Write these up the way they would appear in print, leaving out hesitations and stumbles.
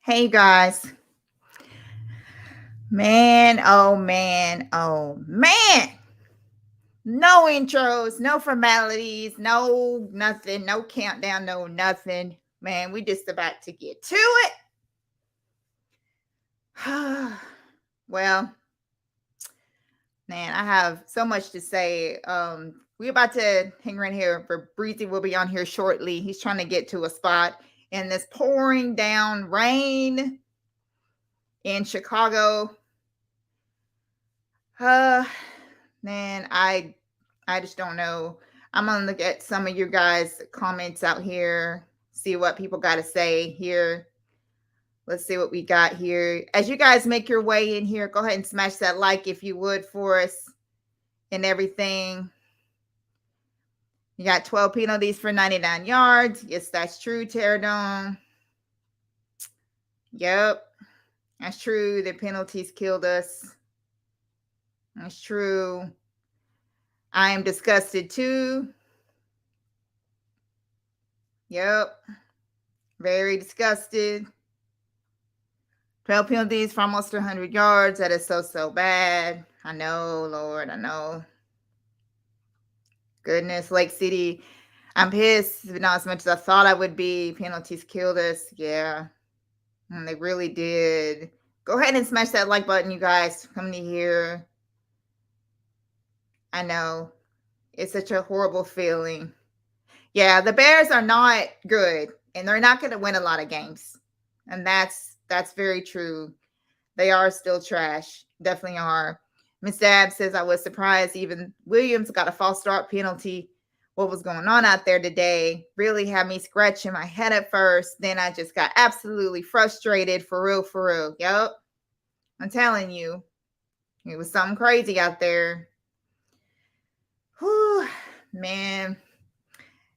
Hey guys, man, oh man, oh man. No intros, no formalities, no nothing, no countdown, no nothing. Man, we just about to get to it. Well, man, I have so much to say. We about to hang around here for Breezy will be on here shortly. He's trying to get to a spot in this pouring down rain in Chicago. Man, I just don't know. I'm gonna look at some of your guys' comments out here, see what people got to say here. Let's see what we got here. As you guys make your way in here, go ahead and smash that like if you would for us and everything. You got 12 penalties for 99 yards. Yes, that's true, Terradome. Yep, that's true. The penalties killed us. That's true. I am disgusted too. Yep. Very disgusted. 12 penalties for almost 100 yards. That is so bad. I know, Lord. I know. Goodness, Lake City. I'm pissed, but not as much as I thought I would be. Penalties killed us. Yeah. And they really did. Go ahead and smash that like button, you guys. Come to here. I know. It's such a horrible feeling. Yeah, the Bears are not good, and they're not going to win a lot of games. And that's very true. They are still trash. Definitely are. Miss Dab says, I was surprised even Williams got a false start penalty. What was going on out there today really had me scratching my head at first. Then I just got absolutely frustrated. For real. Yep. I'm telling you, it was something crazy out there. Whew, man.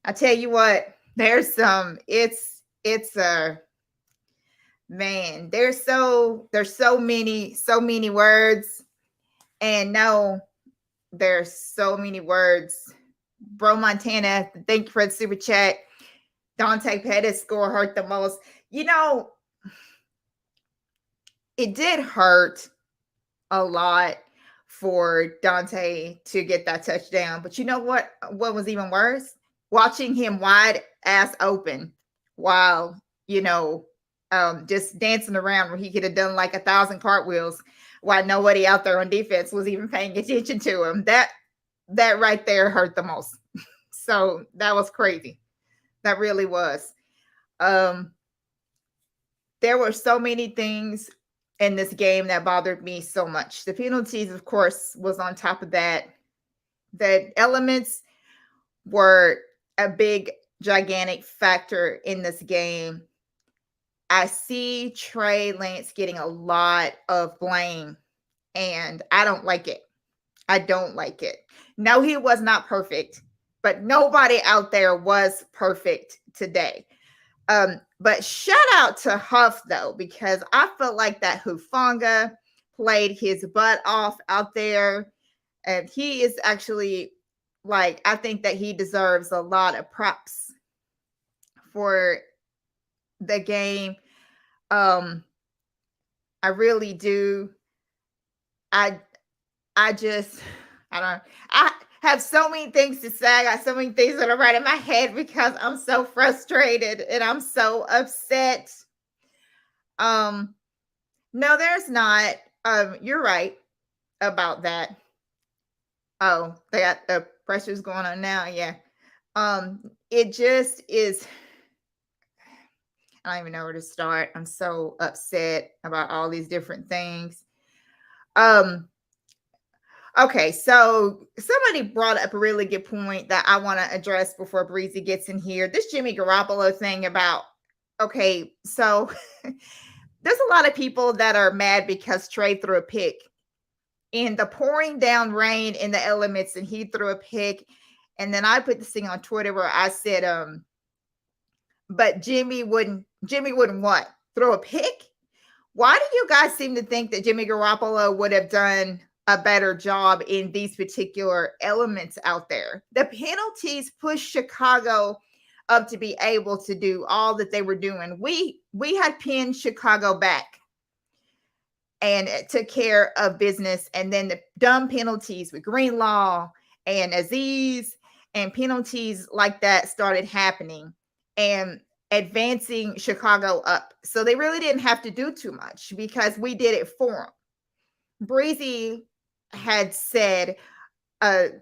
I tell you what, there's some, it's man, there's so many words. And no, there's so many words. Bro Montana, thank you for the super chat. Dante Pettis score hurt the most. You know, it did hurt a lot for Dante to get that touchdown. But you know what was even worse? Watching him wide ass open while, just dancing around where he could have done like 1,000 cartwheels while nobody out there on defense was even paying attention to him. That right there hurt the most. So that was crazy. That really was. There were so many things in this game that bothered me so much. The penalties, of course, was on top of that. The elements were a big, gigantic factor in this game. I see Trey Lance getting a lot of blame, and I don't like it. I don't like it. No, he was not perfect, but nobody out there was perfect today. But shout out to Huff, though, because I felt like that Hufanga played his butt off out there. And he is actually, I think that he deserves a lot of props for the game. I really do. I have so many things to say. I got so many things that are right in my head because I'm so frustrated and I'm so upset. No, there's not. You're right about that. Oh, they got the pressures going on now. Yeah. It just is. I don't even know where to start. I'm so upset about all these different things. Okay, so somebody brought up a really good point that I want to address before Breezy gets in here. This Jimmy Garoppolo thing about, okay, so there's a lot of people that are mad because Trey threw a pick in the pouring down rain in the elements and he threw a pick. And then I put this thing on Twitter where I said, but Jimmy wouldn't what? Throw a pick? Why do you guys seem to think that Jimmy Garoppolo would have done a better job in these particular elements out there? The penalties pushed Chicago up to be able to do all that they were doing. We had pinned Chicago back and took care of business. And then the dumb penalties with Greenlaw and Aziz and penalties like that started happening and advancing Chicago up. So they really didn't have to do too much because we did it for them. Breezy had said, I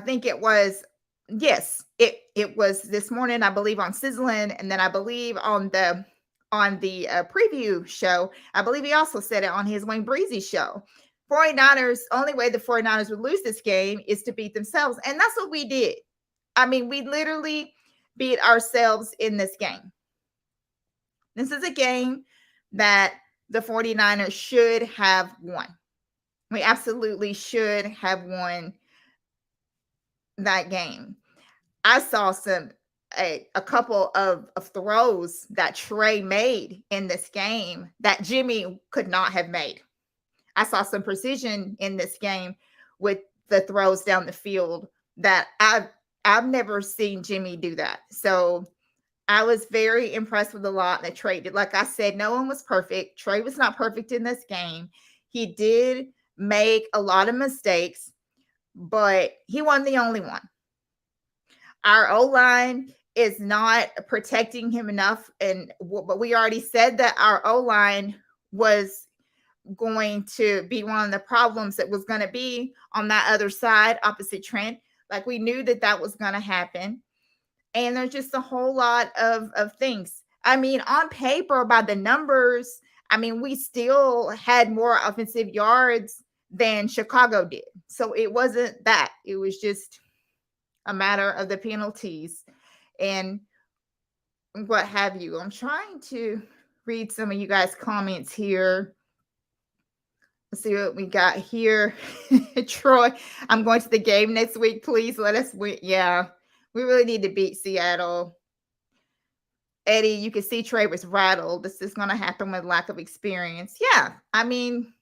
think it was, yes, it was this morning, I believe, on Sizzling, and then I believe on the preview show, I believe he also said it on his Wayne Breezy show. 49ers, only way the 49ers would lose this game is to beat themselves. And that's what we did. I mean, we literally beat ourselves in this game. This is a game that the 49ers should have won. We absolutely should have won that game. I saw a couple of throws that Trey made in this game that Jimmy could not have made. I saw some precision in this game with the throws down the field that I've never seen Jimmy do that. So I was very impressed with a lot that Trey did. Like I said, no one was perfect. Trey was not perfect in this game. He did make a lot of mistakes, but he wasn't the only one. Our O-line is not protecting him enough. But we already said that our O-line was going to be one of the problems that was going to be on that other side, opposite Trent. Like we knew that was going to happen. And there's just a whole lot of things. I mean, on paper, by the numbers, I mean, we still had more offensive yards than Chicago did. So it wasn't that. It was just a matter of the penalties and what have you. I'm trying to read some of you guys' comments here. Let's see what we got here. Troy, I'm going to the game next week. Please let us win. Yeah, we really need to beat Seattle. Eddie, you can see Trey was rattled. This is going to happen with lack of experience. Yeah, I mean,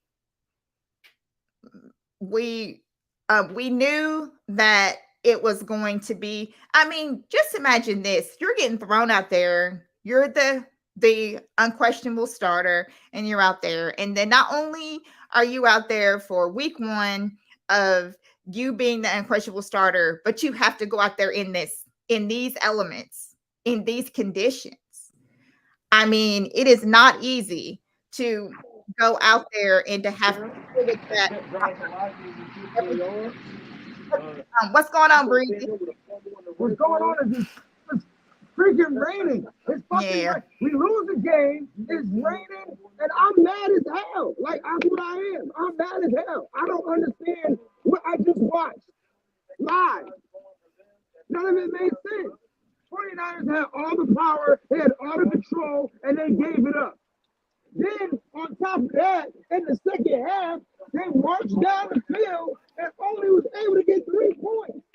we knew that it was going to be. I mean, just imagine this: you're getting thrown out there. You're the unquestionable starter, and you're out there. And then not only are you out there for week one of you being the unquestionable starter, but you have to go out there in these elements, in these conditions. I mean, it is not easy to go out there and to have to deal with that. What's going on, Breezy? What's going on is it's freaking raining. It's fucking raining. We lose a game, it's raining, and I'm mad as hell. Like, that's what I am. I'm mad as hell. I don't understand what I just watched live. None of it made sense. 49ers had all the power, they had all the control, and they gave it up. Then, on top of that, in the second half, they marched down the field and only was able to get 3 points.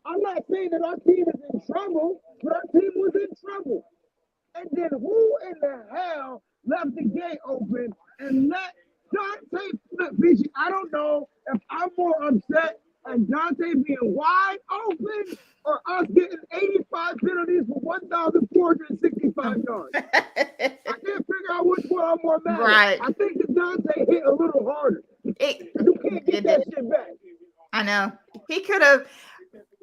I'm not saying that our team is in trouble, but our team was in trouble. And then who in the hell left the gate open and let Dante look, BG? I don't know if I'm more upset at Dante being wide open or us getting 85 penalties for 1,465 yards. I can't figure out which one I'm more mad at. I think that Dante hit a little harder. You can't get that shit back. I know. He could have.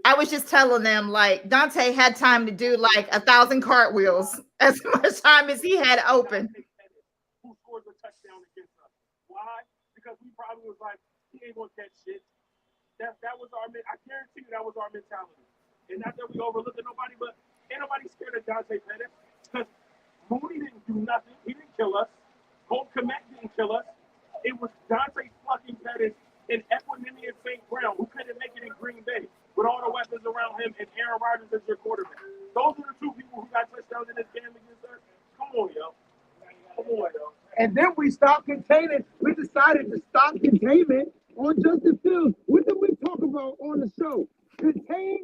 I was just telling them, like, Dante had time to do like 1,000 cartwheels as much time as he had open. Who scores a touchdown against us? Why? Because we probably was like, he ain't gonna catch shit. That was our. I guarantee you that was our mentality. And not that we overlooked nobody, but ain't nobody scared of Dante Pettis because Mooney didn't do nothing. He didn't kill us. Colt Komet didn't kill us. It was Dante fucking Pettis and Equanimous St. Brown who couldn't make it in Green Bay with all the weapons around him and Aaron Rodgers as your quarterback. Those are the two people who got touchdowns in this game against us. Come on, yo. Come on, yo. And then we stopped containing. We decided to stop containment on Justin Fields. What did we talk about on the show? Contain.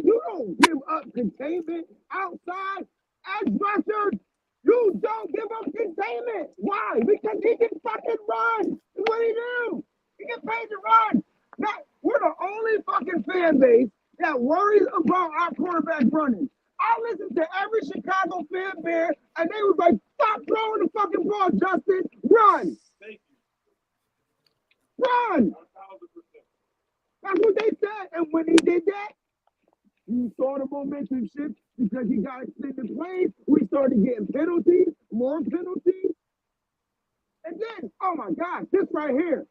You don't give up containment outside as rushers. You don't give up containment. Why? Because he can fucking run. That's what he do. He get paid to run. Now, we're the only fucking fan base that worries about our quarterback running. I listened to every Chicago fan Bear, and they was like, stop throwing the fucking ball, Justin. Run. Thank you. Run. 1,000%. That's what they said. And when he did that, you saw the momentum shift because he got extended plays. We started getting penalties, more penalties. And then, oh my God, this right here.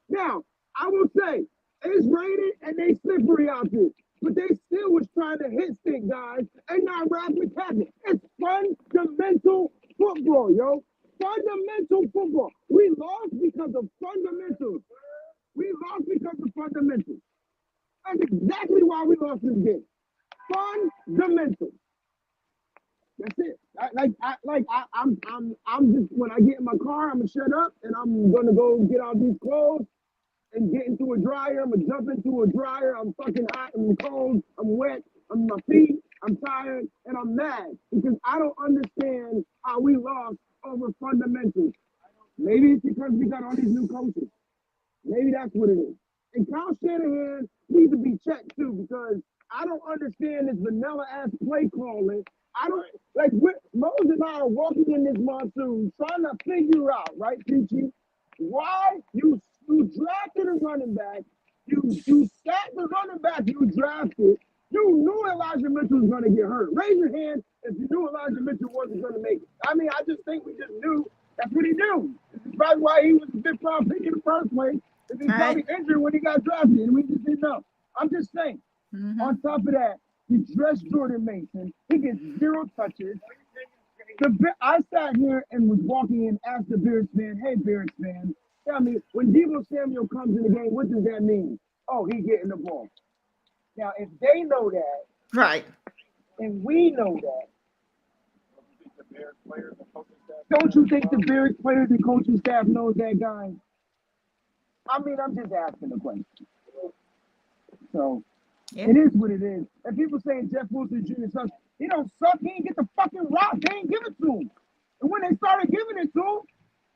Now, I will say, it's raining and they slippery out there. But they still was trying to hit stick guys and not rapid tackle. It's fundamental football, yo. Fundamental football. We lost because of fundamentals. We lost because of fundamentals. That's exactly why we lost this game. Fundamentals. That's it. I'm just, when I get in my car, I'm gonna shut up and I'm gonna go get all these clothes and get into a dryer. I'm gonna jump into a dryer. I'm fucking hot. I'm cold. I'm wet. I'm my feet. I'm tired and I'm mad because I don't understand how we lost over fundamentals. Maybe it's because we got all these new coaches. Maybe that's what it is. And Kyle Shanahan needs to be checked too because I don't understand this vanilla ass play calling. I don't like Moses and I are walking in this monsoon trying to figure out, right, Peachy, why you drafted a running back, you sat the running back you drafted, you knew Elijah Mitchell was gonna get hurt. Raise your hand if you knew Elijah Mitchell wasn't gonna make it. I mean, I just think we just knew that's what he knew. This is probably why he was a 5th round pick in the first place. If he's probably injured when he got drafted, and we just didn't know. I'm just saying. On top of that, you dress Jordan Mason. He gets 0 touches. I sat here and was walking in, asked the Bears fan, hey, Bears fan, tell me, when Deebo Samuel comes in the game, what does that mean? Oh, he getting the ball. Now, if they know that, Right. and we know that, don't you think the Bears players and coaching staff knows that guy? I mean, I'm just asking the question. So, It is what it is. And people saying Jeff Wilson Jr. sucks. He don't suck. He ain't get the fucking rock. They ain't give it to him. And when they started giving it to him,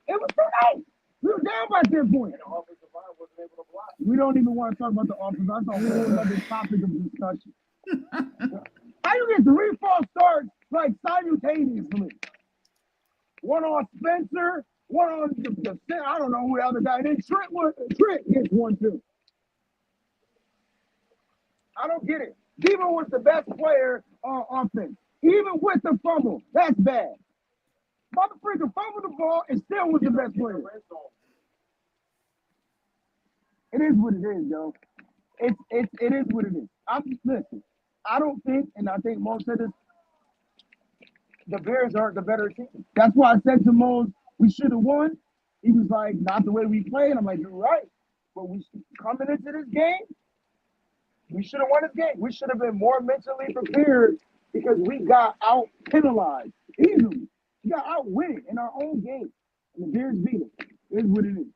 it was too late. We were down by 10 points. We don't even want to talk about the offense. That's a whole other topic of discussion. How you get 3 false starts like simultaneously? One on Spencer, one on the I don't know who the other guy. And then Trent gets one too. I don't get it. Deebo was the best player on offense. Even with the fumble, that's bad. Mother freaking fumbled the ball and still was the best player. It is what it is, yo. It is what it is. Listen, I don't think, and I think most of this, the Bears aren't the better team. That's why I said to Mose, we should have won. He was like, not the way we played. I'm like, you're right. But we coming into this game, we should have won this game. We should have been more mentally prepared because we got out penalized easily. We got outwitted in our own game. And the Bears beat it. It is what it is.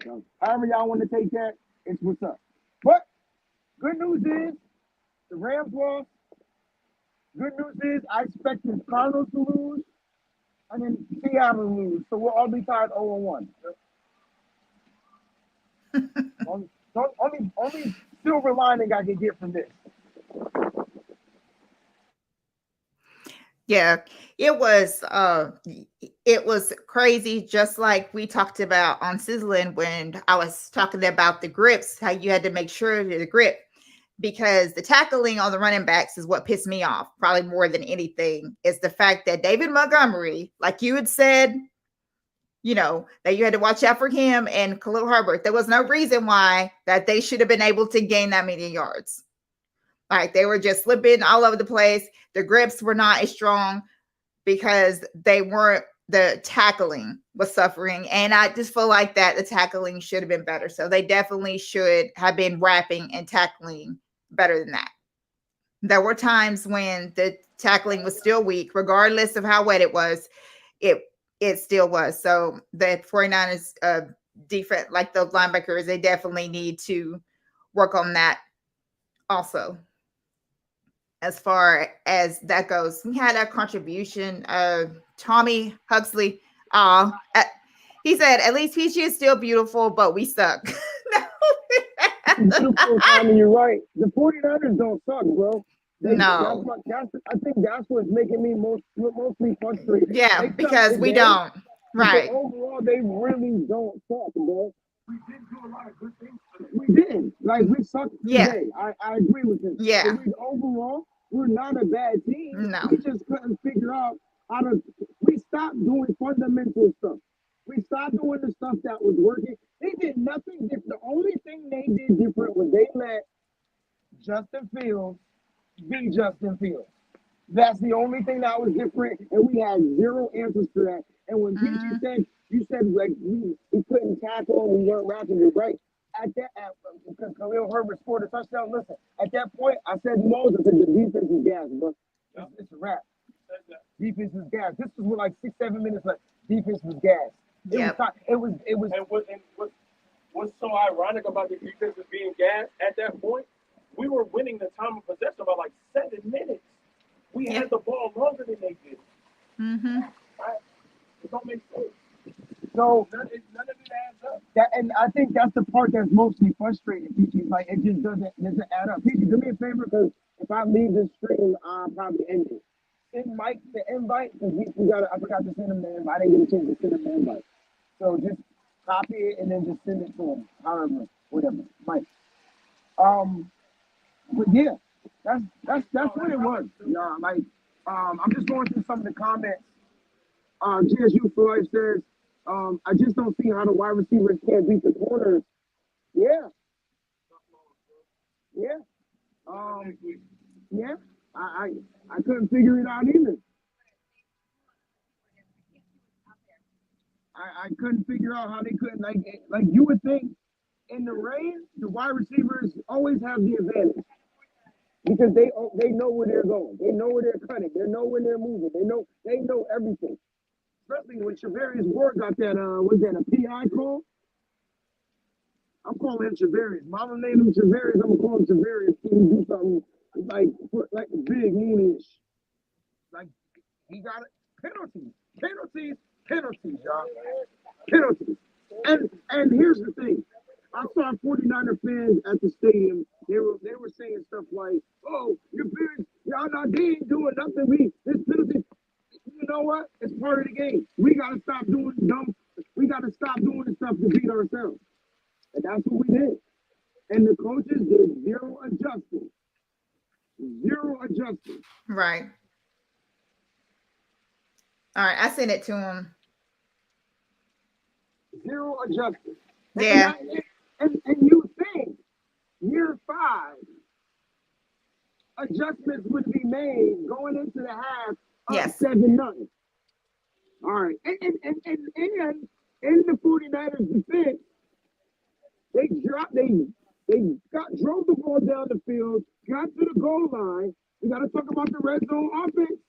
So, however y'all want to take that, it's what's up. But good news is the Rams lost. Good news is I expect the Cardinals to lose and then Seattle to lose. So we'll all be tied 0-1. only silver lining I can get from this. Yeah, it was crazy, just like we talked about on Sizzling when I was talking about the grips, how you had to make sure to the grip, because the tackling on the running backs is what pissed me off, probably more than anything, is the fact that David Montgomery, like you had said, you know, that you had to watch out for him and Khalil Herbert. There was no reason why that they should have been able to gain that many yards. Like they were just slipping all over the place. The grips were not as strong because they weren't, the tackling was suffering. And I just feel like that the tackling should have been better. So they definitely should have been wrapping and tackling better than that. There were times when the tackling was still weak, regardless of how wet it was. It still was. So the 49ers defense, like the linebackers, they definitely need to work on that also. As far as that goes, we had a contribution of Tommy Huxley. He said, at least Peachy is still beautiful, but we suck. No. Beautiful time, and you're right. The 49ers don't suck, bro. No. I think that's what's making me mostly frustrated. Yeah, They suck because we today, don't. but Right. overall, they really don't suck, bro. We did do a lot of good things today. We did. Like, we sucked Yeah. today. I agree with him. Yeah. But overall, we're not a bad team. No. We just couldn't figure out how to. We stopped doing fundamental stuff. We stopped doing the stuff that was working. They did nothing different. The only thing they did different was they let Justin Fields be Justin Fields. That's the only thing that was different, and we had zero answers for that. And when Peachy said, you said like we couldn't tackle and we weren't rapping, you're right. Because Khalil Herbert scored a touchdown. Listen, at that point, I said Moses, I said the defense is gas, bro. It's a wrap. Defense is gas. This was with like 6-7 minutes left. Defense was gas. Yep. It was. And what's so ironic about the defense being gas at that point, we were winning the time of possession by like 7 minutes. We had the ball longer than they did. Mm-hmm. Right? It don't make sense. So none of it adds up. And I think that's the part that's mostly frustrating, Peachy. Like it just doesn't add up. Peachy, do me a favor, because if I leave this stream, I'll probably end it. Send Mike the invite, because I forgot to send him the invite. I didn't get a chance to send him the invite. So just copy it and then just send it to him. However, whatever. Mike. But yeah, that's what it was. Yeah, like I'm just going through some of the comments. GSU for Life says, I just don't see how the wide receivers can't beat the corners. Yeah. Yeah. Yeah. I couldn't figure it out either. I couldn't figure out how they couldn't like you would think in the rain, the wide receivers always have the advantage. Because they know where they're going. They know where they're cutting. They know when they're moving. They know everything. Especially when Shavarius Ward got that was that a PI call? I'm calling him Shavarius. Mama named him Shavarius. I'm gonna call him Shavarius. He do something like big meanish. Like he got it. Penalties, y'all. Penalties. And here's the thing. I saw 49er fans at the stadium. They were saying stuff like, "Oh, your Bears, y'all not they ain't doing nothing. This penalty." You know what? It's part of the game. We gotta stop doing dumb. We gotta stop doing the stuff to beat ourselves, and that's what we did. And the coaches did zero adjusting. Zero adjusting. Right. All right, I sent it to him. Zero adjusting. Yeah. And you think year 5 adjustments would be made going into the half of 7-0. All right. And in the 49ers defense, they drove the ball down the field, got to the goal line. We got to talk about the red zone offense.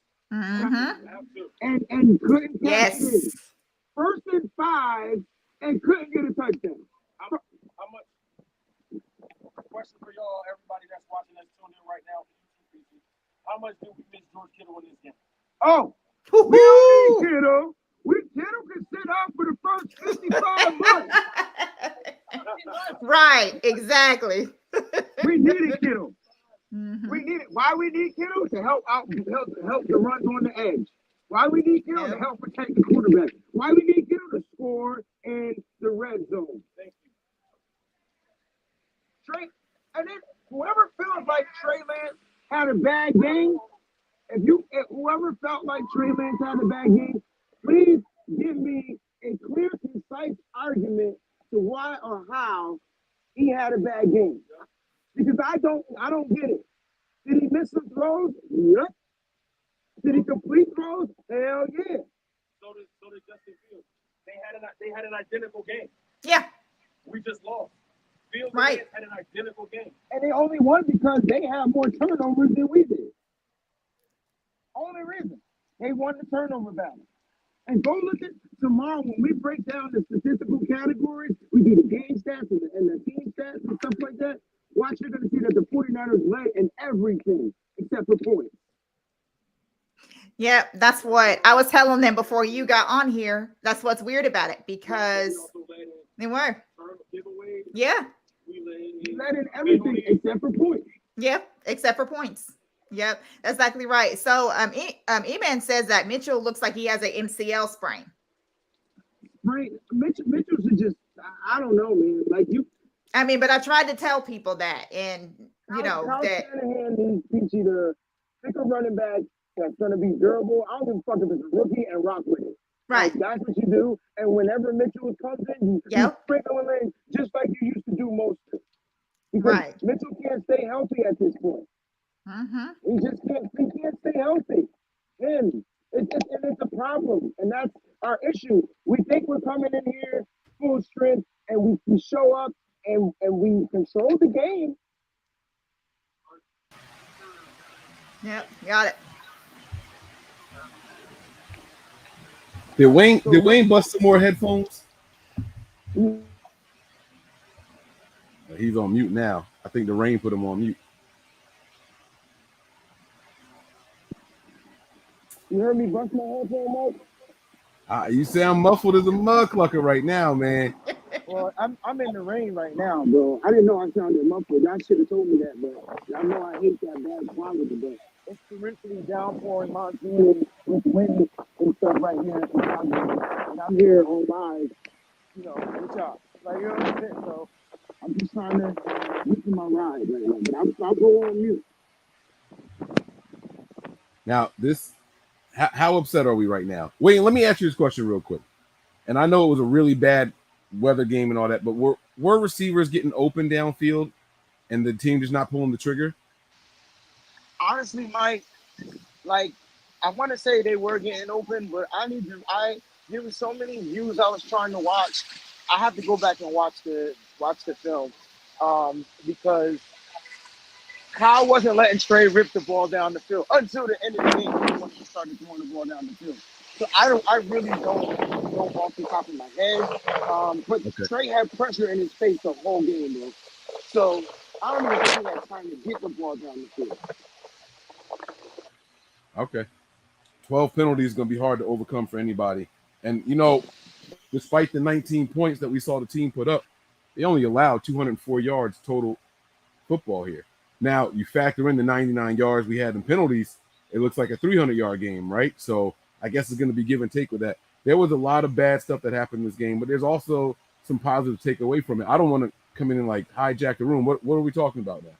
And couldn't catch it. 1st and 5 and couldn't get a touchdown. How much? Question for y'all, everybody that's watching us tuned in right now. How much did we miss George Kittle in this game? Oh, we don't need Kittle. Kittle can sit out for the first 55 months. Right, exactly. We needed Kittle. We need it. Why we need Kittle? To help the runs on the edge. Why we need Kittle? To help protect the quarterback. Why we need Kittle? To score in the red zone. Thank you. And then whoever feels like Trey Lance had a bad game, if whoever felt like Trey Lance had a bad game, please give me a clear, concise argument to why or how he had a bad game. Because I don't get it. Did he miss some throws? Yep. Did he complete throws? Hell yeah. So did Justin Fields. They had an identical game. Yeah. We just lost. Fields right. had an identical game. And they only won because they had more turnovers than we did. Only reason. They won the turnover battle. And go look at tomorrow when we break down the statistical categories, we do the game stats and the team stats and stuff like that. Watch, you're going to see that the 49ers led in everything except for points. Yeah, that's what I was telling them before you got on here. That's what's weird about it because they were. Yeah. We let in everything except for points. Yep, except for points. Yep, that's exactly right. So, E-Man says that Mitchell looks like he has an MCL sprain. Right? Mitchell should just, I don't know, man. Like you. I mean, but I tried to tell people that, and you know Kyle that. Shanahan needs Peachy to pick a running back that's going to be durable. I don't give a fuck if it's a rookie and rock with it. Right. Like, that's what you do. And whenever Mitchell comes in, you sprinkle him in just like you used to do most of it. Because Mitchell can't stay healthy at this point. He just can't stay healthy. And it's a problem. And that's our issue. We think we're coming in here full strength and we show up and we control the game. Yep, got it. Did Wayne bust some more headphones? He's on mute now. I think the rain put him on mute. You heard me bust my headphone, Mike? You sound muffled as a mud clucker right now, man. Well, I'm in the rain right now, bro. I didn't know I sounded muffled. Y'all should have told me that, but I know I hate that bad quality, but it's torrentially downpouring monsoon with wind and stuff right here in Chicago. And I'm here on live, you know, with y'all. Like, you know what I'm saying? So I'm just trying to get to my ride right now, but I'll go on mute. Now, how upset are we right now? Wait, let me ask you this question real quick. And I know it was a really bad weather game and all that, but were receivers getting open downfield and the team just not pulling the trigger? Honestly, Mike, like, I want to say they were getting open, but there were so many views I was trying to watch. I have to go back and watch the film because Kyle wasn't letting Trey rip the ball down the field until the end of the game when he started throwing the ball down the field. So I really don't know off the top of my head. But okay. Trey had pressure in his face the whole game, bro. So I don't even think he had time to get the ball down the field. Okay. 12 penalties is going to be hard to overcome for anybody. And, you know, despite the 19 points that we saw the team put up, they only allowed 204 yards total football here. Now, you factor in the 99 yards we had in penalties, it looks like a 300-yard game, right? So I guess it's going to be give and take with that. There was a lot of bad stuff that happened in this game, but there's also some positive take away from it. I don't want to come in and like hijack the room. What are we talking about now?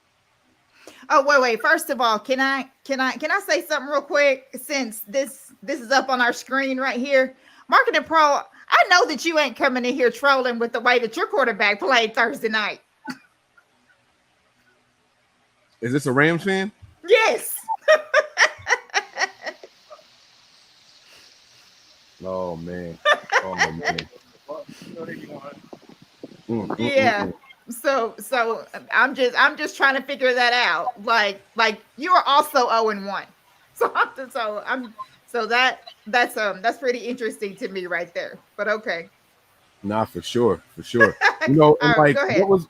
Oh, wait. First of all, can I say something real quick? Since this is up on our screen right here, Marketing Pro, I know that you ain't coming in here trolling with the way that your quarterback played Thursday night. Is this a Rams fan? Yes. Oh man. Yeah. So I'm just trying to figure that out. Like you are also 0-1. So that's pretty interesting to me right there. But okay. Nah, for sure. You know, and like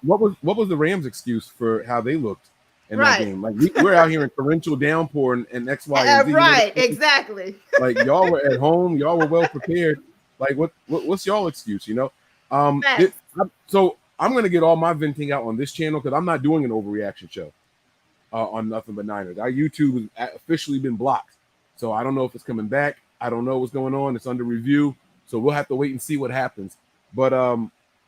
what was the Rams' excuse for how they looked in that game? Like we're out here in torrential downpour and X, Y, and Z. Right, exactly. Like y'all were at home, y'all were well prepared. Like what's y'all excuse? You know, so I'm gonna get all my venting out on this channel because I'm not doing an overreaction show on Nothing But Niners. Our YouTube has officially been blocked, so I don't know if it's coming back. I don't know what's going on. It's under review, so we'll have to wait and see what happens. But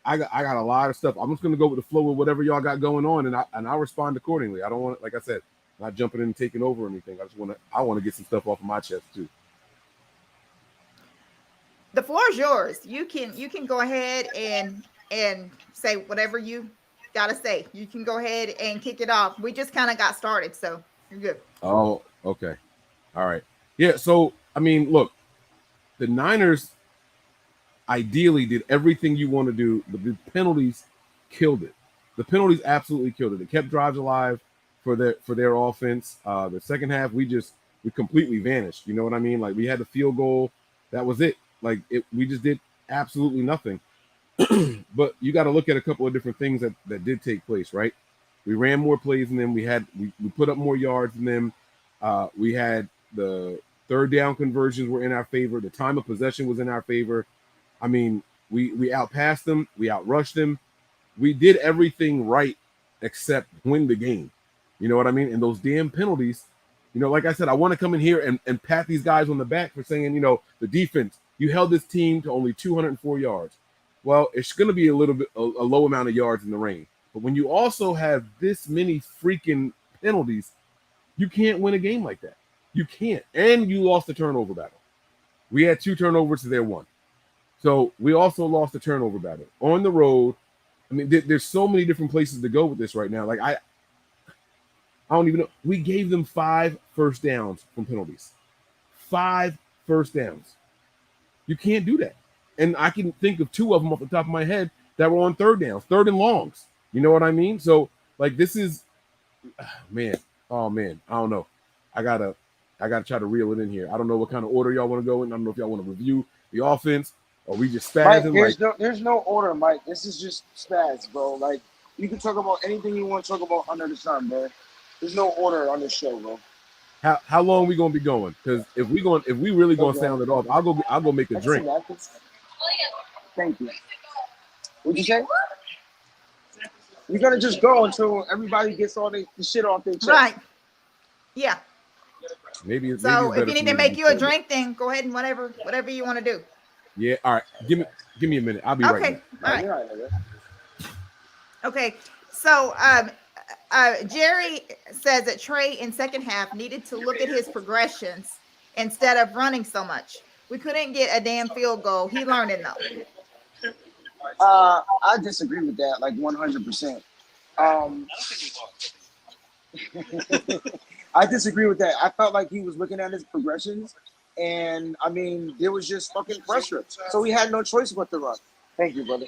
I got a lot of stuff. I'm just gonna go with the flow of whatever y'all got going on, and I'll respond accordingly. I don't want, like I said, not jumping in and taking over or anything. I want to get some stuff off of my chest too. The floor is yours. You can go ahead and say whatever you gotta say. You can go ahead and kick it off. We just kind of got started, so you're good. Oh, okay. All right. Yeah, so I mean, look, the Niners ideally did everything you want to do, but the penalties killed it. The penalties absolutely killed it. It kept drives alive for their offense. The second half, we completely vanished. You know what I mean? Like we had the field goal, that was it. Like we just did absolutely nothing. But you got to look at a couple of different things that did take place, right? We ran more plays than them. We put up more yards than them. We had the third down conversions were in our favor. The time of possession was in our favor. I mean, we outpassed them. We outrushed them. we did everything right except win the game. You know what I mean? And those damn penalties, you know, like I said, I want to come in here and pat these guys on the back for saying, you know, the defense, you held this team to only 204 yards. Well, it's going to be a little bit a low amount of yards in the rain. But when you also have this many freaking penalties, you can't win a game like that. You can't. And you lost the turnover battle. We had 2 turnovers to their 1. So we also lost the turnover battle on the road. I mean, there's so many different places to go with this right now. Like I don't even know. We gave them 5 first downs from penalties. 5 first downs. You can't do that. And I can think of 2 of them off the top of my head that were on third downs, third and longs. You know what I mean? So like this is, man. Oh man, I don't know. I gotta try to reel it in here. I don't know what kind of order y'all want to go in. I don't know if y'all want to review the offense or we just spazzing. Mike, there's no order, Mike. This is just spaz, bro. Like you can talk about anything you want to talk about under the sun, bro. There's no order on this show, bro. How long we gonna be going? Because if we really gonna sound it off, I'll go make a drink. Thank you. What'd you say? We're gonna just go until everybody gets all the shit off their chest. Right. Yeah. Maybe so. If you need to make you a drink, then go ahead and whatever you want to do. Yeah. All right. Give me a minute. I'll be right back. All right. Okay. So Jerry says that Trey in second half needed to look at his progressions instead of running so much. We couldn't get a damn field goal. He learned it though. I disagree with that, like 100%. I disagree with that. I felt like he was looking at his progressions, and I mean, there was just fucking pressure, so he had no choice but to run. Thank you, brother.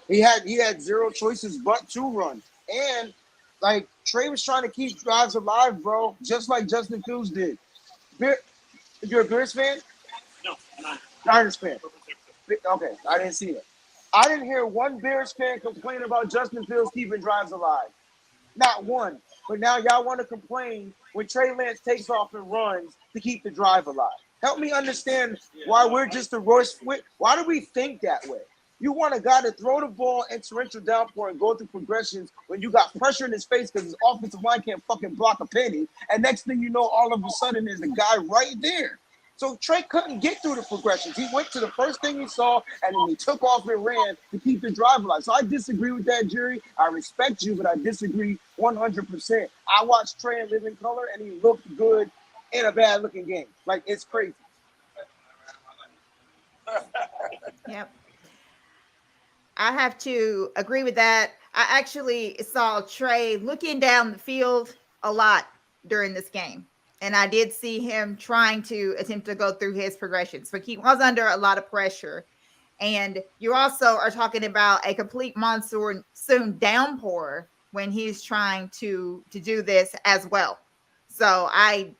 He had 0 choices but to run, and like Trey was trying to keep drives alive, bro, just like Justin Fields did. You're a Bears fan? No, I'm not. Niners fan. Okay, I didn't see it. I didn't hear one Bears fan complain about Justin Fields keeping drives alive. Not one. But now y'all want to complain when Trey Lance takes off and runs to keep the drive alive. Help me understand why we're just a Royce. Why do we think that way? You want a guy to throw the ball in torrential downpour and go through progressions when you got pressure in his face because his offensive line can't fucking block a penny. And next thing you know, all of a sudden there's a guy right there. So Trey couldn't get through the progressions. He went to the first thing he saw, and then he took off and ran to keep the drive alive. So I disagree with that, Jerry. I respect you, but I disagree 100%. I watched Trey in living color, and he looked good in a bad-looking game. Like, it's crazy. Yep. I have to agree with that. I actually saw Trey looking down the field a lot during this game. And I did see him trying to attempt to go through his progressions, but he was under a lot of pressure. And you also are talking about a complete monsoon downpour when he's trying to do this as well. So I'm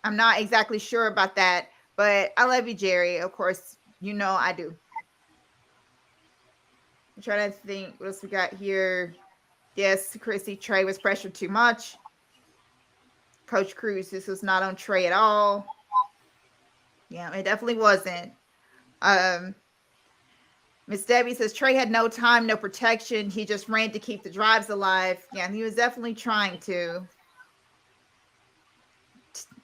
not exactly sure about that, but I love you, Jerry. Of course, you know I do. I'm trying to think what else we got here. Yes, Chrissy, Trey was pressured too much. Coach Cruz, this was not on Trey at all. Yeah, it definitely wasn't. Miss Debbie says Trey had no time, no protection. He just ran to keep the drives alive. Yeah, he was definitely trying to.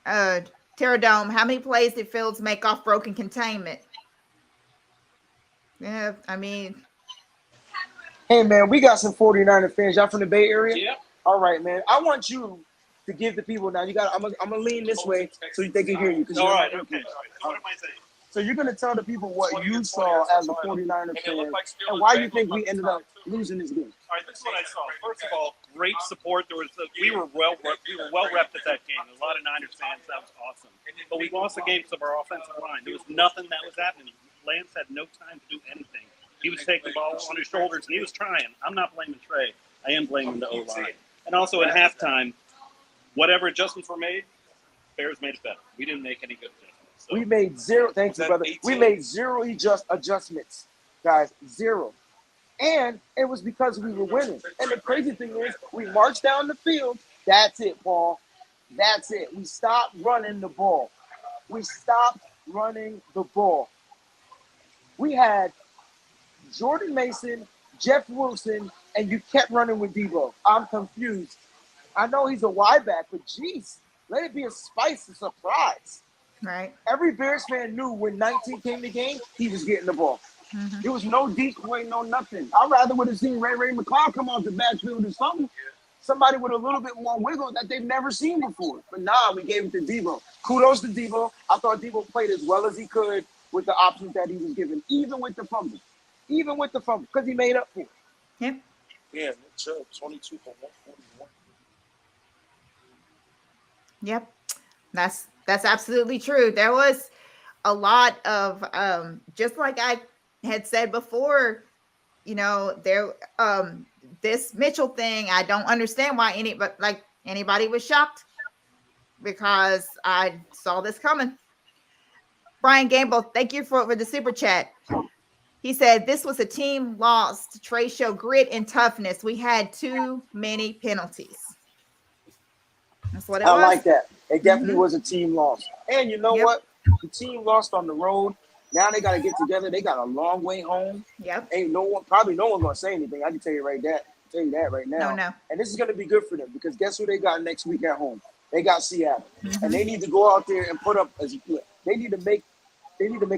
Terradome, how many plays did Fields make off broken containment? Yeah, I mean. Hey, man, we got some 49er fans. Y'all from the Bay Area? Yep. All right, man. I want you to give the people now. I'm gonna lean this way so they can hear you. All right, okay. So what am I saying? So you're gonna tell the people what you saw as a 49er fan and why you think we ended up losing this game. All right, this is what I saw. First of all, great support. We were well repped at that game. A lot of Niners fans. That was awesome. But we lost the game because of our offensive line. There was nothing that was happening. Lance had no time to do anything. He was taking the ball on his shoulders and he was trying. I'm not blaming Trey. I am blaming the O-line. And also at halftime, whatever adjustments were made, Bears made it better. We didn't make any good adjustments. So. We made 0. Thank you, brother. 18? We made 0 adjustments, guys. 0. And it was because we were winning. And the crazy thing is, we marched down the field. That's it, Paul. That's it. We stopped running the ball. We stopped running the ball. We had Jordan Mason Jeff Wilson, and you kept running with Debo. I'm confused. I know he's a wide back, but geez, let it be a spice and surprise. Right. Every Bears fan knew when 19 came to game, he was getting the ball. Mm-hmm. There was no decoy, no nothing. I rather would have seen Ray McCloud come off the backfield or something. Somebody with a little bit more wiggle that they've never seen before. But nah, we gave it to Debo. Kudos to Debo. I thought Debo played as well as he could with the options that he was given, even with the fumble. Even with the fumble, because he made up for it. Yep. Yeah, Nick Chubb, 22 for 141. Yep. That's absolutely true. There was a lot of just like I had said before, you know, there this Mitchell thing, I don't understand why anybody was shocked, because I saw this coming. Brian Gamble, thank you for the super chat. He said this was a team loss. Trey showed grit and toughness. We had too many penalties. That's what it was. I like that. It definitely was a team loss. And you know what? The team lost on the road. Now they got to get together. They got a long way home. Yep. Ain't no one gonna say anything. I can tell you that right now. No. And this is gonna be good for them, because guess who they got next week at home? They got Seattle, and they need to go out there and put up as they need to make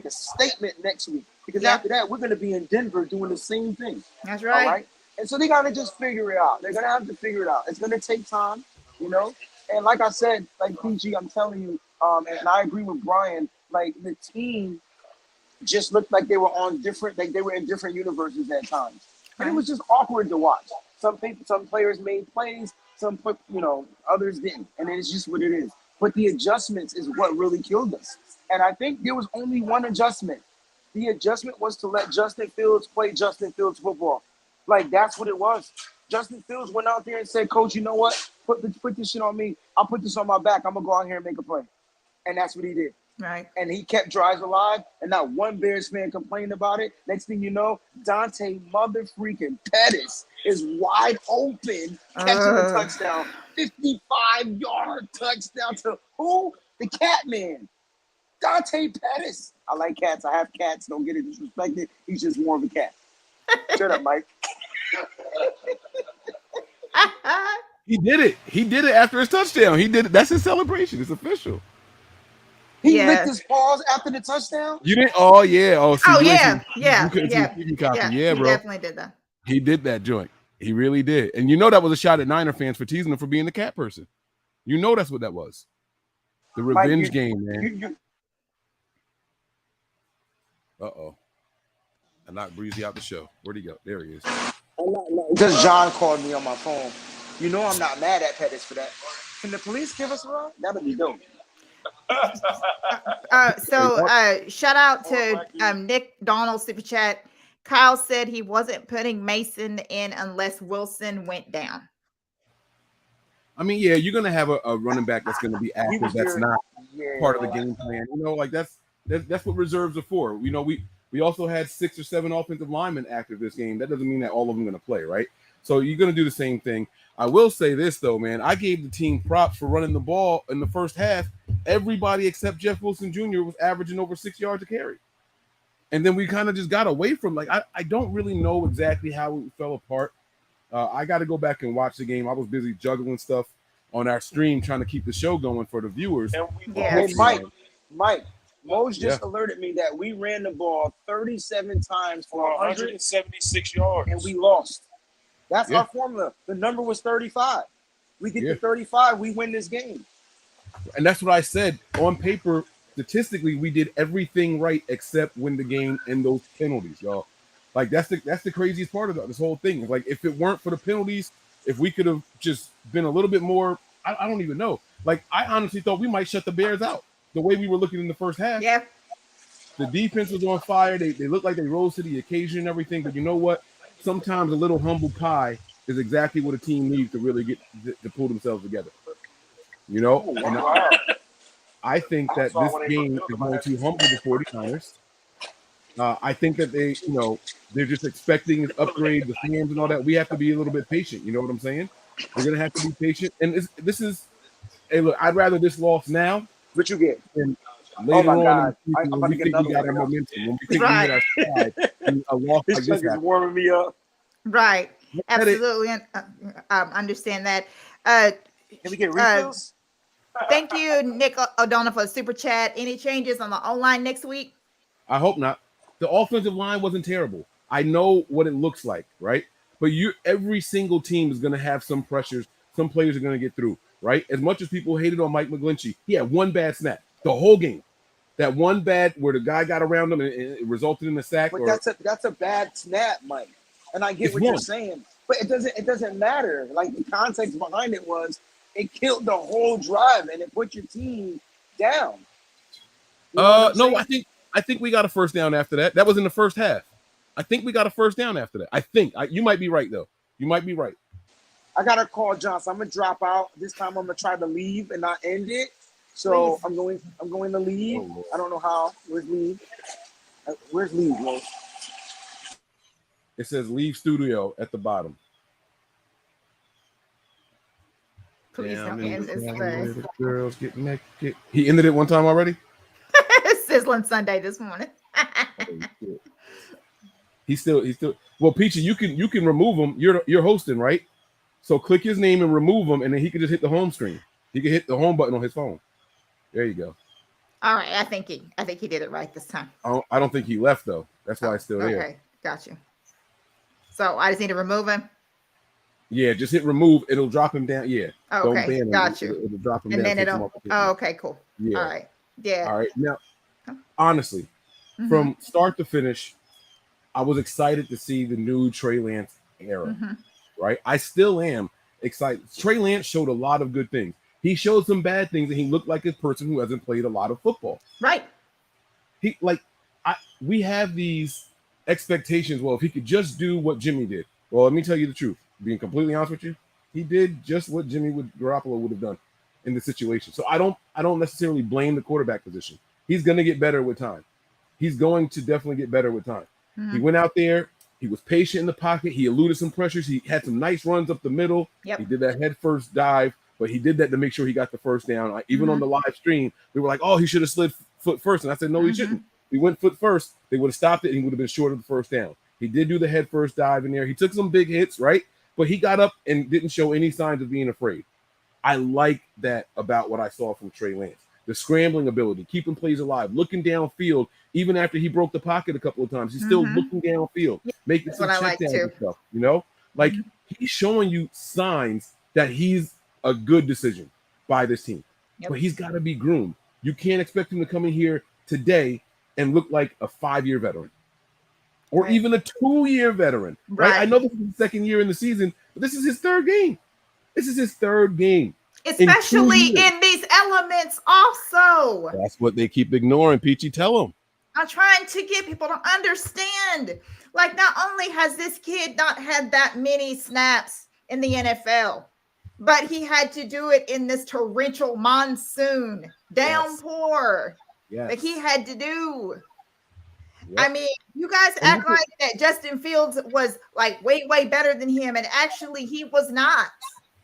a statement next week, because after that we're gonna be in Denver doing the same thing. That's right. All right. And so they gotta just figure it out. They're gonna have to figure it out. It's gonna take time, you know. And like I said, like PG, I'm telling you, and I agree with Brian. Like the team just looked like they were on different, like they were in different universes at times, and it was just awkward to watch. Some players made plays, others didn't, and it's just what it is. But the adjustments is what really killed us. And I think there was only one adjustment. The adjustment was to let Justin Fields play Justin Fields football. Like that's what it was. Justin Fields went out there and said, "Coach, you know what? Put this shit on me. I'll put this on my back. I'm gonna go out here and make a play." And that's what he did. Right. And he kept drives alive, and not one Bears fan complained about it. Next thing you know, Dante mother freaking Pettis is wide open, catching a touchdown. 55-yard touchdown to who? The cat man. Dante Pettis. I like cats. I have cats. Don't get it disrespected. He's just more of a cat. Shut up, Mike. He did it. He did it after his touchdown. He did it. That's his celebration. It's official. He licked his paws after the touchdown. You didn't? Oh yeah. Oh, see, yeah. Yeah, he bro. definitely did that. He did that joint. He really did. And you know that was a shot at Niner fans for teasing him for being the cat person. You know that's what that was. The revenge game, man. Uh-oh. I knocked Breezy out the show. Where'd he go? There he is. Because John called me on my phone. You know I'm not mad at Pettis for that. Can the police give us a ride? That would be dope. Shout out to Nick Donald super chat. Kyle said he wasn't putting Mason in unless Wilson went down. I mean, yeah, you're gonna have a running back that's gonna be active. That's not part of the game plan. You know, like that's what reserves are for. You know, we also had 6 or 7 offensive linemen active this game. That doesn't mean that all of them are gonna play, right? So you're gonna do the same thing. I will say this though, man. I gave the team props for running the ball in the first half. Everybody except Jeff Wilson Jr. was averaging over 6 yards a carry. And then we kind of just got away from I don't really know exactly how it fell apart. I got to go back and watch the game. I was busy juggling stuff on our stream, trying to keep the show going for the viewers. Hey, Mike, Mose just alerted me that we ran the ball 37 times for 176 yards. And we lost. That's our formula. The number was 35. We get to 35, we win this game. And that's what I said. On paper, statistically, we did everything right except win the game in those penalties, y'all. Like that's the craziest part of this whole thing. Like if it weren't for the penalties, if we could have just been a little bit more, I don't even know. Like I honestly thought we might shut the Bears out the way we were looking in the first half. Yeah. The defense was on fire. They looked like they rose to the occasion and everything. But you know what? Sometimes a little humble pie is exactly what a team needs to really get to pull themselves together. You know? And I think that this game is going to humble the 49ers. I think that they're just expecting an upgrade, the fans and all that. We have to be a little bit patient. You know what I'm saying? We're going to have to be patient. And hey, look, I'd rather this loss now. What you get? And later on, I'm when we think we got our momentum, when we think we hit our stride, a loss like this is warming me up. Right. Had it. Absolutely. Understand that. Can we get Uh, refills? thank you, Nick O'Donnell, for the super chat. Any changes on the O-line next week? I hope not. The offensive line wasn't terrible. I know what it looks like, right? But every single team is going to have some pressures. Some players are going to get through, right? As much as people hated on Mike McGlinchey, he had one bad snap the whole game. That one bad where the guy got around him and it resulted in a sack. But Or that's a bad snap, Mike. And I get it's what one. you're saying, but it doesn't matter. Like the context behind it was it killed the whole drive and it put your team down. You know what I'm No, saying? I think we got a first down after that. That was in the first half. I think we got a first down after that. I think you might be right though. You might be right. I gotta call Johnson. I'm gonna drop out this time. I'm gonna try to leave and not end it. So Please. I'm going to leave. Oh, Lord. I don't know how. Where's leave? Where's leave, Mo? It says leave studio at the bottom. Please Down don't in end the this corner, thing. the girls get naked. He ended it one time already. Sizzling Sunday this morning. He's still. Well, Peachy, you can remove him. You're hosting, right? So click his name and remove him, and then he can just hit the home screen. He can hit the home button on his phone. There you go. All right, I think he did it right this time. I don't think he left though. That's why it's still there. Okay, got you. So I just need to remove him. Yeah, just hit remove. It'll drop him down. Yeah. Don't ban Okay, him. got you. It'll drop him And down. then it'll. Oh, okay, cool. Yeah. All right. Yeah. All right. Now, honestly, Mhm. from start to finish, I was excited to see the new Trey Lance era. Mhm. Right? I still am excited. Trey Lance showed a lot of good things. He showed some bad things, and he looked like a person who hasn't played a lot of football. Right. We have these expectations. Well, if he could just do what Jimmy did. Well, let me tell you the truth. Being completely honest with you, he did just what Garoppolo would have done in the situation. So I don't necessarily blame the quarterback position. He's going to get better with time. He's going to definitely get better with time. Mhm. He went out there. He was patient in the pocket. He eluded some pressures. He had some nice runs up the middle. Yep. He did that head first dive, but he did that to make sure he got the first down. Even on the live stream, we were like, oh, he should have slid foot first. And I said, no, he shouldn't. He went foot first. They would have stopped it, and he would have been short of the first down. He did do the head first dive in there. He took some big hits, right? But he got up and didn't show any signs of being afraid. I like that about what I saw from Trey Lance. The scrambling ability, keeping plays alive, looking downfield. Even after he broke the pocket a couple of times, he's still looking downfield, making some checkdowns and stuff. You know, like he's showing you signs that he's a good decision by this team. Yep. But he's got to be groomed. You can't expect him to come in here today and look like a 5-year veteran or even a 2-year veteran. Right? I know this is the second year in the season, but this is his third game. This is his third game. Especially in these elements also. That's what they keep ignoring, Peachy. Tell them. I'm trying to get people to understand. Like, not only has this kid not had that many snaps in the NFL, but he had to do it in this torrential monsoon downpour. Yes. Like he had to do. Yep. I mean, you guys act like that Justin Fields was like way better than him, and actually he was not.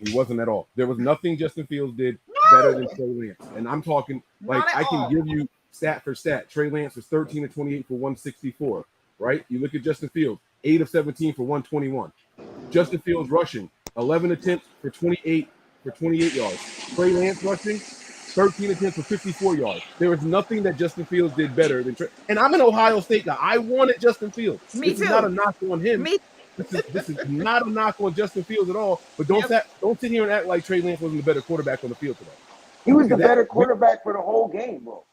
He wasn't at all. There was nothing Justin Fields did better than Trey Lance. And I'm talking like I can give you stat for stat. Trey Lance was 13 of 28 for 164, right? You look at Justin Fields, 8 of 17 for 121. Justin Fields rushing, 11 attempts for 28 yards. Trey Lance rushing, 13 attempts for 54 yards. There was nothing that Justin Fields did better than Trey. And I'm an Ohio State guy. I wanted Justin Fields. Me This too. is not a knock on him. Me. This is not a knock on Justin Fields at all. But don't sit here and act like Trey Lance wasn't the better quarterback on the field today. He was the better quarterback for the whole game, bro.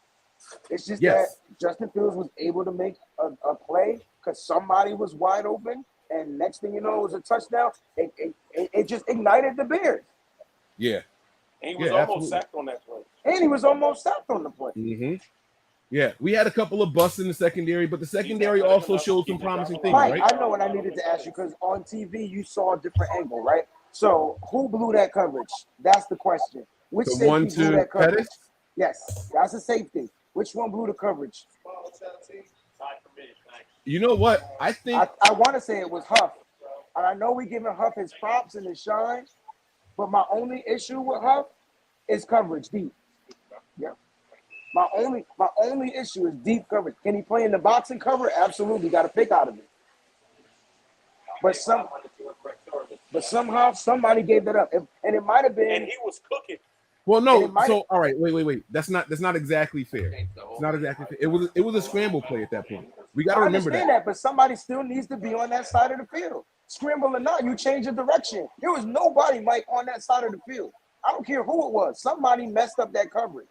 It's just that Justin Fields was able to make a play because somebody was wide open, and next thing you know, it was a touchdown. It just ignited the Bears. Yeah. And he was almost sacked on that play. And he was almost sacked on the play. Mm-hmm. Yeah, we had a couple of busts in the secondary, but the secondary also showed some promising things, right? I know what I needed to ask you because on TV you saw a different angle, right? So who blew that coverage? That's the question. Which The safety one blew to that coverage? Pettis? Yes, that's a safety. Which one blew the coverage? You know what? I think I want to say it was Huff. And I know we giving Huff his props and his shine, but my only issue with Huff is coverage deep. Yeah. My only issue is deep coverage. Can he play in the box and cover? Absolutely. Got to pick out of it. But somehow somebody gave that up, and it might have been. And he was cooking. Well, no. So, all right, wait. That's not exactly fair. It's not exactly fair. It was a scramble play at that point. We got to remember that. But somebody still needs to be on that side of the field. Scramble or not, you change the direction. There was nobody, Mike, on that side of the field. I don't care who it was. Somebody messed up that coverage.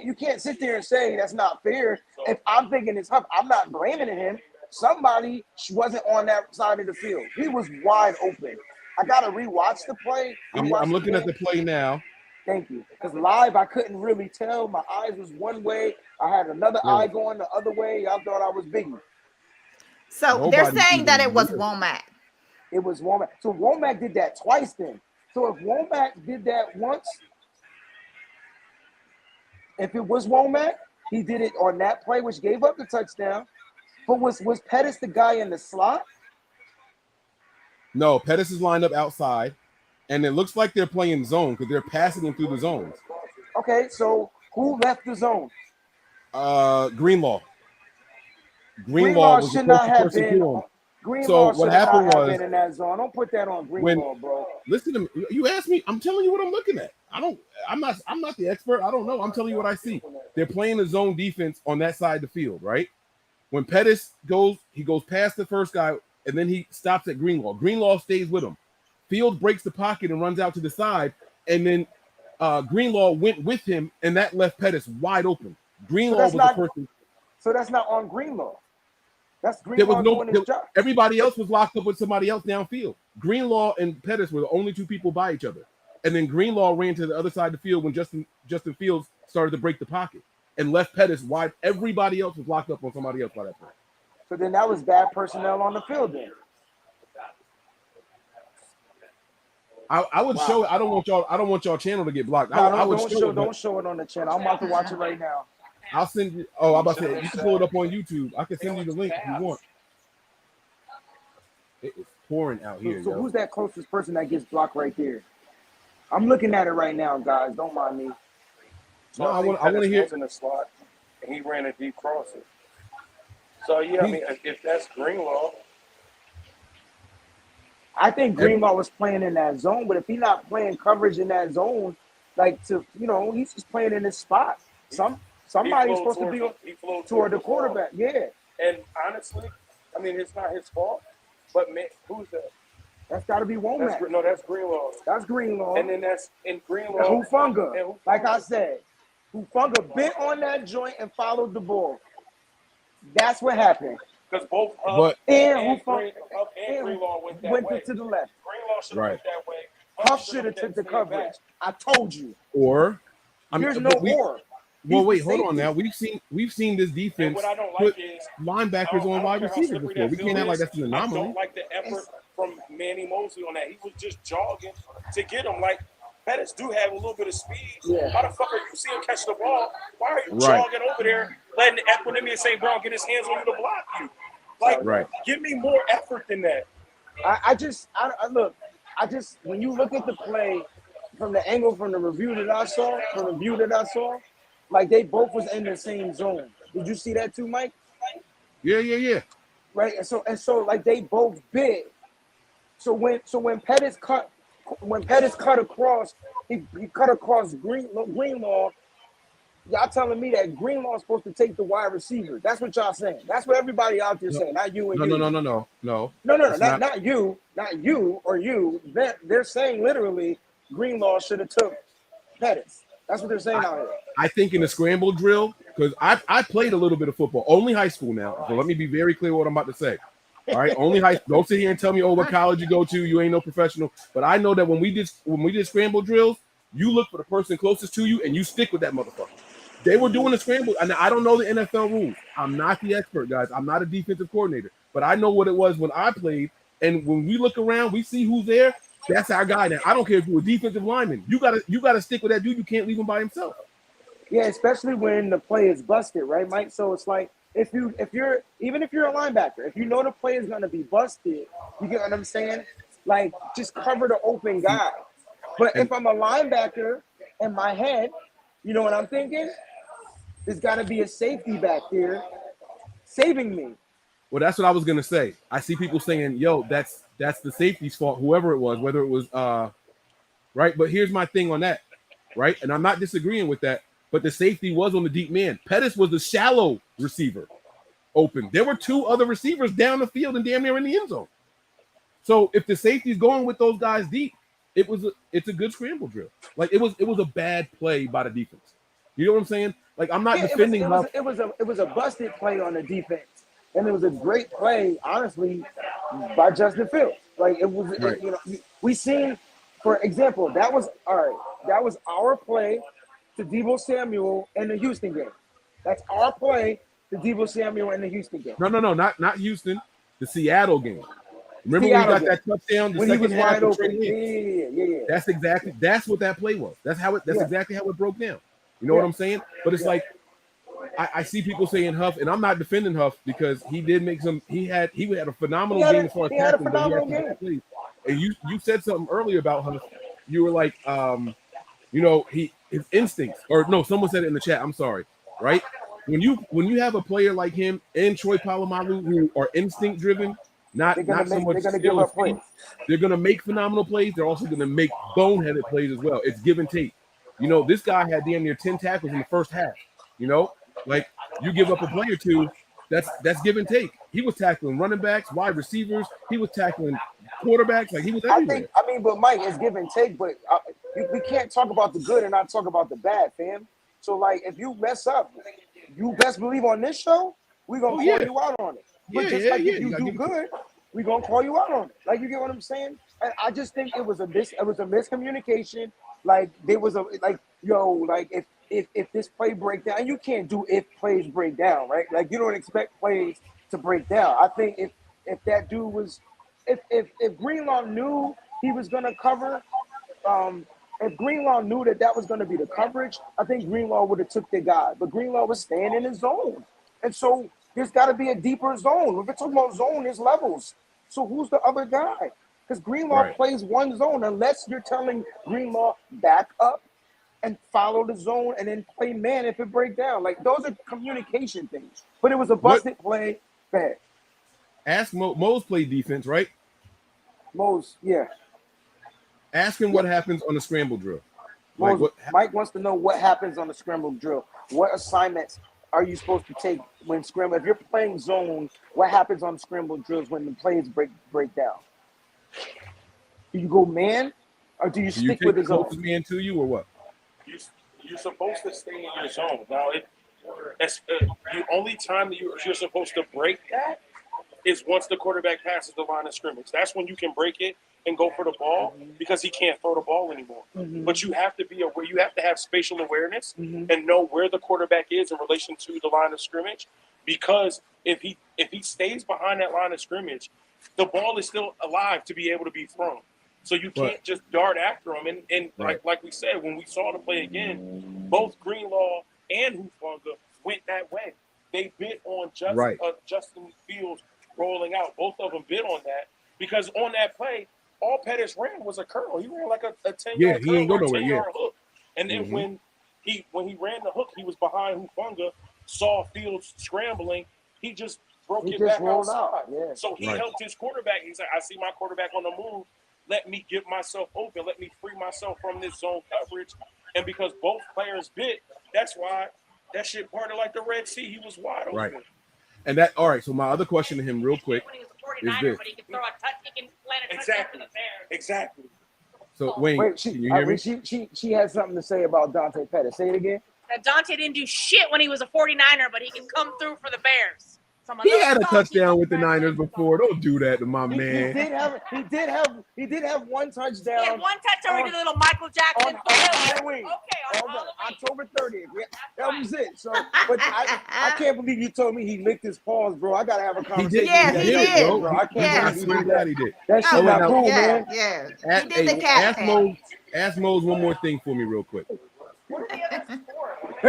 You can't sit there and say that's not fair. If I'm thinking it's tough, I'm not blaming him. Somebody wasn't on that side of the field. He was wide open. I gotta rewatch the play. I'm looking at the play now. Thank you. Because live, I couldn't really tell. My eyes was one way. I had another eye going the other way. Y'all thought I was Biggie. So they're saying that it was Womack. It was Womack. So Womack did that twice then. So if Womack did that once, if it was Womack, he did it on that play, which gave up the touchdown. But was Pettis the guy in the slot? No, Pettis is lined up outside, and it looks like they're playing zone because they're passing him through the zones. Okay, so who left the zone? Greenlaw. Greenlaw was should not have been. So what happened was in that zone. Don't put that on Greenlaw, bro. Listen to me. You asked me. I'm telling you what I'm looking at. I'm not the expert. I don't know. I'm telling you what I see. They're playing the zone defense on that side of the field, right? When Pettis goes past the first guy, and then he stops at Greenlaw. Greenlaw stays with him. Fields breaks the pocket and runs out to the side, and then Greenlaw went with him, and that left Pettis wide open. Greenlaw was the person. So that's not on Greenlaw. That's Greenlaw doing his job. Everybody else was locked up with somebody else downfield. Greenlaw and Pettis were the only two people by each other. And then Greenlaw ran to the other side of the field when Justin Fields started to break the pocket and left Pettis wide. Everybody else was locked up on somebody else by that point. So then that was bad personnel on the field then. I would show it. I don't want y'all channel to get blocked. Don't show it on the channel. I'm about to watch it right now. I'll send you. Oh, I'm about to say you can pull it up on YouTube. I can send you the link if you want. It is pouring out here. So who's that closest person that gets blocked right there? I'm looking at it right now, guys. Don't mind me. So I want to hear in the slot, and he ran a deep crossing. So yeah, I mean, if that's Greenlaw, I think Greenlaw was playing in that zone, but if he's not playing coverage in that zone, he's just playing in his spot. Somebody's supposed to be toward the quarterback. Yeah. And honestly, I mean, it's not his fault. But man, who's that? That's got to be Womack. That's Greenlaw. That's Greenlaw. And then that's in Greenlaw. Hufunga. Like I said, Hufunga bit on that joint and followed the ball. That's what happened. Because both and Greenlaw went that way. To the left. Greenlaw should have went that way. Huff should have took the coverage. I told you. There's no or. Well, wait, hold on now. We've seen this defense put linebackers on wide receivers before. We can't act like that's an anomaly. I don't like the effort from Manny Mosley on that. He was just jogging to get him. Like, Pettis do have a little bit of speed. Yeah. How the fuck are you see him catch the ball? Why are you jogging over there, letting the Equanimity and St. Brown get his hands on you to block you? Like, give me more effort than that. Look, when you look at the play from the review that I saw, like they both was in the same zone. Did you see that too, Mike? Yeah. Right, and so like they both bit. So when Pettis cut across, he cut across Greenlaw. Y'all telling me that Greenlaw is supposed to take the wide receiver? That's what y'all saying. That's what everybody out there saying. Not you and you. No. Not you or you. They're saying literally Greenlaw should have took Pettis. That's what they're saying out here. I think in the scramble drill, because I played a little bit of football, only high school now. So let me be very clear what I'm about to say. All right, only high. Don't sit here and tell me, what college you go to. You ain't no professional. But I know that when we did scramble drills, you look for the person closest to you and you stick with that motherfucker. They were doing the scramble, and I don't know the NFL rules. I'm not the expert, guys. I'm not a defensive coordinator, but I know what it was when I played. And when we look around, we see who's there. That's our guy now. I don't care if you're a defensive lineman. You gotta stick with that dude. You can't leave him by himself. Yeah, especially when the play is busted, right, Mike? So it's like if you're a linebacker, if you know the play is gonna be busted, you get what I'm saying? Like just cover the open guy. But if I'm a linebacker in my head, you know what I'm thinking? There's got to be a safety back there saving me. Well, that's what I was gonna say. I see people saying, "Yo, that's the safety's fault, whoever it was, whether it was right." But here's my thing on that, right? And I'm not disagreeing with that. But the safety was on the deep man. Pettis was the shallow receiver, open. There were two other receivers down the field and damn near in the end zone. So if the safety's going with those guys deep, it's a good scramble drill. Like it was a bad play by the defense. You know what I'm saying? Like I'm not defending. It was a busted play on the defense, and it was a great play, honestly, by Justin Fields. Like it was, Right. We seen, for example, that was our play to Deebo Samuel in the Houston game. That's our play to Deebo Samuel in the Houston game. No, not Houston. The Seattle game. Remember Seattle when we got that touchdown? The when he second was half wide open. Yeah. That's what that play was. That's exactly how it broke down. You know what I'm saying? But it's like I see people saying Huff, and I'm not defending Huff because he did make some. He had a phenomenal game as far as tackling, but he had some bad plays. And you said something earlier about Huff. You were like, his instincts, or no, someone said it in the chat. I'm sorry, right? When you have a player like him and Troy Polamalu who are instinct driven, not so much skill, they're gonna make phenomenal plays. They're also gonna make boneheaded plays as well. It's give and take. This guy had damn near 10 tackles in the first half. Like you give up a play or two, that's give and take. He was tackling running backs, wide receivers. He was tackling quarterbacks. Like he was everywhere. But Mike, it's give and take. But we can't talk about the good and not talk about the bad, fam. So like, if you mess up, you best believe on this show, we're gonna call you out on it. But if you do good, we're gonna call you out on it. Like, you get what I'm saying? And I just think it was a miscommunication. Like there was if this play break down, and you can't do if plays break down, right? Like you don't expect plays to break down. I think if that dude was if Greenlaw knew he was gonna cover, if Greenlaw knew that was gonna be the coverage, I think Greenlaw would have took the guy. But Greenlaw was staying in his zone, and so there's got to be a deeper zone. If we're talking about zone, there's levels. So who's the other guy? Because Greenlaw plays one zone, unless you're telling Greenlaw back up and follow the zone and then play man if it break down. Like those are communication things. But it was a busted play. Bad. Ask Mo's play defense, right? Mo's, yeah. Ask him what happens on the scramble drill. Mike wants to know what happens on the scramble drill. What assignments are you supposed to take when scramble? If you're playing zone, what happens on scramble drills when the plays break down? Do you go man, or do you stick with the zone? Man to you, or what? You're supposed to stay in your zone. Now, the only time that you're supposed to break that is once the quarterback passes the line of scrimmage. That's when you can break it and go for the ball because he can't throw the ball anymore. But you have to be aware. You have to have spatial awareness and know where the quarterback is in relation to the line of scrimmage. Because if he stays behind that line of scrimmage, the ball is still alive to be able to be thrown. So you can't just dart after him. And like we said, when we saw the play again, both Greenlaw and Hufanga went that way. They bit on Justin Fields rolling out. Both of them bit on that because on that play, all Pettis ran was a curl. He ran like a 10-yard curl or a 10-yard hook. And then when he ran the hook, he was behind Hufanga, saw Fields scrambling. He just broke it back outside. So he helped his quarterback. He said, I see my quarterback on the move. Let me get myself open. Let me free myself from this zone coverage. And because both players bit, that's why that shit parted like the Red Sea. He was wide open. Right. And that, all right, so my other question to him real quick is this. But he can throw a touch, he can land a touchdown for the Bears. Exactly. So, Wayne, can you hear me? She had something to say about Dante Pettis. Say it again. That Dante didn't do shit when he was a 49er, but he can come through for the Bears. He had a touchdown with the Niners before. Don't do that to my man. He did have one touchdown. He had one touchdown. He did a little Michael Jackson. On October 30th. Yeah, that was it. So, but I can't believe you told me he licked his paws, bro. I gotta have a conversation. Yes, he did. Bro. I can't believe that he did. That shit not cool, man. Yeah. He did the cat. Ask Mose one more thing for me, real quick.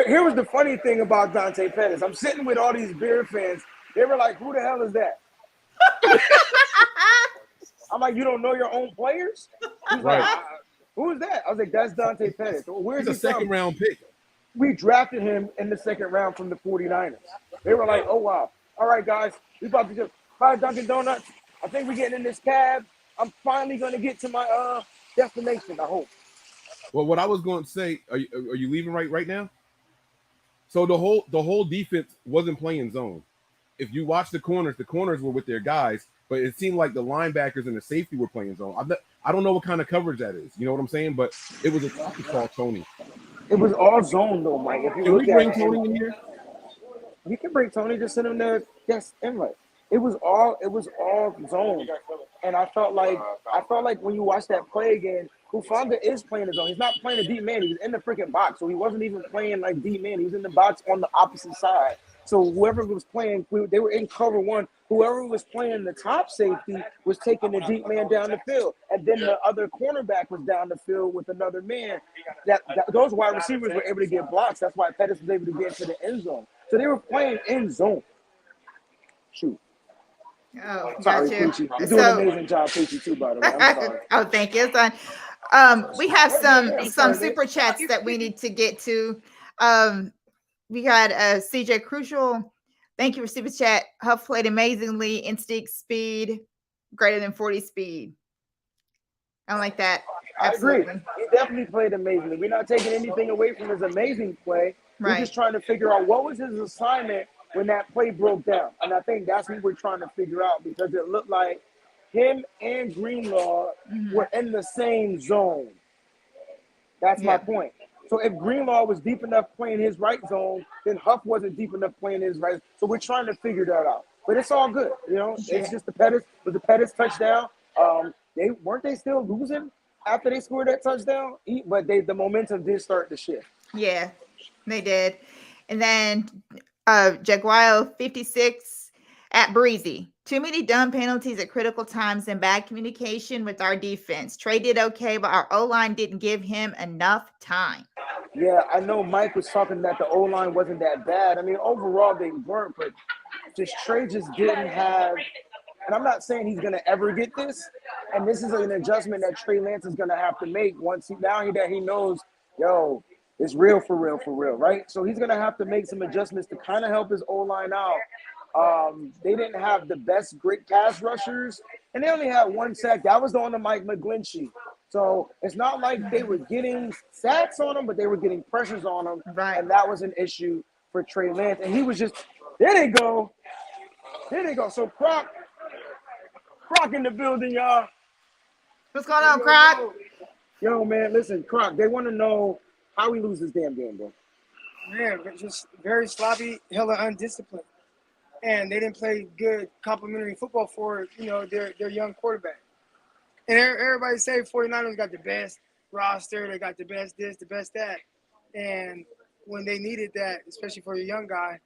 Here was the funny thing about Dante Pettis. I'm sitting with all these Bear fans. They were like, who the hell is that? I'm like, you don't know your own players? He's like, who is that? I was like, that's Dante Pettis. Where's He's a second-round pick. We drafted him in the second round from the 49ers. They were like, oh, wow. All right, guys, we about to just buy Dunkin' Donuts. I think we're getting in this cab. I'm finally gonna get to my destination. I hope. Well, what I was going to say, are you leaving right now? So the whole defense wasn't playing zone. If you watch the corners were with their guys, but it seemed like the linebackers and the safety were playing zone. I don't know what kind of coverage that is. You know what I'm saying? But it was a tough to call Tony. It was all zone though, Mike. If you Can we look at bring it, and Tony in here? you can bring Tony, just send him the yes invite. It was all zone, and I felt like when you watch that play again, Hufanga is playing his zone. He's not playing a deep man. He was in the freaking box, so he wasn't even playing like deep man. He was in the box on the opposite side. So whoever was playing, they were in cover one. Whoever was playing the top safety was taking the deep man down the field, and then the other cornerback was down the field with another man. Those wide receivers were able to get blocks. That's why Pettis was able to get into the end zone. So they were playing in zone. Shoot. Oh, Sorry, got you. Poochie. You're doing an amazing job, Poochie, too, by the way. I'm sorry. Oh, thank you, son. We have some super chats that we need to get to. We got CJ Crucial. Thank you for super chat. Huff played amazingly. Instinct speed greater than 40 speed. I like that. Absolutely. I agree. He definitely played amazingly. We're not taking anything away from his amazing play. We're Right. just trying to figure out what was his assignment when that play broke down. And I think that's what we're trying to figure out, because it looked like him and Greenlaw were in the same zone. That's my point. So if Greenlaw was deep enough playing his right zone, then Huff wasn't deep enough playing his right. So we're trying to figure that out. But it's all good, you know. Yeah. It's just the Pettis touchdown. They still losing after they scored that touchdown, but the momentum did start to shift. Yeah, they did. And then Jaguar 56 at Breezy. Too many dumb penalties at critical times and bad communication with our defense. Trey did okay, but our O-line didn't give him enough time. Yeah, I know Mike was talking that the O-line wasn't that bad. I mean, overall they weren't, but Trey just didn't have, and I'm not saying he's going to ever get this, and this is an adjustment that Trey Lance is going to have to make once that he knows, yo, it's real for real, right? So he's going to have to make some adjustments to kind of help his O-line out. They didn't have the best great pass rushers, and they only had one sack. That was on the Mike McGlinchey. So it's not like they were getting sacks on him, but they were getting pressures on him, Right. and that was an issue for Trey Lance. And he was just, there they go. So Croc in the building, y'all. What's going on, Croc? Yo, man, listen, Croc, they want to know how we lose this damn game, bro. Man, but just very sloppy, hella undisciplined. And they didn't play good complimentary football for, their young quarterback. And everybody say 49ers got the best roster, they got the best this, the best that. And when they needed that, especially for a young guy,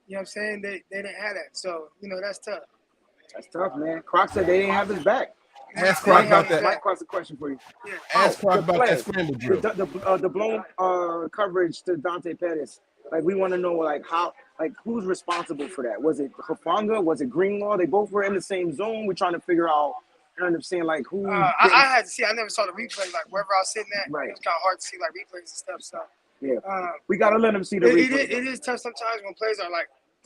you know what I'm saying, they didn't have that. So, that's tough. That's tough, man. Croc said they didn't have his back. Ask Croc about that. Mike Croc, a question for you. Yeah. Ask Croc the about play, that scramble drill. The blown coverage to Dante Pettis. Like, we want to know, who's responsible for that? Was it Hufanga? Was it Greenlaw? They both were in the same zone. We're trying to figure out, who. I had to see. I never saw the replay. Like, wherever I was sitting at, Right. It was kind of hard to see, replays and stuff. So, Yeah. We got to let them see the replay. It is tough sometimes when plays are,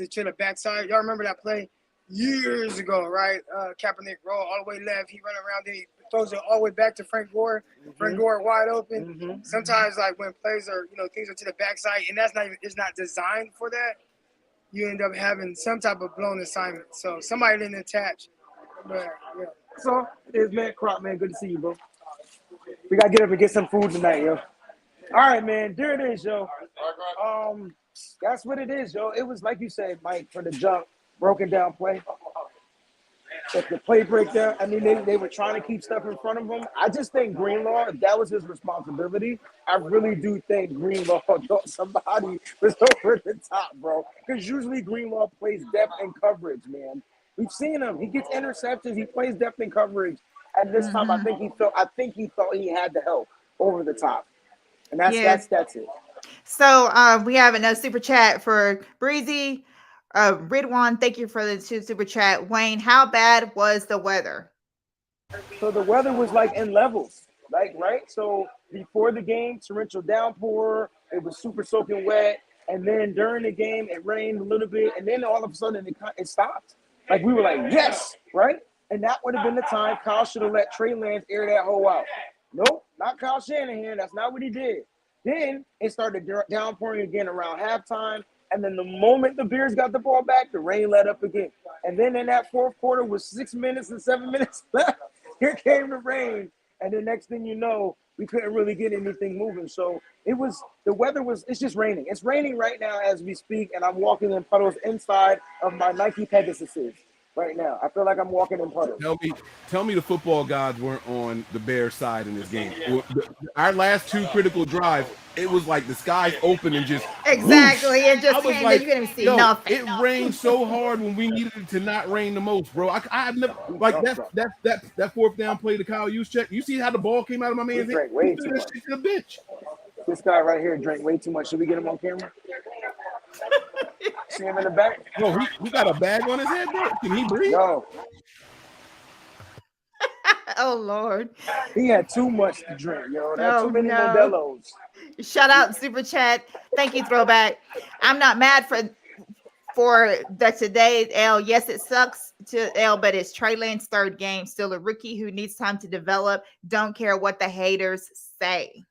to the backside. Y'all remember that play years ago, right? Kaepernick roll all the way left. He run around, then he throws it all the way back to Frank Gore. Frank Gore wide open. Sometimes, when plays are, things are to the backside, and it's not designed for that, you end up having some type of blown assignment. So somebody didn't attach. But, yeah. So, it is, man. Croc, man. Good to see you, bro. We got to get up and get some food tonight, yo. All right, man. There it is, yo. That's what it is, yo. It was like you said, Mike, for the jump, broken down play. If the play breakdown, they were trying to keep stuff in front of him. I just think Greenlaw, that was his responsibility. I really do think Greenlaw thought somebody was over the top, bro. Because usually Greenlaw plays depth and coverage, man. We've seen him. He gets interceptions. He plays depth and coverage. And this time, I think he thought he had the help over the top. And that's it. So we have another super chat for Breezy. Ridwan, thank you for the super chat. Wayne, how bad was the weather? So the weather was in levels, right? So before the game, torrential downpour. It was super soaking wet. And then during the game, it rained a little bit, and then all of a sudden it stopped. Like we were like, yes, right? And that would have been the time Kyle should have let Trey Lance air that hole out. Nope, not Kyle Shanahan. That's not what he did. Then it started downpouring again around halftime. And then the moment the Bears got the ball back, the rain let up again. And then in that fourth quarter with 6 minutes and 7 minutes left, here came the rain. And the next thing you know, we couldn't really get anything moving. So it's just raining. It's raining right now as we speak. And I'm walking in puddles inside of my Nike Pegasuses right now. I feel like I'm walking in puddles. Tell me the football gods weren't on the Bears side in this game. Our last two critical drives, it was like the skies open and just exactly. It just was came like, you couldn't even see nothing. It rained so hard when we needed it to not rain the most, bro. I've never like that fourth down play to Kyle Juszczyk. You see how the ball came out of my man's hand? Way too much. The bitch. This guy right here drank way too much. Should we get him on camera? See him in the back? No, he got a bag on his head, bro. Can he breathe? No. Oh Lord. He had too much to drink, yo. That's too many Modelo's. Shout out Super Chat. Thank you, Throwback. I'm not mad for the today L. Yes, it sucks to L, but it's Trey Lance's third game. Still a rookie who needs time to develop. Don't care what the haters say.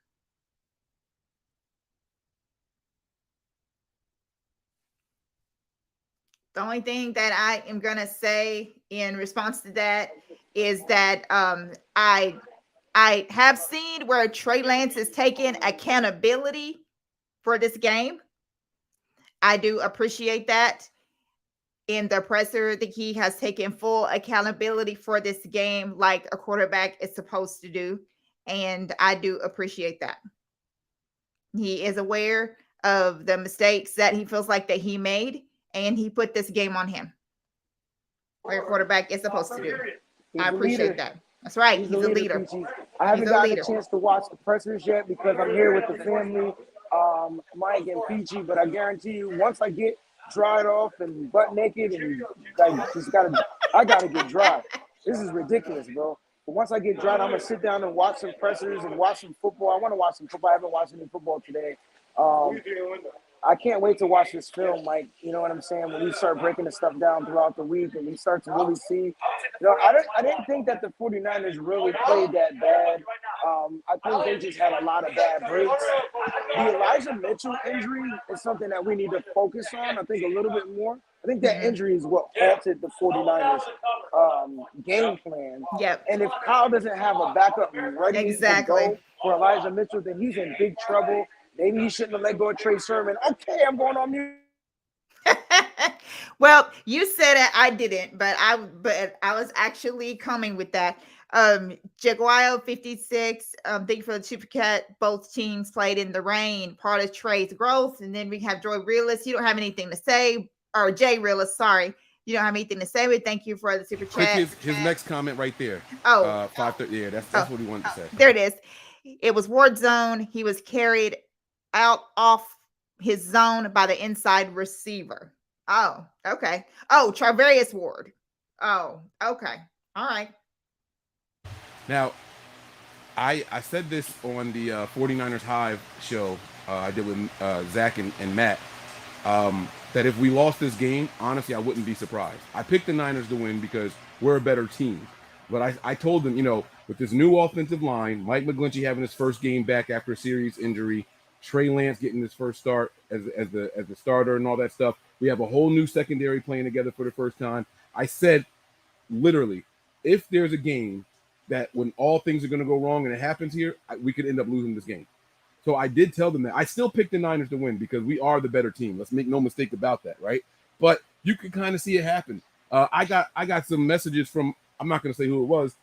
The only thing that I am gonna say in response to that is that I have seen where Trey Lance is taking accountability for this game. I do appreciate that in the presser that he has taken full accountability for this game like a quarterback is supposed to do. And I do appreciate that. He is aware of the mistakes that he feels like that he made, and he put this game on him. Like a quarterback is supposed to do. I appreciate that. That's right. He's a leader. I haven't gotten a chance to watch the pressers yet because I'm here with the family, Mike and Fiji. But I guarantee you, once I get dried off and butt naked and I gotta get dry. This is ridiculous, bro. But once I get dried, I'm gonna sit down and watch some pressers and watch some football. I want to watch some football. I haven't watched any football today. I can't wait to watch this film, Mike. You know what I'm saying? When we start breaking the stuff down throughout the week and we start to really see, you know, I didn't think that the 49ers really played that bad. I think they just had a lot of bad breaks. The Elijah Mitchell injury is something that we need to focus on, I think, a little bit more. I think that injury is what halted the 49ers game plan. Yep. And if Kyle doesn't have a backup ready to go for Elijah Mitchell, then he's in big trouble. Maybe he shouldn't have let go of Trey Sermon. Okay, I'm going on mute. Well, you said it, I didn't, but I was actually coming with that. Jaguar 56, thank you for the super cat. Both teams played in the rain, part of Trey's growth. And then we have Joy Realist. You don't have anything to say, or Jay Realist, sorry. You don't have anything to say, but thank you for the super chat. His next comment right there. Oh, 530. Yeah, that's what he wanted to say. There it is. It was Ward zone. He was carried out off his zone by the inside receiver. Oh, okay. Oh, Travarius Ward. Oh, okay. All right. Now, I said this on the 49ers Hive show I did with Zach and Matt, that if we lost this game, honestly, I wouldn't be surprised. I picked the Niners to win because we're a better team. But I told them, you know, with this new offensive line, Mike McGlinchey having his first game back after a serious injury, Trey Lance getting his first start as the starter and all that stuff. We have a whole new secondary playing together for the first time. I said, literally, if there's a game that when all things are going to go wrong and it happens here, we could end up losing this game. So I did tell them that. I still picked the Niners to win because we are the better team. Let's make no mistake about that, right? But you can kind of see it happen. I got some messages from, I'm not going to say who it was,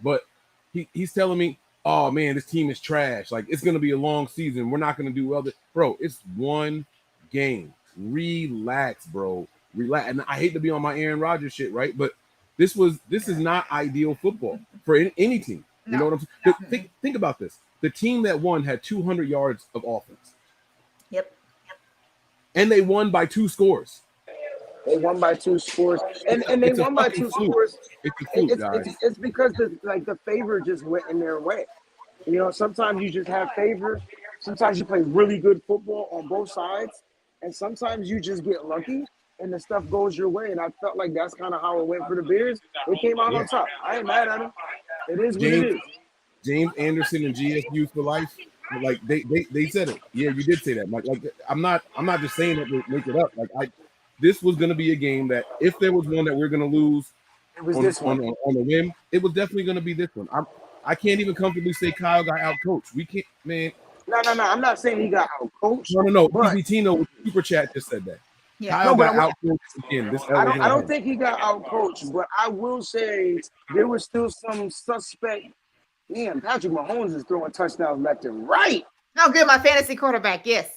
but he's telling me, oh man, this team is trash. Like, it's going to be a long season. We're not going to do well. Bro, it's one game. Relax, bro. Relax. And I hate to be on my Aaron Rodgers shit, right? But this is not ideal football for any team. You know what I'm saying? Think about this. The team that won had 200 yards of offense. Yep. And they won by 2 scores. They won by 2 scores, and they won by 2 scores. It's a fluke, guys. It's because the favor just went in their way. You know, sometimes you just have favor. Sometimes you play really good football on both sides, and sometimes you just get lucky and the stuff goes your way. And I felt like that's kind of how it went for the Bears. They came out on top. I ain't mad at them. It is what it James is. James Anderson and GSU for life. Like they said it. Yeah, you did say that. Like I'm not just saying it to make it up. Like this was gonna be a game that if there was one that we're gonna lose It was on this one. on a whim, it was definitely gonna be this one. I can't even comfortably say Kyle got out coached. We can't, man. No. I'm not saying he got out coached. No. But Easy Tino with Super Chat just said that. Yeah. Kyle no, but got out coached again. This L I don't think he got out coached. But I will say there was still some suspect. Damn, Patrick Mahomes is throwing touchdowns left and right. Oh, good. My fantasy quarterback. Yes.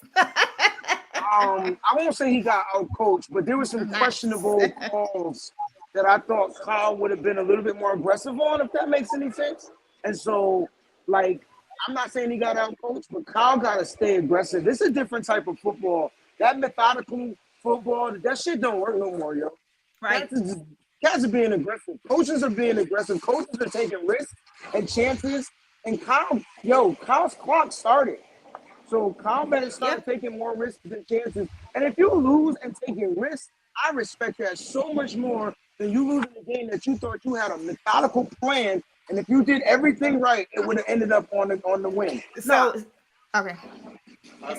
I won't say he got out coached, but there were some Nice. questionable calls that I thought Kyle would have been a little bit more aggressive on, if that makes any sense. And so, like, I'm not saying he got out coached, but Kyle got to stay aggressive. This is a different type of football. That methodical football, that shit don't work no more, yo. Right. Guys are being aggressive. Coaches are being aggressive. Coaches are taking risks and chances. And Kyle's clock started. So Kyle better start taking more risks and chances. And if you lose and taking risks, I respect that so much more than you losing the game that you thought you had a methodical plan. And if you did everything right, it would have ended up on the win. So, okay.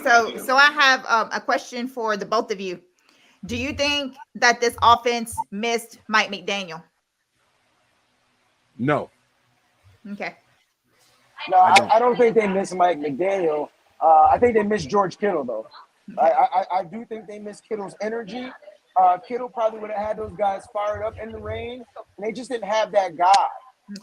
So I have a question for the both of you. Do you think that this offense missed Mike McDaniel? No. Okay. No, I don't think they miss Mike McDaniel. I think they miss George Kittle, though. I do think they miss Kittle's energy. Kittle probably would have had those guys fired up in the rain, and they just didn't have that guy.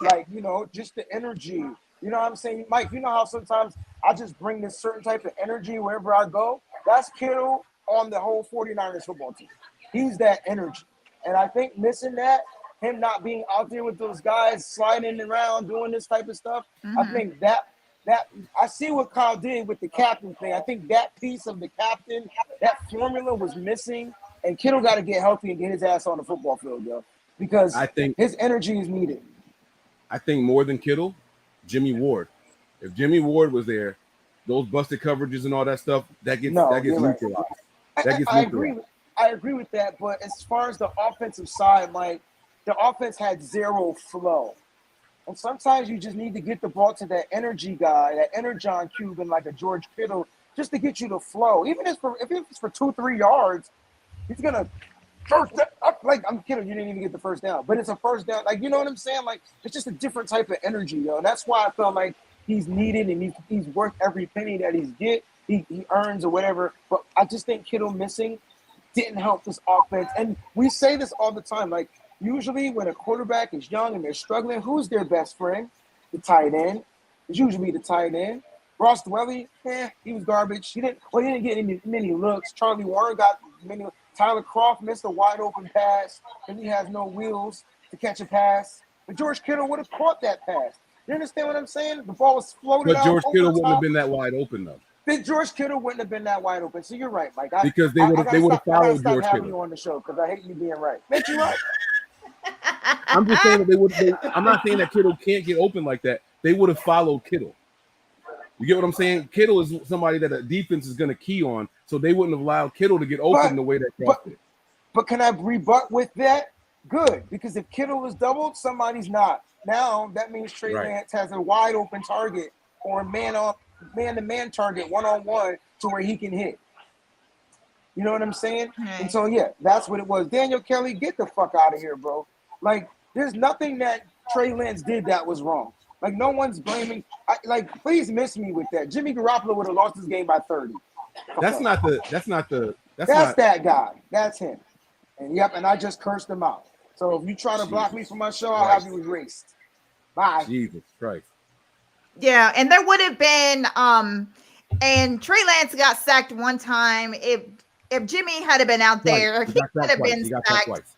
Okay. Like, just the energy. You know what I'm saying? Mike, you know how sometimes I just bring this certain type of energy wherever I go? That's Kittle on the whole 49ers football team. He's that energy. And I think missing that, him not being out there with those guys sliding around, doing this type of stuff, I think that I see what Kyle did with the captain thing. I think that piece of the captain, that formula was missing, and Kittle got to get healthy and get his ass on the football field, yo, because I think his energy is needed. I think more than Kittle, Jimmy Ward. If Jimmy Ward was there, those busted coverages and all that stuff, that gets neutralized. Right. That gets I neutralized. I agree with that, but as far as the offensive side, like the offense had zero flow. And sometimes you just need to get the ball to that energy guy, that energon Cuban, like a George Kittle, just to get you the flow. Even if it's for 2-3 yards, he's gonna first down. Like, I'm kidding, you didn't even get the first down, but it's a first down. Like, you know what I'm saying? Like, it's just a different type of energy, yo. And that's why I felt like he's needed and he's worth every penny that he earns or whatever. But I just think Kittle missing didn't help this offense. And we say this all the time, like, usually when a quarterback is young and they're struggling, who's their best friend? The tight end. It's usually the tight end. Ross Dwelly, he was garbage. He didn't get many looks. Charlie Warren got many. Tyler Kroft missed a wide open pass, and he has no wheels to catch a pass. But George Kittle would have caught that pass. You understand what I'm saying? The ball was floated out. But George Kittle wouldn't have been that wide open, though. Then George Kittle wouldn't have been that wide open. So you're right, Mike. Because they would have followed George Kittle. You on the show because I hate you being right. Make you right. I'm just saying that I'm not saying that Kittle can't get open like that. They would have followed Kittle. You get what I'm saying? Kittle is somebody that a defense is going to key on, so they wouldn't have allowed Kittle to get open the way that Kroft did. But can I rebut with that? Good, because if Kittle is doubled, somebody's not. Now that means Trey Lance has a wide open target or a man-to-man target one-on-one to where he can hit. You know what I'm saying? And so, yeah, that's what it was. Daniel Kelly, get the fuck out of here, bro. Like, there's nothing that Trey Lance did that was wrong. Like, no one's blaming. Please miss me with that. Jimmy Garoppolo would have lost this game by 30. That's that guy. That's him. And I just cursed him out. So if you try to block me from my show, I'll have you erased. Bye. Jesus Christ. Yeah, and there would have been and Trey Lance got sacked one time. If Jimmy had been out there, he could have been sacked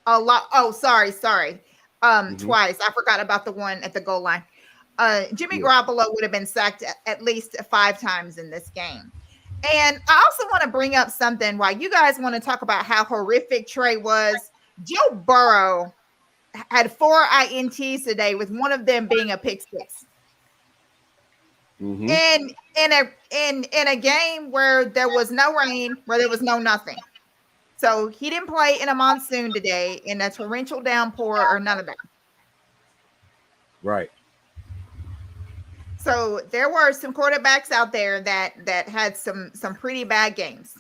a lot. Oh, sorry. Twice. I forgot about the one at the goal line. Jimmy Garoppolo would have been sacked at least 5 times in this game. And I also want to bring up something while you guys want to talk about how horrific Trey was. Joe Burrow had 4 INTs today, with one of them being a pick six. Mm-hmm. in a game where there was no rain, where there was no nothing. So he didn't play in a monsoon today, in a torrential downpour, or none of that. Right. So there were some quarterbacks out there that had some pretty bad games.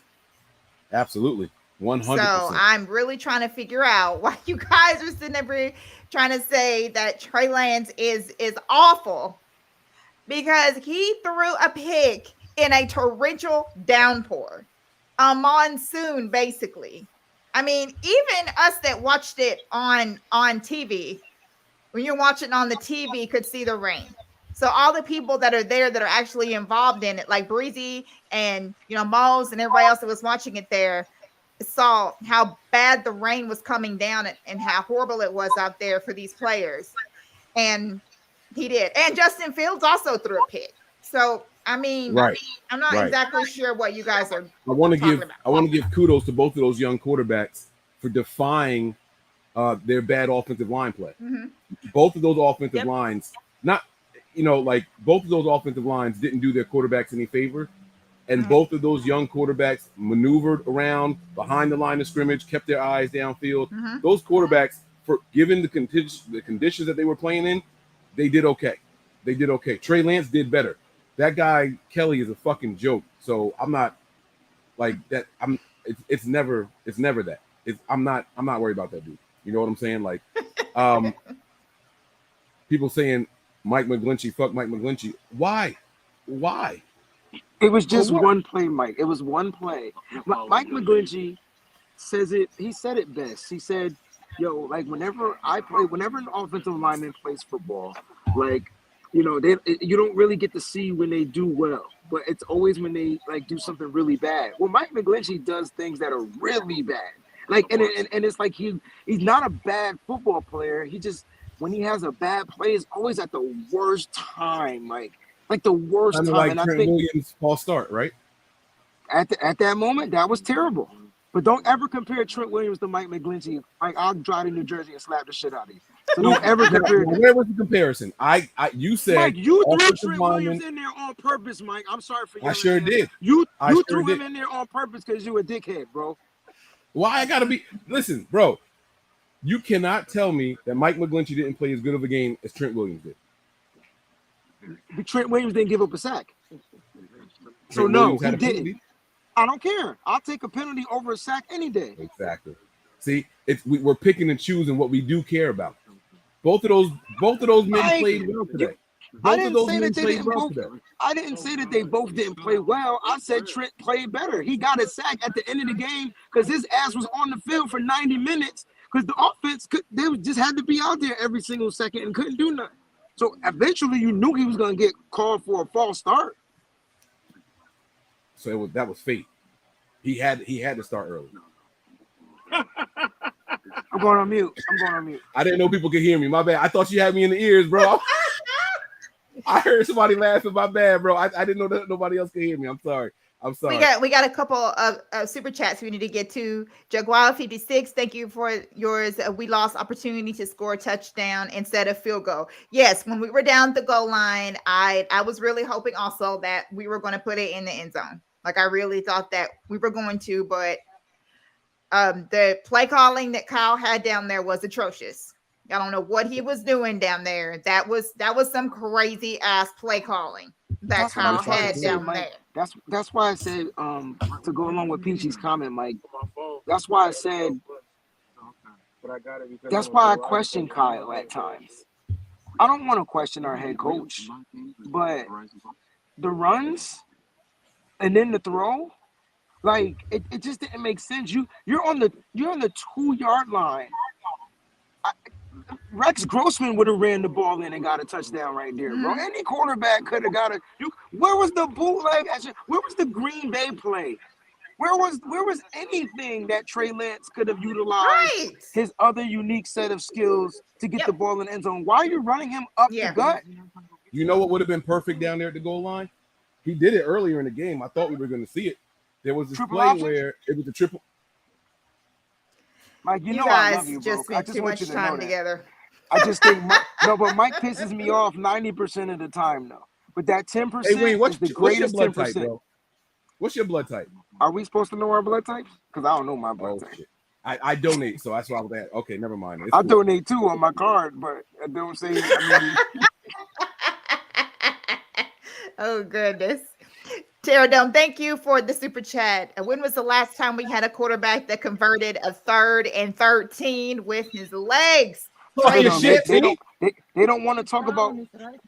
Absolutely. 100%. So I'm really trying to figure out why you guys are sitting there trying to say that Trey Lance is awful, because he threw a pick in a torrential downpour, a monsoon, basically. I mean, even us that watched it on TV, when you're watching on the TV, could see the rain. So all the people that are there that are actually involved in it, like Breezy and Moles and everybody else that was watching it there, saw how bad the rain was coming down and how horrible it was out there for these players. And he did. And Justin Fields also threw a pick. So I mean, right. I'm not Right. exactly sure what you guys are I want to talking give about. kudos to both of those young quarterbacks for defying their bad offensive line play. Mm-hmm. Both of those offensive Yep. lines, not like both of those offensive lines didn't do their quarterbacks any favor. And both of those young quarterbacks maneuvered around behind the line of scrimmage, kept their eyes downfield. Mm-hmm. Those quarterbacks, for given the conditions that they were playing in, they did okay. They did okay. Trey Lance did better. That guy Kelly is a fucking joke. So I'm not like that. It's never that. I'm not worried about that dude. You know what I'm saying? Like, people saying Mike McGlinchey, fuck Mike McGlinchey. Why? It was just what? one play, Mike. It was one play. Mike McGlinchey says it. He said it best. He said, "Yo, like whenever an offensive lineman plays football, like, you don't really get to see when they do well, but it's always when they like do something really bad. Well, Mike McGlinchey does things that are really bad. Like, and it's like he's not a bad football player. He just, when he has a bad play, it's always at the worst time, like the worst Kind of time. like And I Trent think Williams false start, right? at that moment, that was terrible. But don't ever compare Trent Williams to Mike McGlinchey. Like, I'll drive to New Jersey and slap the shit out of you. So don't ever compare. Now, where was the comparison? You said Mike, you threw offensive Trent lineman. Williams in there on purpose, Mike. I'm sorry for you. I sure did. You sure threw did. him in there on purpose because you a dickhead, bro. Why I gotta be? Listen, bro. You cannot tell me that Mike McGlinchey didn't play as good of a game as Trent Williams did. But Trent Williams didn't give up a sack. So Trent no, Williams he had a didn't. penalty. I don't care. I'll take a penalty over a sack any day. Exactly. See, we're picking and choosing what we do care about. Both of those men Mike, played well today. I Both of didn't those say men that they played didn't well both. today. I didn't say that they both didn't play well. I said Trent played better. He got a sack at the end of the game because his ass was on the field for 90 minutes because the offense just had to be out there every single second and couldn't do nothing. So eventually, you knew he was going to get called for a false start. So that was fate. He had to start early. I'm going on mute. I didn't know people could hear me. My bad. I thought you had me in the ears, bro. I heard somebody laughing. My bad, bro. I didn't know that nobody else could hear me. I'm sorry. We got a couple of super chats we need to get to. Jaguar 56, thank you for yours. We lost opportunity to score a touchdown instead of field goal. Yes, when we were down the goal line, I was really hoping also that we were going to put it in the end zone. Like, I really thought that we were going to, but the play calling that Kyle had down there was atrocious. I don't know what he was doing down there. That was some crazy ass play calling that Kyle had down there. That's why I said, to go along with Peachy's comment, Mike. That's why I said. That's why I question Kyle at times. I don't want to question our head coach, but the runs and then the throw, like it just didn't make sense. You're on the 2-yard line. Rex Grossman would have ran the ball in and got a touchdown right there, bro. Any quarterback could have got where was the bootleg? Where was the Green Bay play? Where was anything that Trey Lance could have utilized his other unique set of skills to get the ball in the end zone? Why are you running him up the gut? You know what would have been perfect down there at the goal line? He did it earlier in the game. I thought we were going to see it. There was this play where it was a triple. Mike, you know guys I love you, bro. just spent too much time together. I just think but Mike pisses me off 90% of the time, though. But that 10% Hey, Wayne, is the what's your greatest blood type, 10%. bro? What's your blood type? Are we supposed to know our blood types? Because I don't know my blood Oh type. shit. I donate, so that's why I was at. Okay, never mind. It's I cool. donate too on my card, but I don't say. I mean, Oh goodness. Pterodome, thank you for the super chat. When was the last time we had a quarterback that converted a 3rd and 13 with his legs? Talk your Pterodome, shit, they T. don't want to talk about.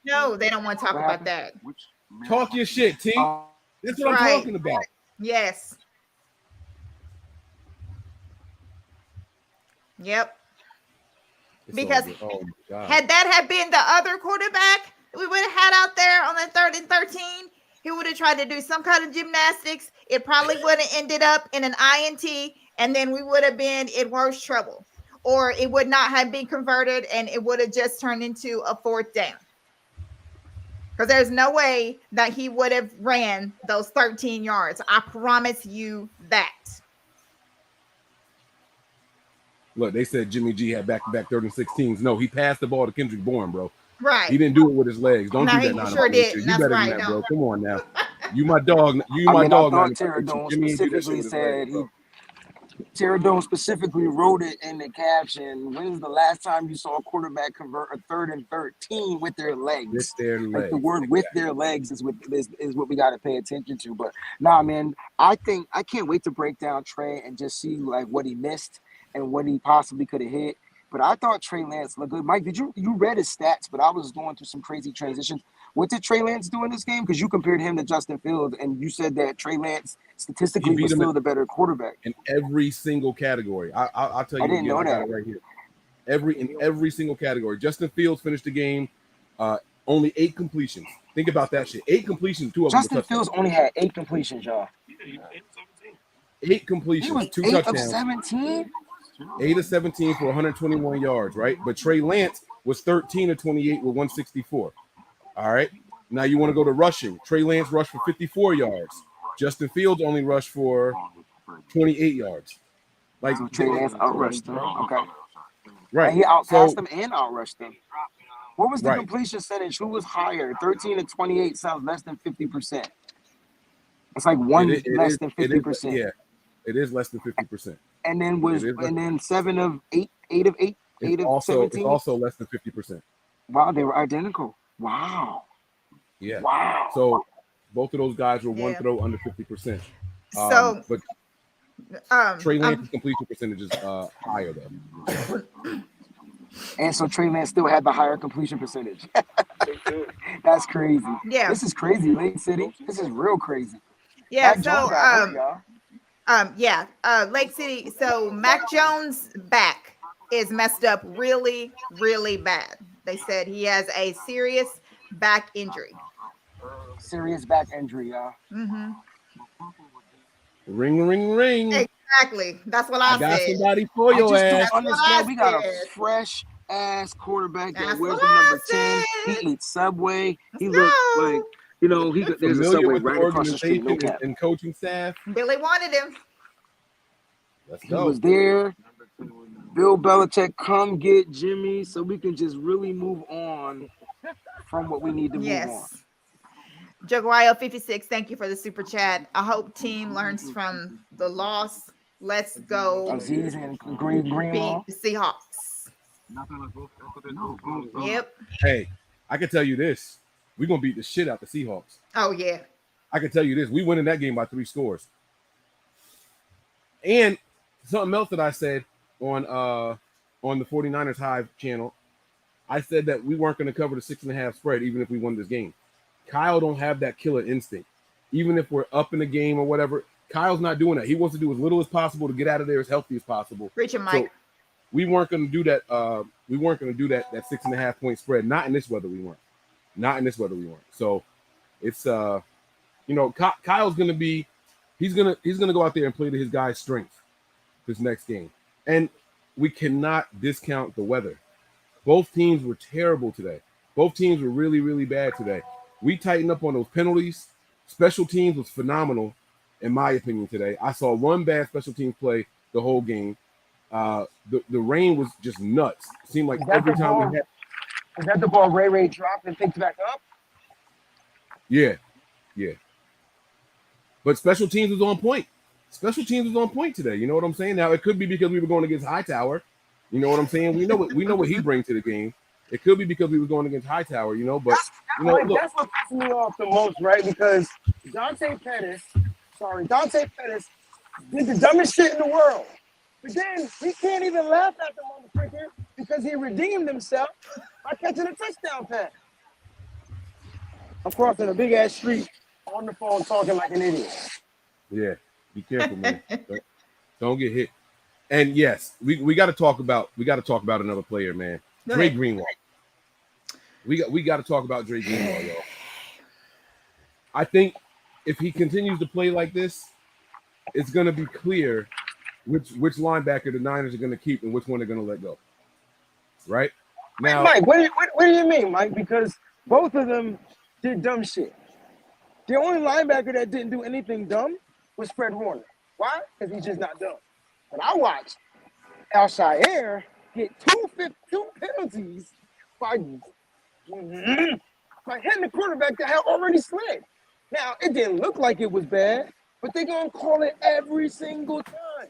No, they don't want to talk What about happened? that. Talk your shit, T. That's what I'm Right. talking about. Yes. Yep. It's Because all good. Oh my God. had that had been the other quarterback we would have had out there on the 3rd and 13, he would have tried to do some kind of gymnastics. It probably would have ended up in an INT, and then we would have been in worse trouble. Or it would not have been converted, and it would have just turned into a 4th down. Because there's no way that he would have ran those 13 yards. I promise you that. Look, they said Jimmy G had back-to-back 3rd and 16s. No, he passed the ball to Kendrick Bourne, bro. Right. He didn't do it with his legs. Don't No, do he that. sure did. You That's better right. than that, No. bro. Come on now. You my dog. You I my mean, dog. I thought 95. Pterodome Jimmy ain't do that shit specifically with his said legs, bro. Pterodome specifically wrote it in the caption. When's the last time you saw a quarterback convert a 3rd and 13 with their legs? With their Like the legs. word "with their legs" is what we got to pay attention to. But nah, man, I can't wait to break down Trey and just see like what he missed and what he possibly could have hit. But I thought Trey Lance looked good. Mike, you read his stats? But I was going through some crazy transitions. What did Trey Lance do in this game? Because you compared him to Justin Fields, and you said that Trey Lance statistically was still the better quarterback in every single category. I'll tell you I didn't again. know I got that. it right here. In every single category. Justin Fields finished the game only 8 completions. Think about that shit. 8 completions, 2 of them were Justin touchdowns. Fields only had 8 completions, y'all. 8 completions, He was 2 8 touchdowns. of 17. 8 of 17 for 121 yards, right? But Trey Lance was 13 of 28 with 164. All right. Now you want to go to rushing. Trey Lance rushed for 54 yards. Justin Fields only rushed for 28 yards. Like So Trey Lance outrushed him. Okay. Right. And he outpassed him and outrushed him. What was the Right. completion percentage? Who was higher? 13 to 28 sounds less than 50%. It's like less than 50%. Yeah, it is less than 50%. And then 7 of 8, 8 of 8, 8 of 17. It's also less than 50%. Wow, they were identical. Wow. Yeah. Wow. So both of those guys were one Yeah. throw under 50%. So, but Trey Lance's completion percentage is higher though. And so Trey Lance still had the higher completion percentage. That's crazy. Yeah. This is crazy, Lake City. This is real crazy. Yeah. Mac Jones got hurt, y'all. Yeah. Lake City. So Mac Jones' back is messed up really, really bad. They said he has a serious back injury. Serious back injury, y'all. Mm-hmm. Ring, ring, ring. Exactly. That's what I got said. somebody for your ass. Don't understand. We got a fresh ass quarterback that wears the number 10. He eats Subway. He looks like, there's a Subway with right the across the street. No cap. and coaching staff. Billy wanted him. Let's He go. was there. Bill Belichick, come get Jimmy so we can just really move on from what we need to move on. Jaguayo 56, thank you for the super chat. I hope team learns from the loss. Let's go. Aziz and Green beat the Seahawks. Yep. Hey, I can tell you this. We're going to beat the shit out the Seahawks. Oh, yeah. I can tell you this. We win in that game by 3 scores. And something else that I said on the 49ers Hive channel, I said that we weren't going to cover the 6.5 spread even if we won this game. Kyle don't have that killer instinct. Even if we're up in the game or whatever, Kyle's not doing that. He wants to do as little as possible to get out of there as healthy as possible. Reach him, Mike. So we weren't going to do that. We weren't going to do that 6.5 point spread. Not in this weather. We weren't. Not in this weather. We weren't. So it's Kyle's going to be. He's going to go out there and play to his guy's strength this next game. And we cannot discount the weather. Both teams were terrible today. Both teams were really, really bad today. We tightened up on those penalties. Special teams was phenomenal, in my opinion, today. I saw one bad special teams play the whole game. The rain was just nuts. It seemed like every time we had. Is that the ball Ray dropped and picked back up? Yeah. But special teams was on point. Special teams was on point today. You know what I'm saying? Now it could be because we were going against Hightower. You know what I'm saying? We know what he brings to the game. It could be because we were going against Hightower. You know, but look, That's what pisses me off the most, right? Because Dante Pettis did the dumbest shit in the world. But then we can't even laugh at the motherfucker because he redeemed himself by catching a touchdown pass. I'm crossing a big ass street on the phone talking like an idiot. yeah, be careful, man. Don't get hit. And yes, we got to talk about another player, man. Dre Greenlaw. We got to talk about Dre Greenlaw, y'all. I think if he continues to play like this, it's going to be clear which linebacker the Niners are going to keep and which one they're going to let go. Right? Now, Mike, what do you mean, Mike? Because both of them did dumb shit. The only linebacker that didn't do anything dumb was Fred Warner. Why? Because he's just not dumb. But I watched Al-Shaair get two penalties by hitting the quarterback that had already slid. Now, it didn't look like it was bad, but they're going to call it every single time.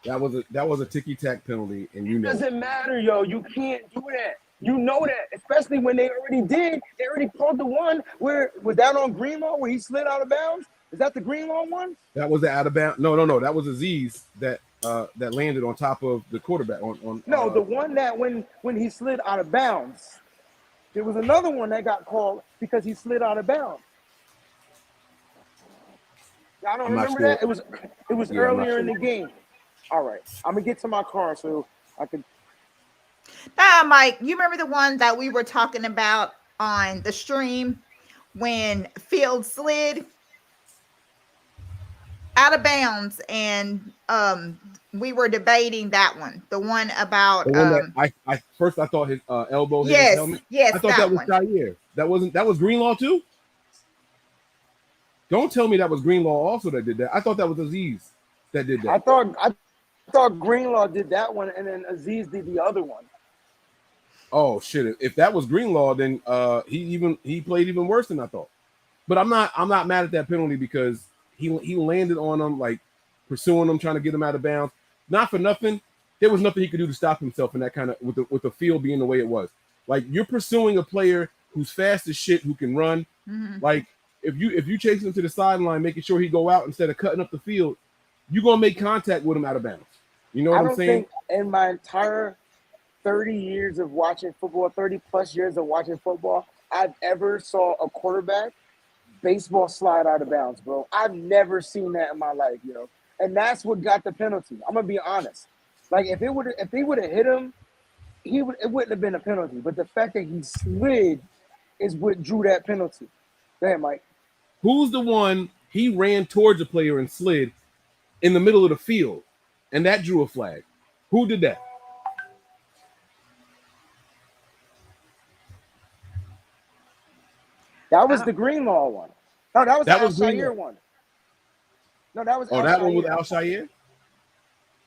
that was a ticky-tack penalty, and you know. It doesn't matter, yo. You can't do that. You know that, especially when they already called the one where, was that on Greenlaw where he slid out of bounds? Is that the Greenlaw one? That was the out of bounds. No. That was Aziz that landed on top of the quarterback. The one that when he slid out of bounds. There was another one that got called because he slid out of bounds. I don't remember that. It was earlier in the game. All right, I'm gonna get to my car so I can. Mike, you remember the one that we were talking about on the stream when Field slid out of bounds, and we were debating that one. The one about I first I thought his elbow hit his helmet. Yes, I thought that was Shaair. That was Greenlaw too. Don't tell me that was Greenlaw also that did that. I thought that was Aziz that did that. I thought Greenlaw did that one, and then Aziz did the other one. Oh shit! If that was Greenlaw, then he played even worse than I thought. But I'm not mad at that penalty because he landed on him, like pursuing him, trying to get him out of bounds. Not for nothing. There was nothing he could do to stop himself in that kind of with the field being the way it was. Like, you're pursuing a player who's fast as shit, who can run. Mm-hmm. Like, if you chase him to the sideline, making sure he go out instead of cutting up the field, you're gonna make contact with him out of bounds. You know what I'm saying? I don't think in my entire 30 years of watching football, 30 plus years of watching football, I've ever saw a quarterback baseball slide out of bounds, bro. I've never seen that in my life, yo. And that's what got the penalty. I'm gonna be honest. Like, if he would have hit him, it wouldn't have been a penalty. But the fact that he slid is what drew that penalty. Go ahead, Mike. Who's the one he ran towards a player and slid in the middle of the field, and that drew a flag? Who did that? That was the Greenlaw one. No, that was the Al-Shaair one. No, that was Al-Shaair. That one was Al-Shaair?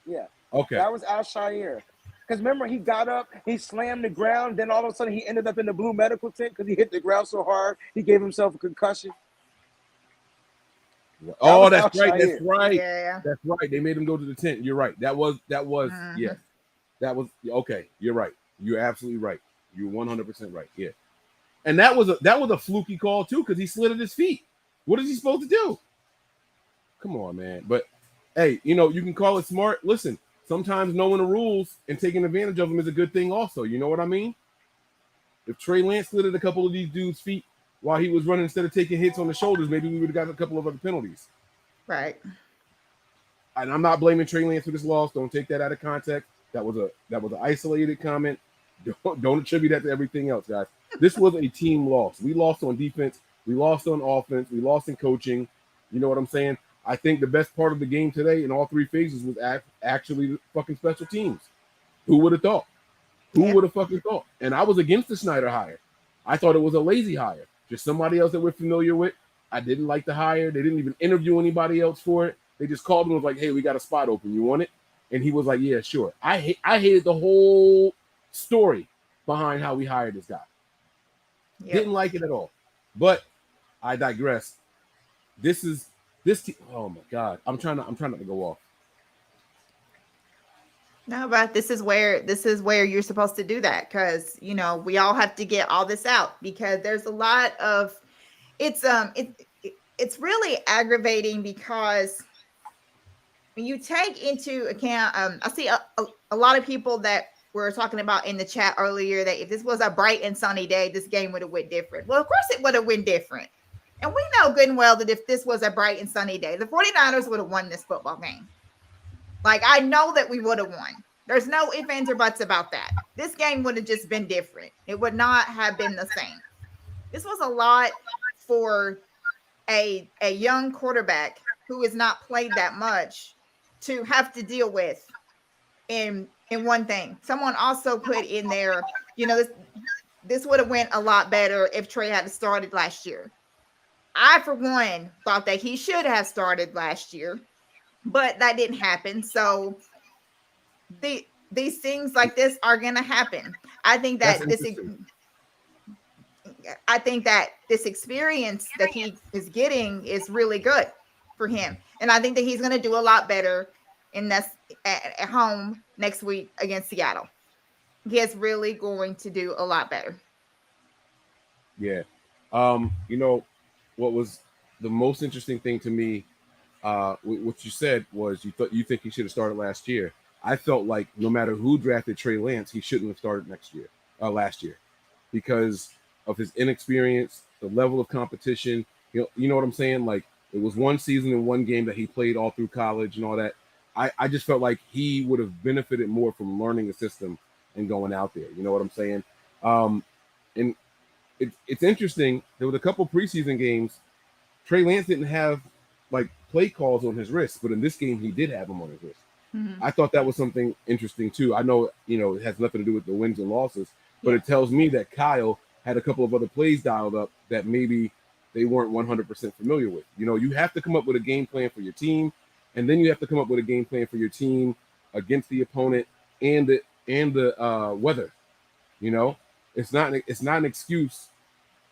Yeah. Okay. That was Al-Shaair. Because remember, he got up, he slammed the ground, then all of a sudden he ended up in the blue medical tent because he hit the ground so hard, he gave himself a concussion. Oh, that's right. That's right. Yeah. That's right. They made him go to the tent. You're right. That was Mm-hmm. yes. That was okay. You're right. You're absolutely right. You're 100% right. Yeah. And that was a fluky call too, because he slid at his feet. What is he supposed to do? Come on, man. But hey, you can call it smart. Listen, sometimes knowing the rules and taking advantage of them is a good thing also. You know what I mean? If Trey Lance slid at a couple of these dudes' feet while he was running instead of taking hits on the shoulders, maybe we would have gotten a couple of other penalties. Right. And I'm not blaming Trey Lance for this loss. Don't take that out of context. That was an isolated comment. Don't attribute that to everything else, guys. This was a team loss. We lost on defense. We lost on offense. We lost in coaching. You know what I'm saying? I think the best part of the game today in all three phases was actually the fucking special teams. Who would have thought? Who would have fucking thought? And I was against the Snyder hire. I thought it was a lazy hire. Just somebody else that we're familiar with. I didn't like the hire. They didn't even interview anybody else for it. They just called him and was like, hey, we got a spot open. You want it? And he was like, yeah, sure. I hated the whole story behind how we hired this guy. Yep. Didn't like it at all. But I digress. This team. Oh my God, I'm trying not to go off. No, but this is where you're supposed to do that, because we all have to get all this out, because there's a lot of it's really aggravating, because when you take into account, I see a lot of people that were talking about in the chat earlier that if this was a bright and sunny day, this game would have went different. Well, of course it would have went different. And we know good and well that if this was a bright and sunny day, the 49ers would have won this football game. Like, I know that we would have won. There's no ifs, ands, or buts about that. This game would have just been different. It would not have been the same. This was a lot for a young quarterback who has not played that much to have to deal with in one thing. Someone also put in there, this would have went a lot better if Trey had started last year. I, for one, thought that he should have started last year, but that didn't happen. So these things like this are going to happen. I think that this experience that he is getting is really good for him. And I think that he's going to do a lot better at home next week against Seattle. He is really going to do a lot better. Yeah. What was the most interesting thing to me, what you said was you think he should have started last year. I felt like no matter who drafted Trey Lance, he shouldn't have started last year, because of his inexperience, the level of competition. You know what I'm saying? Like, it was one season and one game that he played all through college and all that. I just felt like he would have benefited more from learning the system and going out there. You know what I'm saying? And it's interesting. There was a couple preseason games. Trey Lance didn't have like play calls on his wrist, but in this game he did have them on his wrist. Mm-hmm. I thought that was something interesting too. I know, it has nothing to do with the wins and losses, but it tells me that Kyle had a couple of other plays dialed up that maybe they weren't 100% familiar with. You have to come up with a game plan for your team, and then you have to come up with a game plan for your team against the opponent and the weather. It's not an excuse.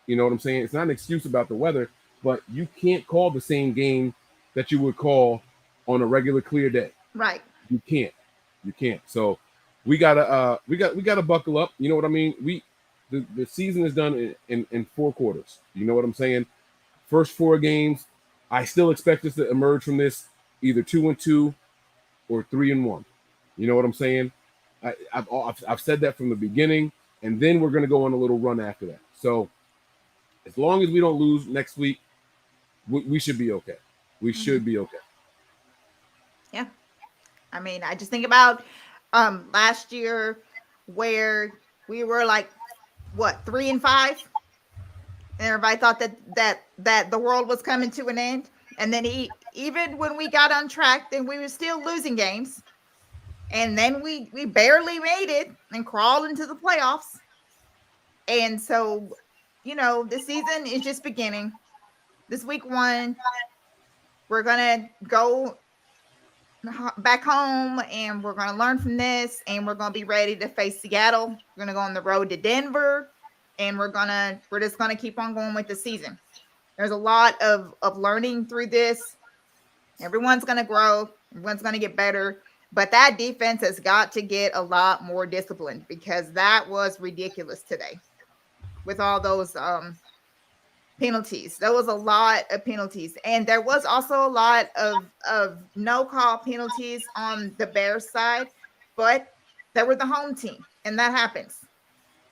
You know what I'm saying? It's not an excuse about the weather, but you can't call the same game that you would call on a regular clear day. Right. You can't. So we gotta buckle up. You know what I mean? The season is done in 4 quarters. You know what I'm saying? First 4 games, I still expect us to emerge from this either 2-2 or 3-1. You know what I'm saying? I've said that from the beginning, and then we're gonna go on a little run after that. So as long as we don't lose next week, we should be okay. We should be okay. Yeah. I mean, I just think about last year where we were like, what, 3-5? And everybody thought that the world was coming to an end. And then even when we got on track, then we were still losing games. And then we barely made it and crawled into the playoffs. And so, the season is just beginning. This week 1, we're going to go back home and we're going to learn from this, and we're going to be ready to face Seattle. We're going to go on the road to Denver, and we're just going to keep on going with the season. There's a lot of learning through this. Everyone's going to grow. Everyone's going to get better. But that defense has got to get a lot more disciplined, because that was ridiculous today with all those penalties. There was a lot of penalties, and there was also a lot of no call penalties on the Bears side, but they were the home team, and that happens.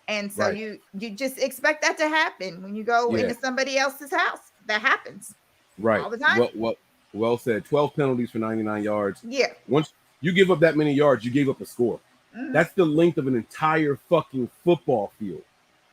And so you just expect that to happen when you go into somebody else's house. That happens all the time. Well said. 12 penalties for 99 yards. Yeah. Once you give up that many yards, you gave up a score. Mm-hmm. That's the length of an entire fucking football field.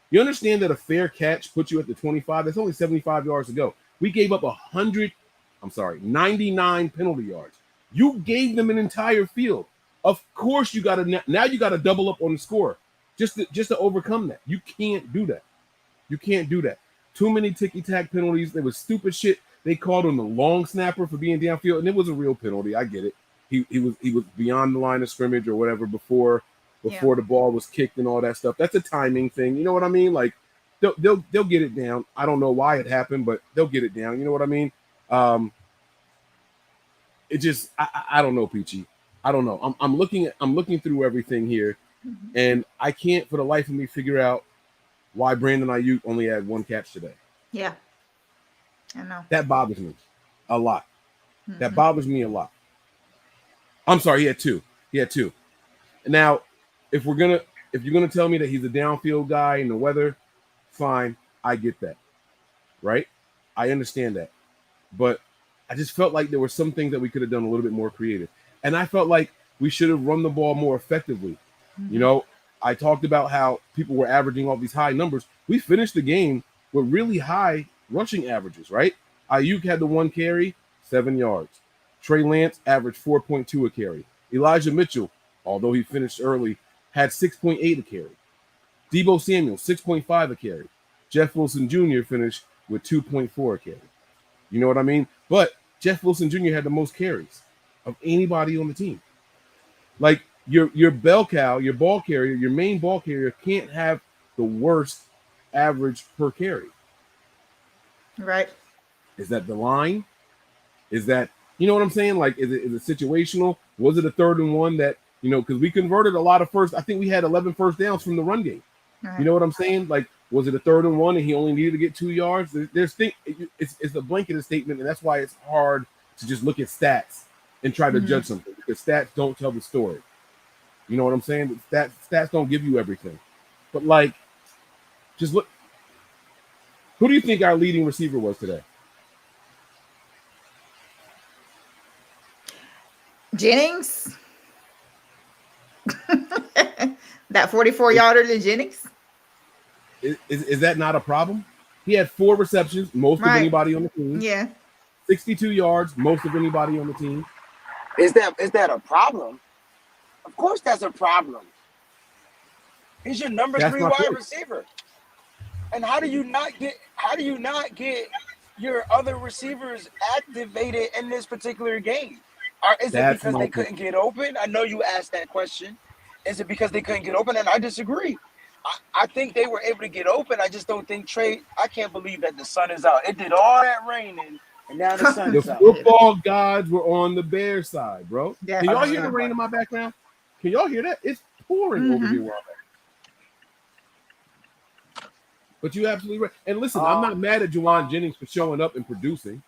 You understand that a fair catch puts you at the 25? That's only 75 yards to go. We gave up 99 penalty yards. You gave them an entire field. Of course, you got to double up on the score just to overcome that. You can't do that. Too many ticky-tack penalties. There was stupid shit. They called on the long snapper for being downfield, and it was a real penalty. I get it. He was beyond the line of scrimmage or whatever before the ball was kicked and all that stuff. That's a timing thing. You know what I mean? Like, they'll get it down. I don't know why it happened, but they'll get it down. You know what I mean? It just I don't know, Peachy. I don't know. I'm looking through everything here, and I can't for the life of me figure out why Brandon Ayuk only had 1 catch today. Yeah, I know. That bothers me a lot. That bothers me a lot. I'm sorry, he had 2. He had 2. Now, if you're gonna tell me that he's a downfield guy in the weather, fine, I get that, right? I understand that, but I just felt like there were some things that we could have done a little bit more creative, and I felt like we should have run the ball more effectively. You know, I talked about how people were averaging all these high numbers. We finished the game with really high rushing averages, right? Ayuk had the 1 carry, 7 yards. Trey Lance averaged 4.2 a carry. Elijah Mitchell, although he finished early, had 6.8 a carry. Deebo Samuel, 6.5 a carry. Jeff Wilson Jr. finished with 2.4 a carry. You know what I mean? But Jeff Wilson Jr. had the most carries of anybody on the team. Like your bell cow, your ball carrier, your main ball carrier can't have the worst average per carry. Right. Is that the line? Is that, you know what I'm saying? Like, is it situational? Was it a 3rd and 1 that, you know, because we converted a lot of I think we had 11 first downs from the run game. Right. You know what I'm saying? Like, was it a 3rd and 1 and he only needed to get 2 yards? It's a blanketed statement, and that's why it's hard to just look at stats and try to judge something, because stats don't tell the story. You know what I'm saying? Stats don't give you everything. But, like, just look. Who do you think our leading receiver was today? Jennings. That 44-yarder to Jennings. Is that not a problem? He had 4 receptions, most of anybody on the team. Yeah. 62 yards, most of anybody on the team. Is that a problem? Of course that's a problem. He's your number 3 wide receiver. And how do you not get your other receivers activated in this particular game? Or is it because they couldn't get open? I know you asked that question. Is it because they couldn't get open? And I disagree. I think they were able to get open. I just don't think I can't believe that the sun is out. It did all that raining, and now the sun is out. The football gods were on the Bears side, bro. Can y'all hear the rain in my background? Can y'all hear that? It's pouring over here where I'm at. But you absolutely right. And listen, I'm not mad at Juwan Jennings for showing up and producing.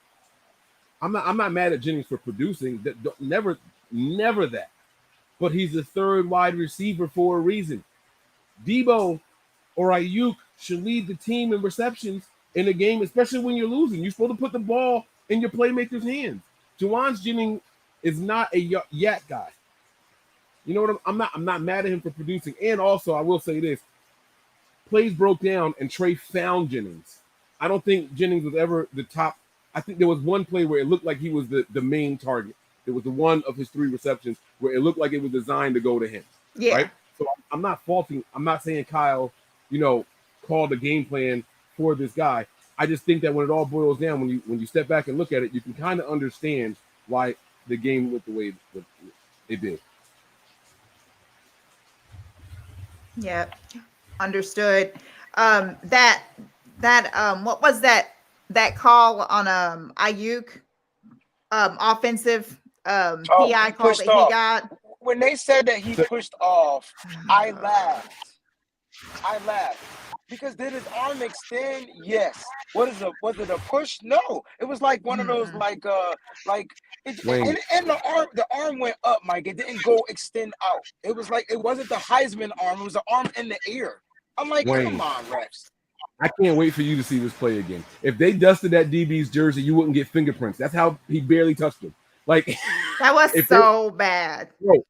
I'm not mad at Jennings for producing. Never that. But he's the 3rd wide receiver for a reason. Deebo or Ayuk should lead the team in receptions in a game, especially when you're losing. You're supposed to put the ball in your playmaker's hands. Juwan Jennings is not a yak guy. You know what I'm not mad at him for producing. And also, I will say this. Plays broke down and Trey found Jennings. I don't think Jennings was ever the top. I think there was one play where it looked like he was the main target. It was the one of his 3 receptions where it looked like it was designed to go to him. Yeah. Right? So I'm not faulting. I'm not saying Kyle, called a game plan for this guy. I just think that when it all boils down, when you step back and look at it, you can kind of understand why the game went the way it did. Yeah, understood. What was that call on Ayuk offensive PI call that he got? When they said that he pushed off, I laughed. Because did his arm extend? Yes. Was it a push? No. It was like one of those and the arm went up, Mike. It didn't go extend out. It was like it wasn't the Heisman arm. It was the arm in the air. I'm like, come on, refs. I can't wait for you to see this play again. If they dusted that DB's jersey, you wouldn't get fingerprints. That's how he barely touched him. Like that was so bad. Bro,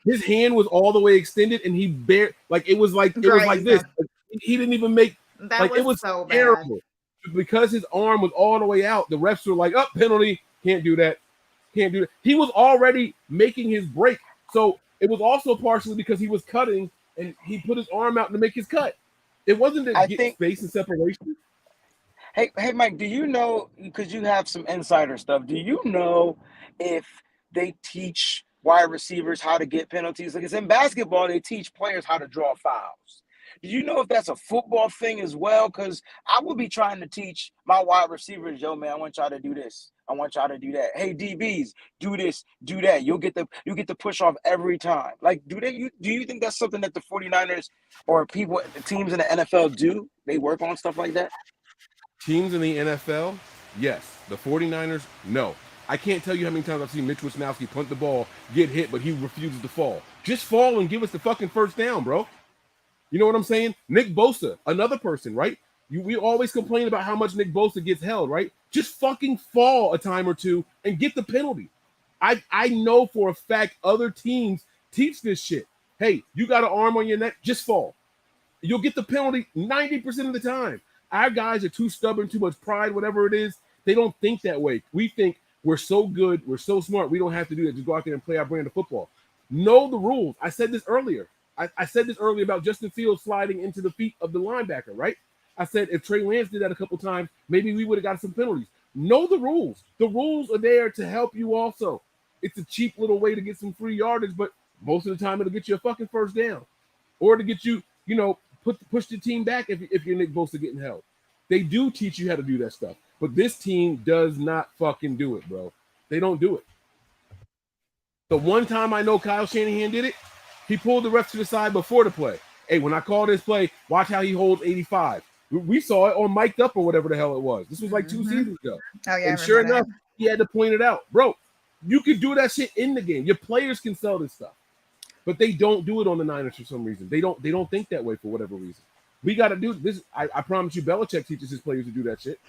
his hand was all the way extended, and he it was like this. He didn't even make that. It was so terrible bad. Because his arm was all the way out. The refs were like, "Up, penalty! Can't do that. Can't do that." He was already making his break, so it was also partially because he was cutting, and he put his arm out to make his cut. It wasn't to get space and separation. Hey, Mike, do you know, because you have some insider stuff, do you know if they teach wide receivers how to get penalties? Like, it's in basketball, they teach players how to draw fouls. Do you know if that's a football thing as well? Because I would be trying to teach my wide receivers, yo, man, I want y'all to do this. I want y'all to do that. Hey, DBs, do this, do that. You'll get the push off every time. Like, do you think that's something that the 49ers or teams in the NFL do? They work on stuff like that? Teams in the NFL, yes. The 49ers, no. I can't tell you how many times I've seen Mitch Wisnowski punt the ball, get hit, but he refuses to fall. Just fall and give us the fucking first down, bro. You know what I'm saying? Nick Bosa, another person, right? We always complain about how much Nick Bosa gets held, right? Just fucking fall a time or two and get the penalty. I know for a fact other teams teach this shit. Hey, you got an arm on your neck, just fall. You'll get the penalty 90% of the time. Our guys are too stubborn, too much pride, whatever it is. They don't think that way. We think we're so good, we're so smart, we don't have to do that. Just go out there and play our brand of football. Know the rules. I said this earlier. I said this earlier about Justin Fields sliding into the feet of the linebacker, right? I said if Trey Lance did that a couple times, maybe we would have got some penalties. Know the rules. The rules are there to help you also. It's a cheap little way to get some free yardage, but most of the time it'll get you a fucking first down. Or to get you, push the team back if you're Nick Bosa getting held. They do teach you how to do that stuff. But this team does not fucking do it, bro. They don't do it. The one time I know Kyle Shanahan did it, he pulled the refs to the side before the play. Hey, when I call this play, watch how he holds 85. We saw it on Mic'd Up or whatever the hell it was. This was like 2 seasons ago. Oh, yeah, and sure enough, he had to point it out. Bro, you could do that shit in the game. Your players can sell this stuff. But they don't do it on the Niners for some reason. They don't think that way for whatever reason. We got to do this. I promise you, Belichick teaches his players to do that shit.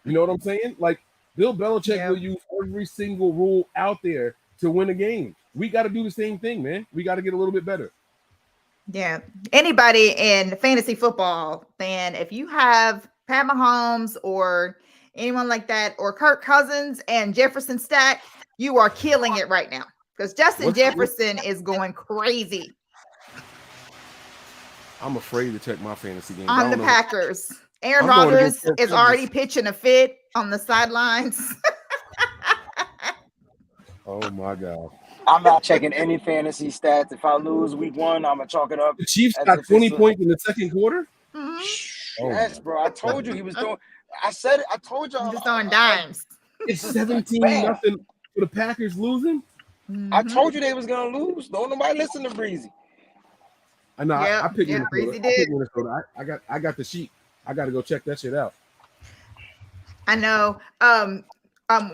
You know what I'm saying? Like, Bill Belichick will use every single rule out there to win a game. We got to do the same thing, man. We got to get a little bit better. Yeah. Anybody in fantasy football, then if you have Pat Mahomes or anyone like that, or Kirk Cousins and Jefferson Stack, you are killing it right now because Justin Jefferson is going crazy. I'm afraid to check my fantasy game. On the Packers. Aaron Rodgers is already pitching a fit on the sidelines. Oh, my God. I'm not checking any fantasy stats. If I lose week 1, I'm going to chalk it up. The Chiefs got 20 points in the second quarter? Mm-hmm. Yes, bro. I told you he was doing. I said it. I told you. Just on dimes. It's 17-0 for the Packers losing. Mm-hmm. I told you they was going to lose. Don't nobody listen to Breezy. I know. I picked Minnesota. Breezy did. I got the sheet. I got to go check that shit out. I know.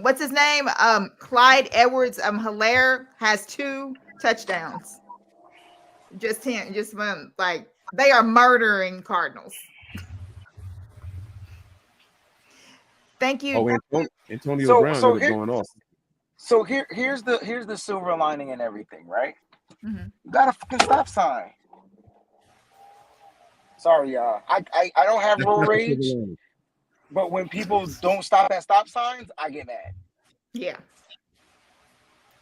What's his name? Clyde Edwards-Helaire has 2 touchdowns. Just him. Just like they are murdering Cardinals. Thank you. Oh, Antonio Brown is going off. So here's the silver lining in everything, right? Mm-hmm. You got a fucking stop sign. Sorry, y'all. I don't have road rage, but when people don't stop at stop signs, I get mad. Yeah.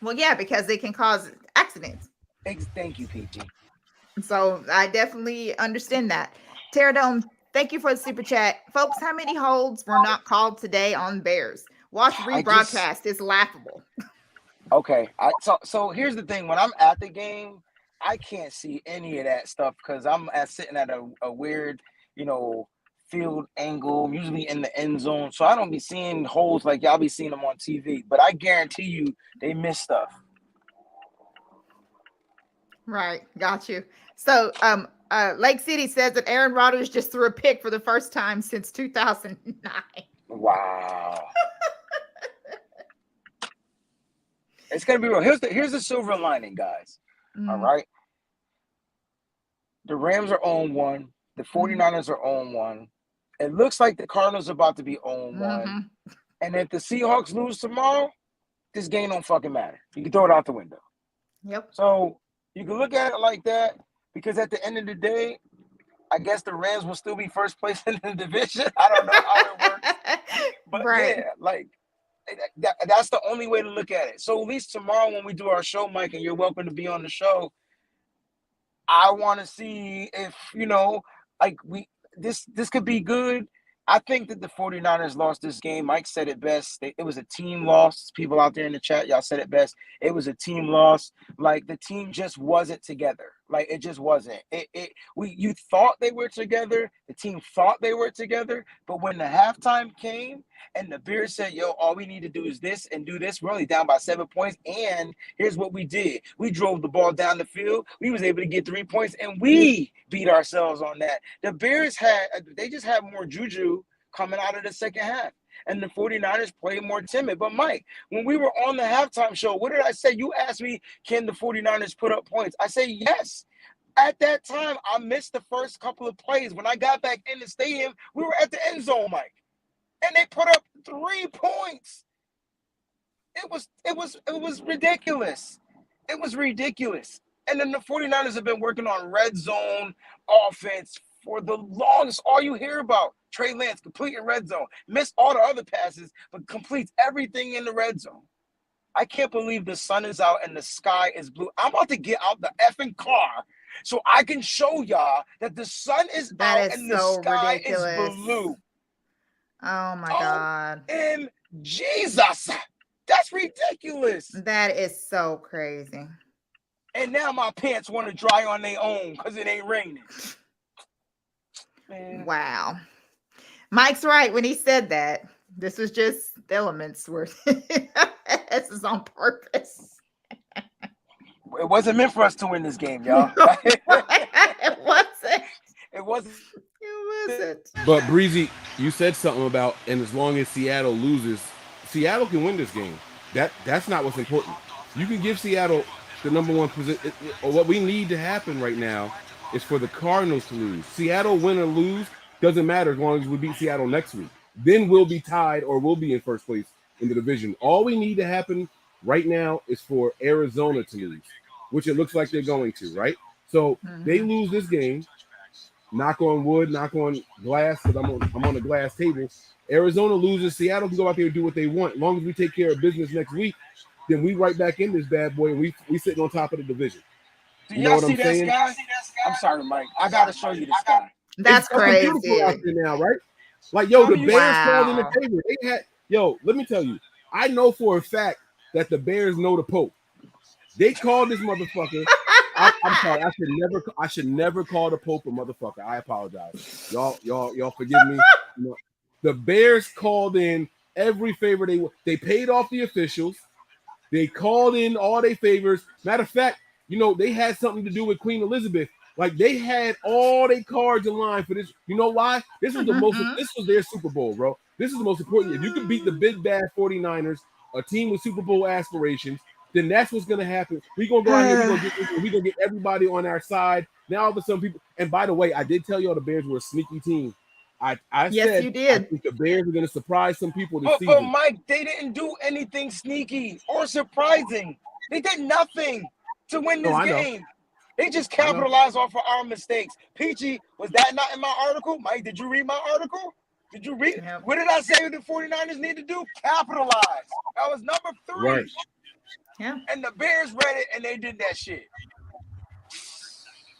Well, yeah, because they can cause accidents. Thank you, PG. So I definitely understand that. Terradome, thank you for the super chat. Folks, how many holds were not called today on Bears? Watch rebroadcast. It's laughable. Okay. So here's the thing. When I'm at the game, I can't see any of that stuff because I'm sitting at a weird, field angle. I'm usually in the end zone. So I don't be seeing holes like y'all be seeing them on TV. But I guarantee you they miss stuff. Right. Got you. So Lake City says that Aaron Rodgers just threw a pick for the first time since 2009. Wow. It's going to be real. Here's the silver lining, guys. All right. The Rams are 0-1. The 49ers are 0-1. It looks like the Cardinals are about to be 0-1. And if the Seahawks lose tomorrow, this game don't fucking matter. You can throw it out the window. Yep. So you can look at it like that because at the end of the day, I guess the Rams will still be first place in the division. I don't know how it works. But yeah, like that's the only way to look at it. So at least tomorrow when we do our show, Mike, and you're welcome to be on the show, I want to see if, like this could be good. I think that the 49ers lost this game. Mike said it best. It was a team loss. People out there in the chat, y'all said it best. It was a team loss. Like, the team just wasn't together. Like, it just wasn't. You thought they were together. The team thought they were together. But when the halftime came and the Bears said, yo, all we need to do is this and do this, we're only down by 7 points. And here's what we did. We drove the ball down the field. We was able to get 3 points, and we beat ourselves on that. The Bears they just had more juju coming out of the second half. And the 49ers played more timid. But, Mike, when we were on the halftime show, what did I say? You asked me, can the 49ers put up points? I say yes. At that time, I missed the first couple of plays. When I got back in the stadium, we were at the end zone, Mike. And they put up 3 points. It was ridiculous. It was ridiculous. And then the 49ers have been working on red zone offense for the longest. All you hear about, Trey Lance completing red zone. Missed all the other passes, but completes everything in the red zone. I can't believe the sun is out and the sky is blue. I'm about to get out the effing car so I can show y'all that the sun is out and the sky is blue. Oh, my God. And Jesus. That's ridiculous. That is so crazy. And now my pants want to dry on their own because it ain't raining. Man. Wow. Mike's right when he said that. This was just elements were this is on purpose. It wasn't meant for us to win this game, y'all. It wasn't. It wasn't. It wasn't. But Breezy, you said something about, and as long as Seattle loses, Seattle can win this game. That's not what's important. You can give Seattle the number one position. What we need to happen right now is for the Cardinals to lose. Seattle win or lose doesn't matter as long as we beat Seattle next week. Then we'll be tied or we'll be in first place in the division. All we need to happen right now is for Arizona to lose, which it looks like they're going to, right? So they lose this game. Knock on wood, knock on glass, because I'm on the glass table. Arizona loses. Seattle can go out there and do what they want. As long as we take care of business next week, then we right back in this bad boy, and we sitting on top of the division. Do y'all see that sky? I'm sorry, Mike. I gotta show you the sky. That's crazy. Beautiful out there now, right? Like, yo, the Bears called in the favor. They had, let me tell you, I know for a fact that the Bears know the Pope. They called this motherfucker. I'm sorry. I should never call the Pope a motherfucker. I apologize. Y'all forgive me. The Bears called in every favor they paid off the officials. They called in all their favors. Matter of fact, they had something to do with Queen Elizabeth. Like, they had all their cards in line for this. You know why? This was this was their Super Bowl, bro. This is the most important. If you could beat the big bad 49ers, a team with Super Bowl aspirations, then that's what's gonna happen. We're gonna go out here, we're gonna get everybody on our side. Now all of a sudden people, and by the way, I did tell y'all the Bears were a sneaky team. I said you did. I think the Bears are gonna surprise some people this season. But Mike, they didn't do anything sneaky or surprising. They did nothing to win this game. They just capitalized off of our mistakes. Peachy, was that not in my article? Mike, did you read my article? Did you read? Yep. What did I say the 49ers need to do? Capitalize. That was number 3. Right. Yeah. And the Bears read it, and they did that shit.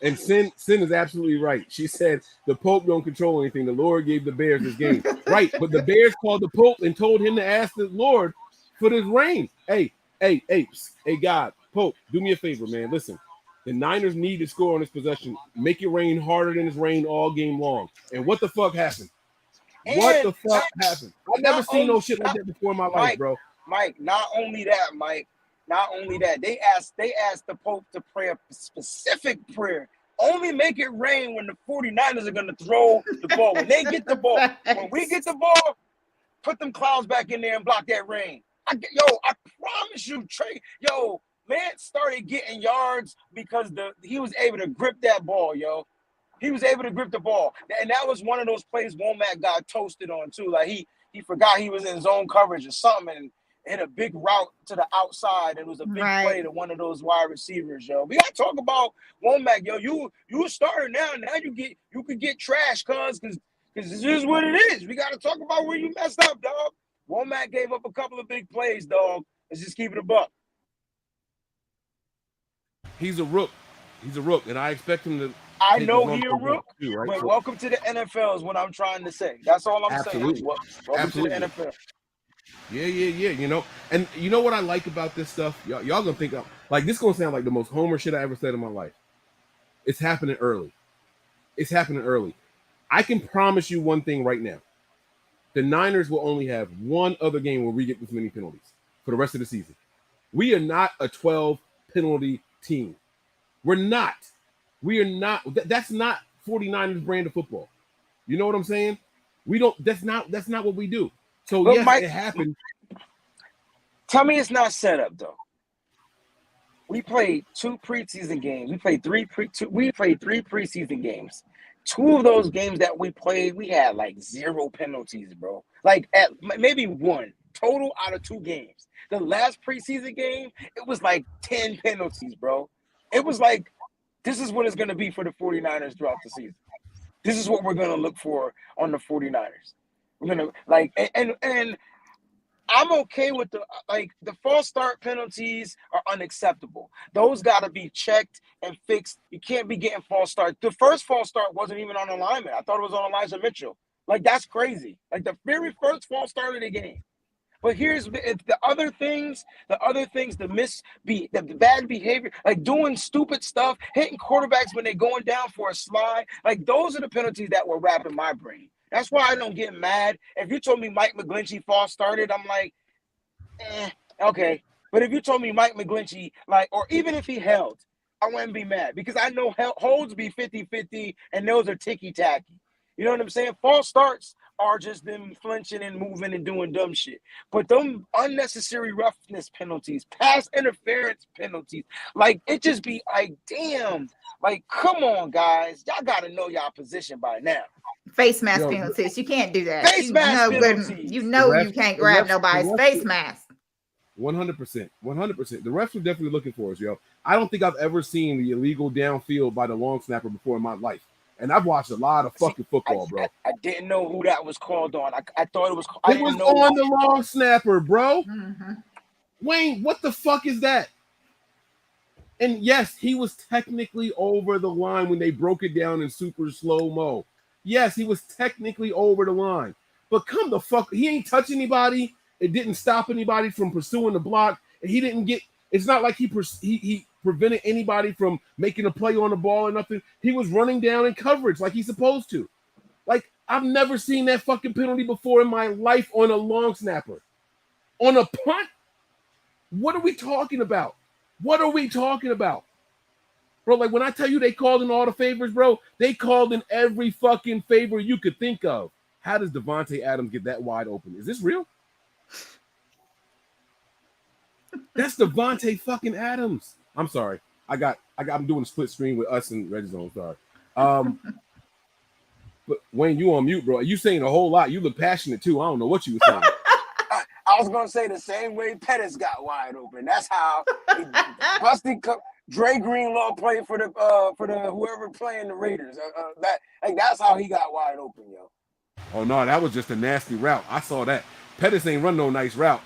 And Sin is absolutely right. She said the Pope don't control anything. The Lord gave the Bears this game. Right, but the Bears called the Pope and told him to ask the Lord for this rain. Hey, God, Pope, do me a favor, man. Listen, the Niners need to score on this possession. Make it rain harder than it's rained all game long. And what the fuck happened? What the fuck happened? I've never seen no shit like that before in my life, bro. Mike, not only that, they asked the Pope to pray a specific prayer. Only make it rain when the 49ers are going to throw the ball. When they get the ball, when we get the ball, put them clouds back in there and block that rain. I promise you, Trey. Lance started getting yards because he was able to grip that ball, yo. He was able to grip the ball. And that was one of those plays Womack got toasted on, too. Like, he forgot he was in zone coverage or something and hit a big route to the outside. It was a big play to one of those wide receivers, yo. We got to talk about Womack, yo. You a starter now. Now you could get trash, because this is what it is. We got to talk about where you messed up, dog. Womack gave up a couple of big plays, dog. Let's just keep it a buck. He's a rook. And I expect him I take know his he a lumps rook, too, right? but So, welcome to the NFL is what I'm trying to say. That's all I'm absolutely. saying. Welcome Absolutely. to the NFL. Yeah. You know, and you know what I like about this stuff? Y'all gonna think like this gonna sound like the most homer shit I ever said in my life. It's happening early. It's happening early. I can promise you one thing right now. The Niners will only have one other game where we get this many penalties for the rest of the season. We are not a 12 penalty team. We're not. We are not. That's not 49ers brand of football. You know what I'm saying? We don't. That's not what we do. So But yes, Mike, it happened. tell me it's not set up though. We played 2 preseason games. We played three preseason games. 2 of those games that we played, we had like 0 penalties, bro. Like at maybe 1 total out of 2 games. The last preseason game, it was like 10 penalties, bro. It was like, this is what it's going to be for the 49ers throughout the season. This is what we're going to look for on the 49ers. We're going to like, and I'm okay with the false start penalties are unacceptable. Those got to be checked and fixed. You can't be getting false start. The first false start wasn't even on alignment. I thought it was on Elijah Mitchell. Like, that's crazy. Like, the very first false start of the game. But here's the other things, the bad behavior, like doing stupid stuff, hitting quarterbacks when they're going down for a slide. Like, those are the penalties that were wrapping my brain. That's why I don't get mad. If you told me Mike McGlinchey false started, I'm like, okay. But if you told me Mike McGlinchey, like, or even if he held, I wouldn't be mad because I know holds be 50-50 and those are ticky-tacky. You know what I'm saying? False starts are just them flinching and moving and doing dumb shit. But them unnecessary roughness penalties, pass interference penalties, like, it just be like, damn, like, come on, guys. Y'all got to know y'all position by now. Face mask penalties. You can't do that. Face mask penalties. You know you can't grab nobody's face mask. 100%. 100%. The refs are definitely looking for us, yo. I don't think I've ever seen the illegal downfield by the long snapper before in my life. And I've watched a lot of fucking football, bro. I didn't know who that was called on. I thought it was. It was on the long snapper, bro. Mm-hmm. Wayne, what the fuck is that? And yes, he was technically over the line when they broke it down in super slow-mo. Yes, he was technically over the line. But come the fuck, he ain't touch anybody. It didn't stop anybody from pursuing the block. And he didn't get, it's not like he prevented anybody from making a play on the ball or nothing. He was running down in coverage like he's supposed to. Like, I've never seen that fucking penalty before in my life on a long snapper. On a punt? What are we talking about? What are we talking about? Bro, like, when I tell you they called in all the favors, bro, they called in every fucking favor you could think of. How does Davante Adams get that wide open? Is this real? That's Davante fucking Adams. I'm sorry. I'm doing a split screen with us and Red Zone. Sorry. But Wayne, you on mute, bro. You saying a whole lot. You look passionate too. I don't know what you were saying. I was gonna say the same way Pettis got wide open. That's how busted Dre Greenlaw played for the whoever playing the Raiders. That's how he got wide open, yo. Oh no, that was just a nasty route. I saw that. Pettis ain't run no nice route.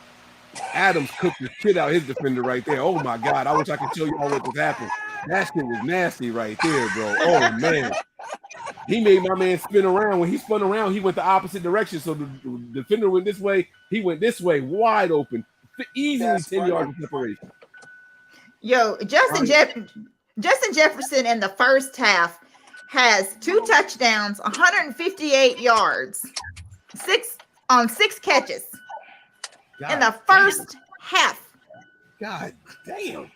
Adams cooked the shit out his defender right there. Oh my God, I wish I could show you all what just happened. That shit was nasty right there, bro. Oh man, he made my man spin around. When he spun around, he went the opposite direction. So the defender went this way, he went this way, wide open, easily. That's 10 yards of separation. Yo, Justin Jefferson in the first half has 2 touchdowns, 158 yards, 6 catches. God in the first half. God damn.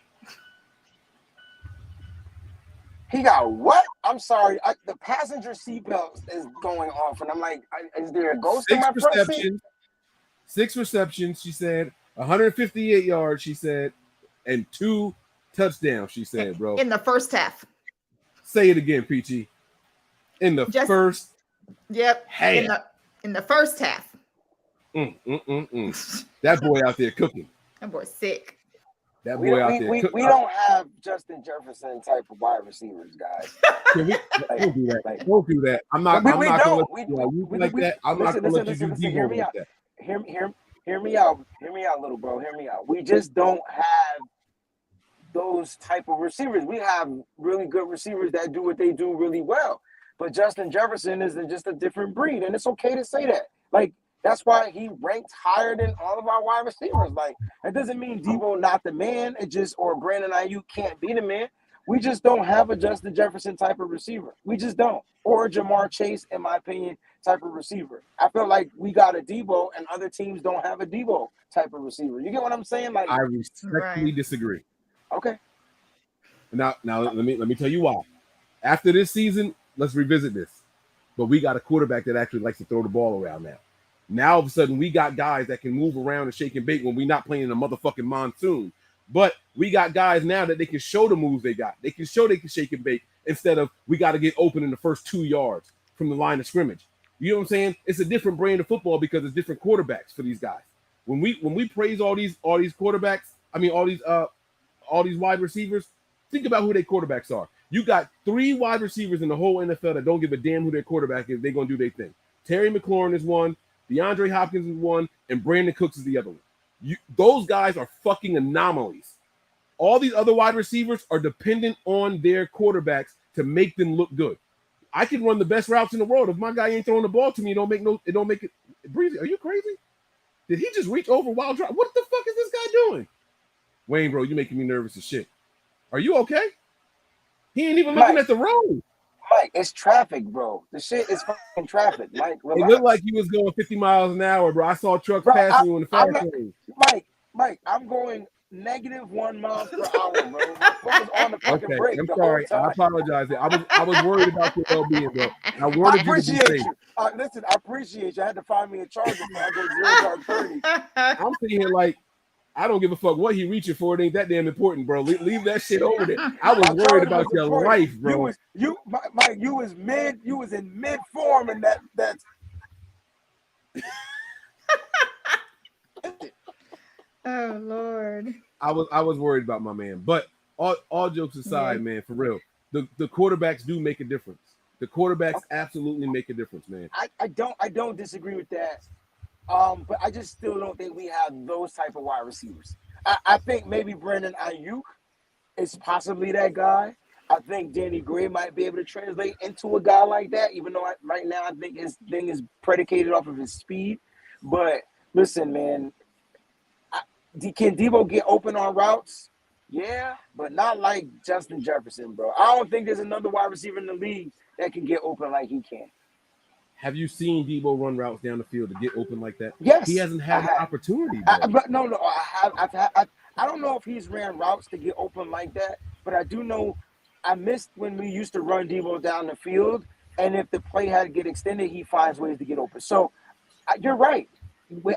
He got what? I'm sorry. The passenger seatbelt is going off, and I'm like, is there a ghost in my front seat? 6 receptions, she said. 158 yards, she said, and 2 touchdowns, she said, bro. In the first half. Say it again, Peachy. In the first. Yep. Half. In the first half. That boy out there cooking. That boy's sick. That boy out there. We don't have Justin Jefferson type of wide receivers, guys. Don't do that. Don't do that. I'm not going to let you like that. I'm not going to let you do hear me out. Hear me out, little bro. Hear me out. We just don't have those type of receivers. We have really good receivers that do what they do really well. But Justin Jefferson is just a different breed, and it's okay to say that. Like, that's why he ranked higher than all of our wide receivers. Like, it doesn't mean Debo not the man. It just, or Brandon Ayuk can't be the man. We just don't have a Justin Jefferson type of receiver. We just don't. Or a Jamar Chase, in my opinion, type of receiver. I feel like we got a Debo, and other teams don't have a Debo type of receiver. You get what I'm saying? Like, I respectfully disagree. Okay. Now let me tell you why. After this season, let's revisit this. But we got a quarterback that actually likes to throw the ball around now. Now all of a sudden we got guys that can move around and shake and bake when we're not playing in a motherfucking monsoon. But we got guys now that they can show the moves they got. They can show they can shake and bake instead of we got to get open in the first 2 yards from the line of scrimmage. You know what I'm saying? It's a different brand of football because it's different quarterbacks for these guys. When we praise all these quarterbacks, I mean all these wide receivers, think about who their quarterbacks are. You got 3 wide receivers in the whole NFL that don't give a damn who their quarterback is. They're going to do their thing. Terry McLaurin is one, DeAndre Hopkins is one, and Brandon Cooks is the other one. Those guys are fucking anomalies. All these other wide receivers are dependent on their quarterbacks to make them look good. I can run the best routes in the world. If my guy ain't throwing the ball to me, it don't make it breezy. Are you crazy? Did he just reach over while driving? What the fuck is this guy doing? Wayne, bro, you making me nervous as shit. Are you okay? He ain't even looking at the road. Mike, it's traffic, bro. The shit is fucking traffic. Mike, relax. It looked like he was going 50 miles an hour, bro. I saw trucks passing you in the fast lane. Mike, I'm going -1 miles per hour, bro. My foot was on the fucking brake. I'm sorry. I apologize. I was worried about your well-being, bro. I wanted you to be safe. Listen, I appreciate you. I had to find me a charger before I go 0 to 30. I'm sitting here like, I don't give a fuck what he reaching for. It ain't that damn important, bro. Leave that shit over there. I was worried about your life, bro. Mike, you was in mid form, and that's. Oh Lord. I was worried about my man, but all jokes aside, man, for real, the quarterbacks do make a difference. The quarterbacks absolutely make a difference, man. I don't disagree with that. But I just still don't think we have those type of wide receivers. I think maybe Brandon Ayuk is possibly that guy. I think Danny Gray might be able to translate into a guy like that, even though right now I think his thing is predicated off of his speed. But listen, man, can Debo get open on routes? Yeah, but not like Justin Jefferson, bro. I don't think there's another wide receiver in the league that can get open like he can. Have you seen Debo run routes down the field to get open like that? Yes. He hasn't had the opportunity. But no, I don't know if he's ran routes to get open like that, but I do know I missed when we used to run Debo down the field, and if the play had to get extended, he finds ways to get open. So you're right.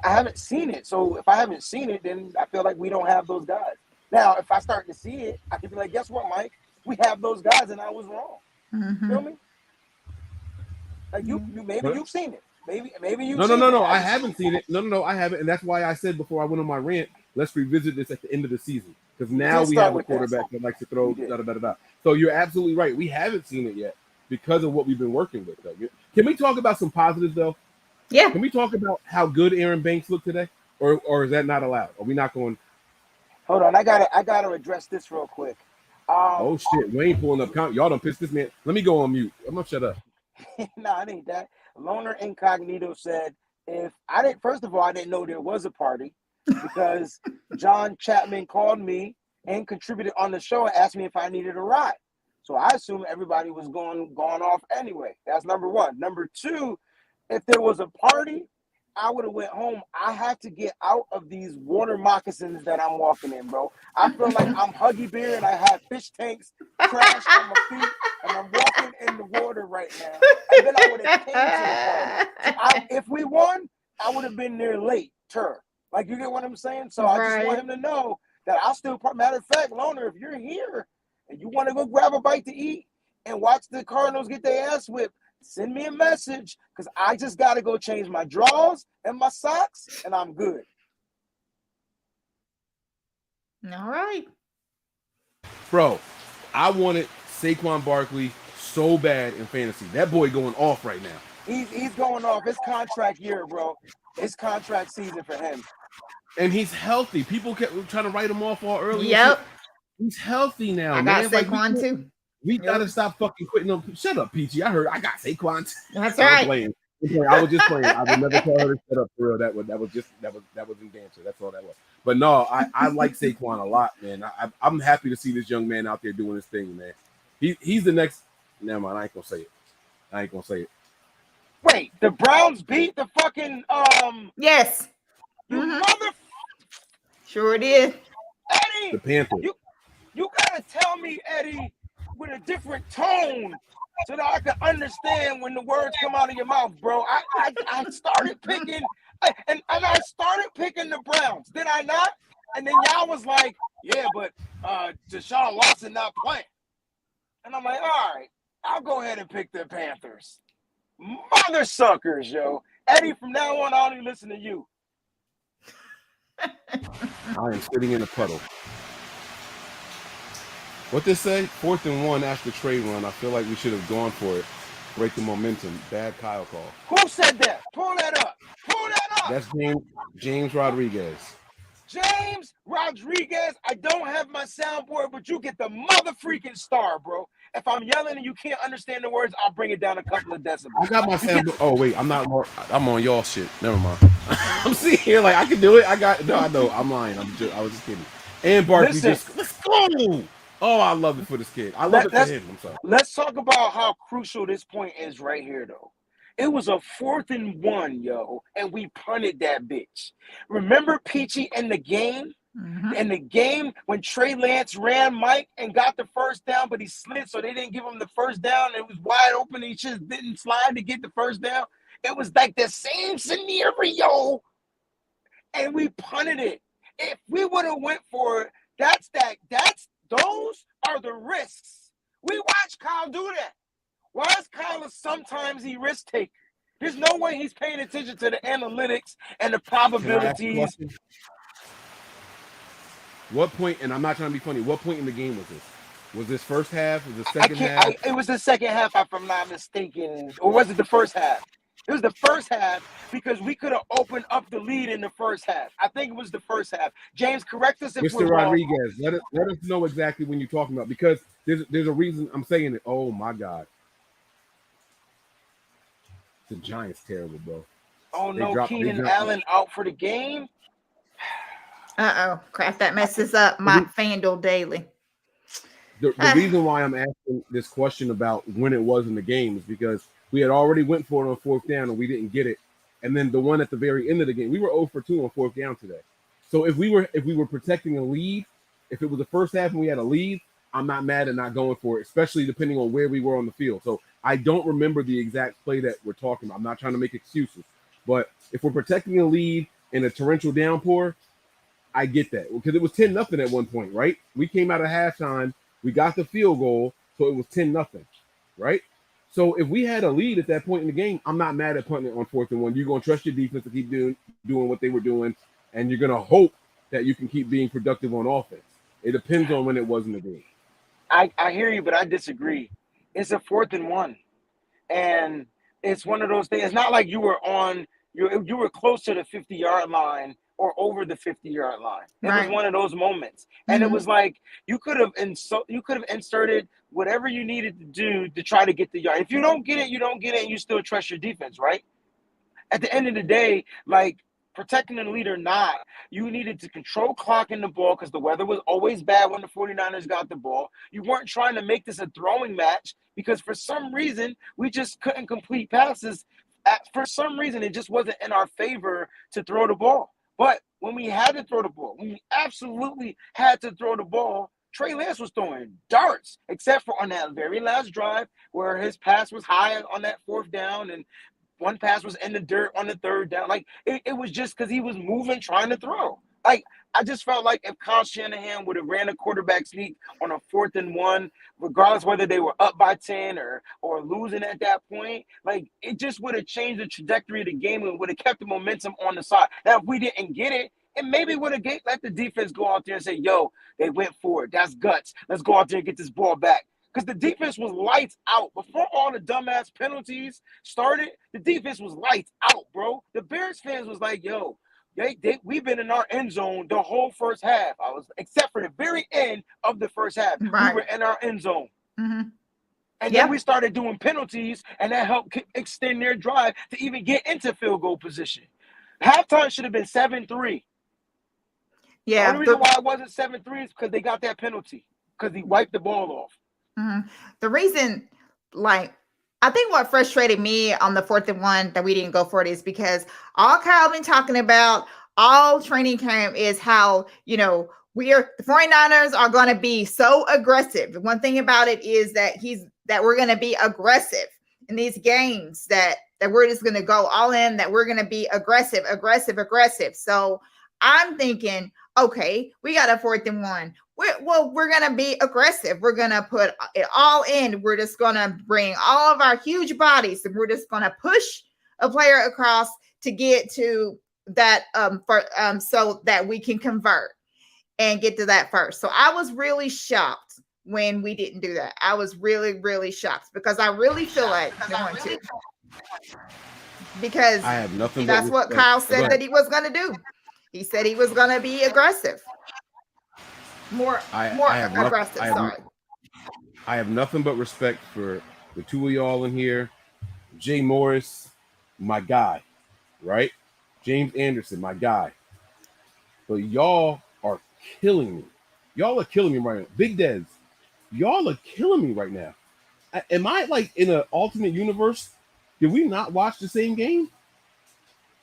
I haven't seen it. So if I haven't seen it, then I feel like we don't have those guys. Now, if I start to see it, I can be like, guess what, Mike? We have those guys, and I was wrong. Mm-hmm. Feel me? Like maybe you've seen it. Maybe you. No. I haven't seen it. No, I haven't, and that's why I said before I went on my rant, let's revisit this at the end of the season because now we have a quarterback that likes to throw. So you're absolutely right. We haven't seen it yet because of what we've been working with. Though. Can we talk about some positives though? Yeah. Can we talk about how good Aaron Banks looked today, or is that not allowed? Are we not going? Hold on, I gotta address this real quick. Oh shit, Wayne pulling up. Y'all done pissed this man. Let me go on mute. I'm gonna shut up. No, it ain't that. Loner Incognito said, first of all, I didn't know there was a party because John Chapman called me and contributed on the show and asked me if I needed a ride. So I assumed everybody was gone off anyway. That's number one. Number two, if there was a party, I would have went home. I have to get out of these water moccasins that I'm walking in, bro. I feel like I'm Huggy Bear and I have fish tanks crashed on my feet and I'm walking in the water right now. And then I would have came to the party. If we won, I would have been there late, Like, you get what I'm saying? So I just want him to know that I'll still, matter of fact, Loner, if you're here and you want to go grab a bite to eat and watch the Cardinals get their ass whipped, send me a message because I just got to go change my drawers and my socks and I'm good. All right. Bro, I wanted Saquon Barkley so bad in fantasy. That boy going off right now. He's going off. It's contract year, bro. It's contract season for him. And he's healthy. People kept trying to write him off all early. Yep. He's healthy now, I man. got Like Saquon too. we Yep. gotta stop fucking quitting them. Shut up, Peachy. I heard I got Saquon. That's I'm right. playing. I was just playing. I would never tell her to shut up for real. That was in dancer. That's all that was. But no, I like Saquon a lot, man. I'm happy to see this young man out there doing his thing, man. He's the next. Never mind. I ain't gonna say it. Wait, the Browns beat the fucking Yes. you Mhm. mother Sure did. Eddie. The Panthers. You gotta tell me, Eddie, with a different tone, so that I can understand when the words come out of your mouth, bro. I started picking, and I started picking the Browns. Did I not? And then y'all was like, yeah, but Deshaun Watson not playing. And I'm like, all right, I'll go ahead and pick the Panthers. Mother suckers, yo. Eddie, from now on, I only listen to you. I am sitting in a puddle. What they say? 4th and 1 after trade run. I feel like we should have gone for it. Break the momentum. Bad Kyle call. Who said that? Pull that up. Pull that up. That's James Rodriguez. James Rodriguez, I don't have my soundboard, but you get the mother freaking star, bro. If I'm yelling and you can't understand the words, I'll bring it down a couple of decibels. I got my soundboard. Oh wait, I'm on y'all shit. Never mind. I'm sitting here like I can do it. I know. I'm lying. I was just kidding. And Barkley let's go. Oh, I love it for this kid. I love it for him. I'm sorry. Let's talk about how crucial this point is right here, though. It was a 4th and 1, yo, and we punted that bitch. Remember Peachy in the game? Mhm. In the game when Trey Lance ran Mike and got the first down, but he slid, so they didn't give him the first down. It was wide open. And he just didn't slide to get the first down. It was like the same scenario, and we punted it. If we would have went for it, those are the risks. We watch Kyle do that. Why is Kyle sometimes he risk taker? There's no way he's paying attention to the analytics and the probabilities. What point, and I'm not trying to be funny, what point in the game was this? Was this first half? Was it second half? It was the second half, if I'm not mistaken. Or was it the first half? It was the first half because we could have opened up the lead in the first half. I think it was the first half. James, correct us if Mr. we're wrong. Rodriguez, let us know exactly when you're talking about, because there's a reason I'm saying it. Oh my God. The Giants terrible, bro. Oh no, Keenan Allen out for the game? Crap, that messes up my FanDuel daily. The reason why I'm asking this question about when it was in the game is because we had already went for it on 4th down and we didn't get it. And then the one at the very end of the game, we were 0 for 2 on 4th down today. So if we were protecting a lead, if it was the first half and we had a lead, I'm not mad at not going for it, especially depending on where we were on the field. So I don't remember the exact play that we're talking about. I'm not trying to make excuses. But if we're protecting a lead in a torrential downpour, I get that. Because it was 10-0 at one point, right? We came out of halftime. We got the field goal, so it was 10-0, right? So if we had a lead at that point in the game, I'm not mad at punting it on 4th and 1. You're going to trust your defense to keep doing what they were doing, and you're going to hope that you can keep being productive on offense. It depends on when it was in the game. I hear you, but I disagree. It's a 4th and 1, and it's one of those things. It's not like you were close to the 50-yard line or over the 50-yard line. It was one of those moments, and it was like you could have inserted whatever you needed to do to try to get the yard. If you don't get it, you don't get it, and you still trust your defense, right? At the end of the day, like, protecting the lead or not, you needed to control clock in the ball because the weather was always bad when the 49ers got the ball. You weren't trying to make this a throwing match because for some reason, we just couldn't complete passes. For some reason, it just wasn't in our favor to throw the ball. But when we had to throw the ball, when we absolutely had to throw the ball, Trey Lance was throwing darts, except for on that very last drive where his pass was high on that 4th down and one pass was in the dirt on the 3rd down. Like, it was just because he was moving, trying to throw. Like, I just felt like if Kyle Shanahan would have ran a quarterback sneak on a 4th and 1, regardless whether they were up by 10 or losing at that point, like, it just would have changed the trajectory of the game and would have kept the momentum on the side. Now, if we didn't get it, it maybe would have let the defense go out there and say, yo, they went for it. That's guts. Let's go out there and get this ball back. Because the defense was lights out. Before all the dumbass penalties started, the defense was lights out, bro. The Bears fans was like, yo, We've been in our end zone the whole first half. Except for the very end of the first half. Right. We were in our end zone. Mm-hmm. And then we started doing penalties, and that helped extend their drive to even get into field goal position. Halftime should have been 7-3. Yeah. The only reason why it wasn't 7-3 is because they got that penalty, because he wiped the ball off. Mm-hmm. The reason, like, I think what frustrated me on the 4th and 1 that we didn't go for it is because all Kyle been talking about all training camp is how, you know, the 49ers are going to be so aggressive. One thing about it is that we're going to be aggressive in these games, that we're just going to go all in, that we're going to be aggressive. So I'm thinking, okay, we got a 4th and 1. We're going to be aggressive. We're going to put it all in. We're just going to bring all of our huge bodies, and we're just going to push a player across to get to that so that we can convert and get to that first. So I was really shocked when we didn't do that. I was really, really shocked, because I really feel like they want to. Because I have nothing. That's what Kyle said that he was going to do. He said he was going to be aggressive. More aggressive. I have nothing but respect for the two of y'all in here. Jay Morris, my guy, right? James Anderson, my guy. But y'all are killing me. Y'all are killing me right now. Big Dez, y'all are killing me right now. Am I like in an alternate universe? Did we not watch the same game?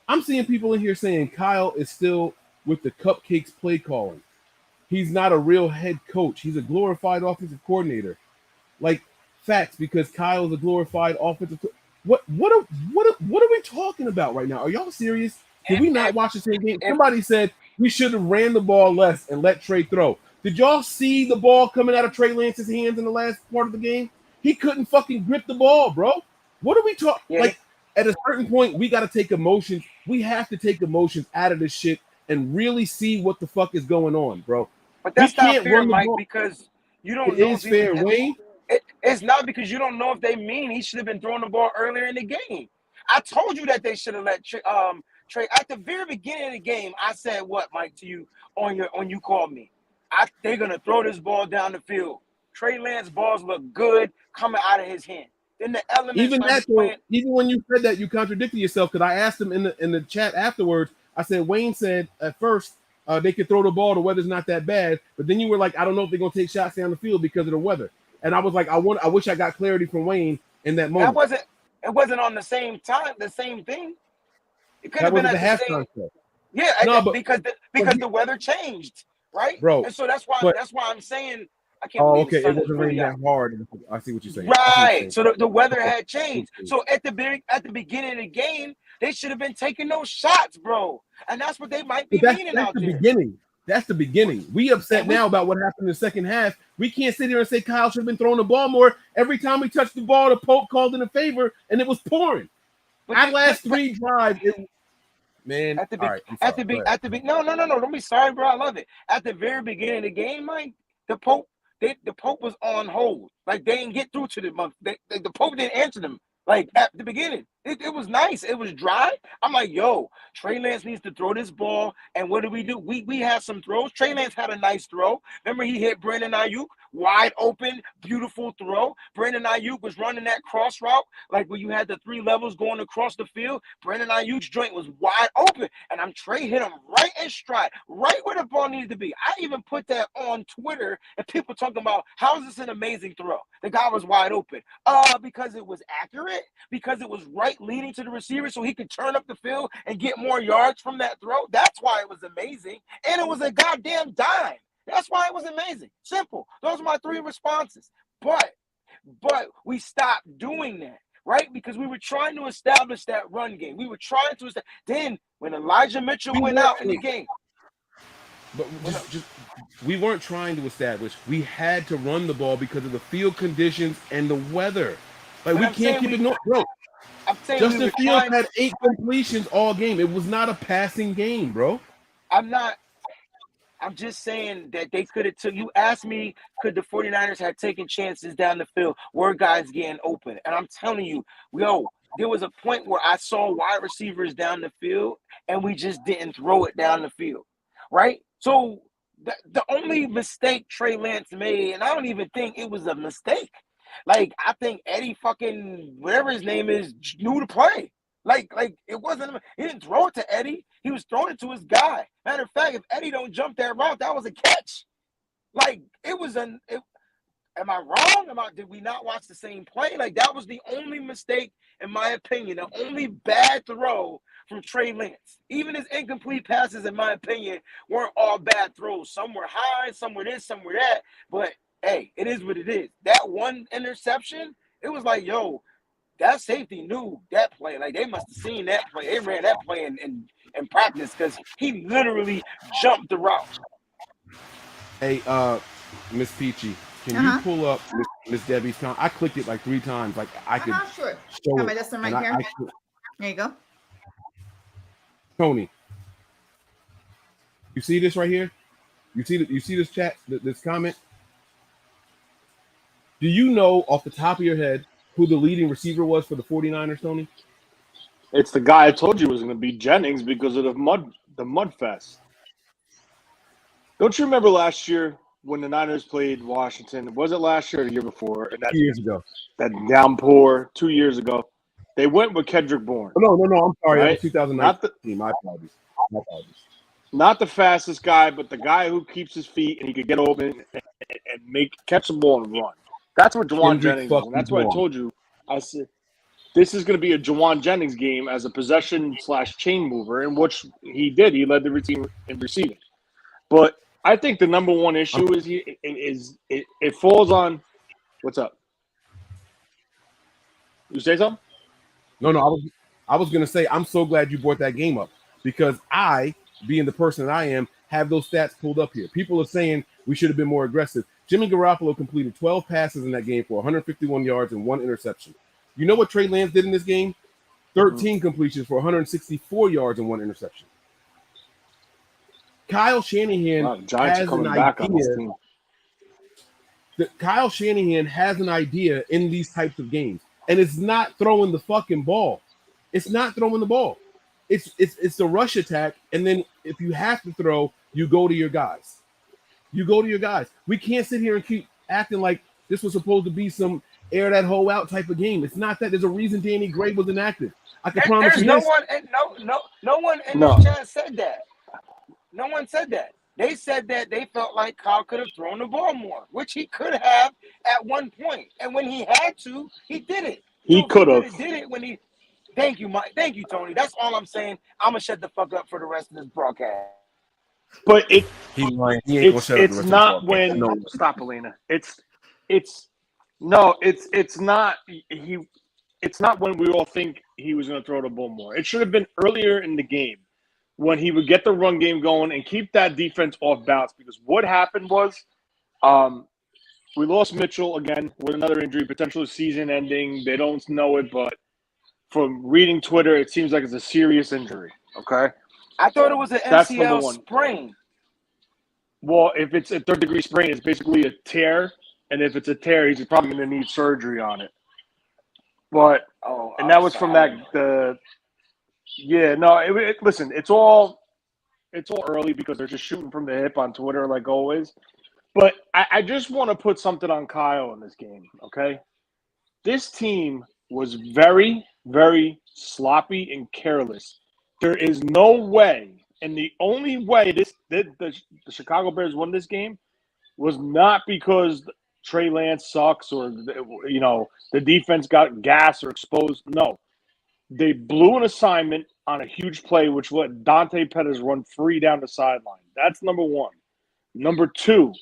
I'm seeing people in here saying Kyle is still with the cupcakes play calling. He's not a real head coach. He's a glorified offensive coordinator. Like, facts, because Kyle's a glorified offensive. What are we talking about right now? Are y'all serious? Did we not watch the same game? Somebody said we should have ran the ball less and let Trey throw. Did y'all see the ball coming out of Trey Lance's hands in the last part of the game? He couldn't fucking grip the ball, bro. What are we talking? Yeah. Like, at a certain point, we got to take emotions. We have to take emotions out of this shit and really see what the fuck is going on, bro. But that's not can't fair, run the Mike, ball. because you don't It know is if fair, Wayne. It's not, because you don't know if they mean he should have been throwing the ball earlier in the game. I told you that they should have let Trey at the very beginning of the game. I said what, Mike, to you on you called me. They're gonna throw this ball down the field. Trey Lance balls look good coming out of his hand. Then the elements even when you said that, you contradicted yourself, because I asked him in the chat afterwards. I said Wayne said at first they could throw the ball. The weather's not that bad, but then you were like, I don't know if they're gonna take shots down the field because of the weather. And I was like, I wish I got clarity from Wayne in that moment. It wasn't on the same time, the same thing. It could That have been wasn't at the the halftime same. show. Yeah, No, because the weather changed, right? Bro, And so that's why I'm saying I can't Oh, believe okay. the sun It is wasn't really raining out. that hard. I see what you're saying. Right. So the weather Okay. had changed. So at the beginning of the game, they should have been taking those shots, bro. And that's what they might be meaning That's out the there. beginning. That's the beginning. We upset now about what happened in the second half. We can't sit here and say Kyle should have been throwing the ball more. Every time we touched the ball, the Pope called in a favor, and it was pouring. Our last three drives, man. No, don't be sorry, bro. I love it. At the very beginning of the game, Mike, the Pope was on hold. Like, they didn't get through to the month. The Pope didn't answer them. Like, at the beginning, it was nice. It was dry. I'm like, yo, Trey Lance needs to throw this ball. And what do? We had some throws. Trey Lance had a nice throw. Remember, he hit Brandon Ayuk, wide open, beautiful throw. Brandon Ayuk was running that cross route, like where you had the three levels going across the field. Brandon Ayuk's joint was wide open, and Trey hit him right in stride, right where the ball needed to be. I even put that on Twitter, and people talking about, how is this an amazing throw? The guy was wide open. Because it was accurate, because it was right leading to the receiver so he could turn up the field and get more yards from that throw. That's why it was amazing. And it was a goddamn dime. That's why it was amazing. Simple. Those are my three responses. But we stopped doing that, right? Because we were trying to establish that run game. We were trying to establish. Then when Elijah Mitchell went out in the game. But we weren't trying to establish. We had to run the ball because of the field conditions and the weather. Like, we can't keep ignoring. Bro, Justin Fields had 8 completions all game. It was not a passing game, bro. I'm just saying that they could have took. You asked me, could the 49ers have taken chances down the field? Were guys getting open? And I'm telling you, there was a point where I saw wide receivers down the field and we just didn't throw it down the field, right? So the only mistake Trey Lance made, and I don't even think it was a mistake. Like, I think Eddie fucking, whatever his name is, knew to play. Like it wasn't, he didn't throw it to Eddie. He was throwing it to his guy. Matter of fact, if Eddie don't jump that route, that was a catch. Like, it was am I wrong? Did we not watch the same play? Like, that was the only mistake, in my opinion, the only bad throw from Trey Lance. Even his incomplete passes, in my opinion, weren't all bad throws. Some were high, some were this, some were that. But, hey, it is what it is. That one interception, it was like, yo, that safety knew that play. Like, they must have seen that play. They ran that play in practice because he literally jumped the route. Hey, Miss Peachy, can you pull up Miss Debbie's comment? I clicked it like 3 times. Like, I could Sure. show Come it. on, this one right here. There you go. Tony, you see this right here? You see this chat, this comment? Do you know off the top of your head who the leading receiver was for the 49ers, Tony? It's the guy I told you was going to be Jennings because of the mud fest. Don't you remember last year when the Niners played Washington? Was it last year or the year before? And 2 years ago. That downpour 2 years ago. They went with Kendrick Bourne. Oh, no, I'm sorry. Right? It was 2019. My apologies. Not the fastest guy, but the guy who keeps his feet and he could get open and catch the ball and run. That's what Juwan Jennings is. And that's what I told you. I said, this is going to be a Juwan Jennings game as a possession/chain mover, in which he did. He led the team in receiving. But I think the number one issue is it falls on – what's up? You say something? No, I was going to say I'm so glad you brought that game up because I, being the person that I am, have those stats pulled up here. People are saying we should have been more aggressive. Jimmy Garoppolo completed 12 passes in that game for 151 yards and 1 interception. You know what Trey Lance did in this game? 13 completions for 164 yards and 1 interception. Kyle Shanahan has an idea. Kyle Shanahan has an idea in these types of games, and it's not throwing the fucking ball. It's not throwing the ball. It's the rush attack, and then if you have to throw, you go to your guys. You go to your guys. We can't sit here and keep acting like this was supposed to be some air that hole out type of game. It's not that. There's a reason Danny Gray was inactive. I can promise you. No one in this chat said that. No one said that. They said that they felt like Kyle could have thrown the ball more, which he could have at one point. And when he had to, he did it. He could have. Did it when he. Thank you, Mike. Thank you, Tony. That's all I'm saying. I'm gonna shut the fuck up for the rest of this broadcast. But it's not when stop, Elena. It's not when we all think he was going to throw the ball more. It should have been earlier in the game when he would get the run game going and keep that defense off balance. Because what happened was, we lost Mitchell again with another injury, potentially season ending. They don't know it, but from reading Twitter, it seems like it's a serious injury. Okay. I thought it was an MCL sprain. Well, if it's a third-degree sprain, it's basically a tear. And if it's a tear, he's probably going to need surgery on it. But that was from that listen, it's all early because they're just shooting from the hip on Twitter like always. But I just want to put something on Kyle in this game, okay? This team was very, very sloppy and careless. There is no way, and the only way the Chicago Bears won this game was not because Trey Lance sucks or, the defense got gas or exposed. No. They blew an assignment on a huge play, which let Dante Pettis run free down the sideline. That's number one. Number two,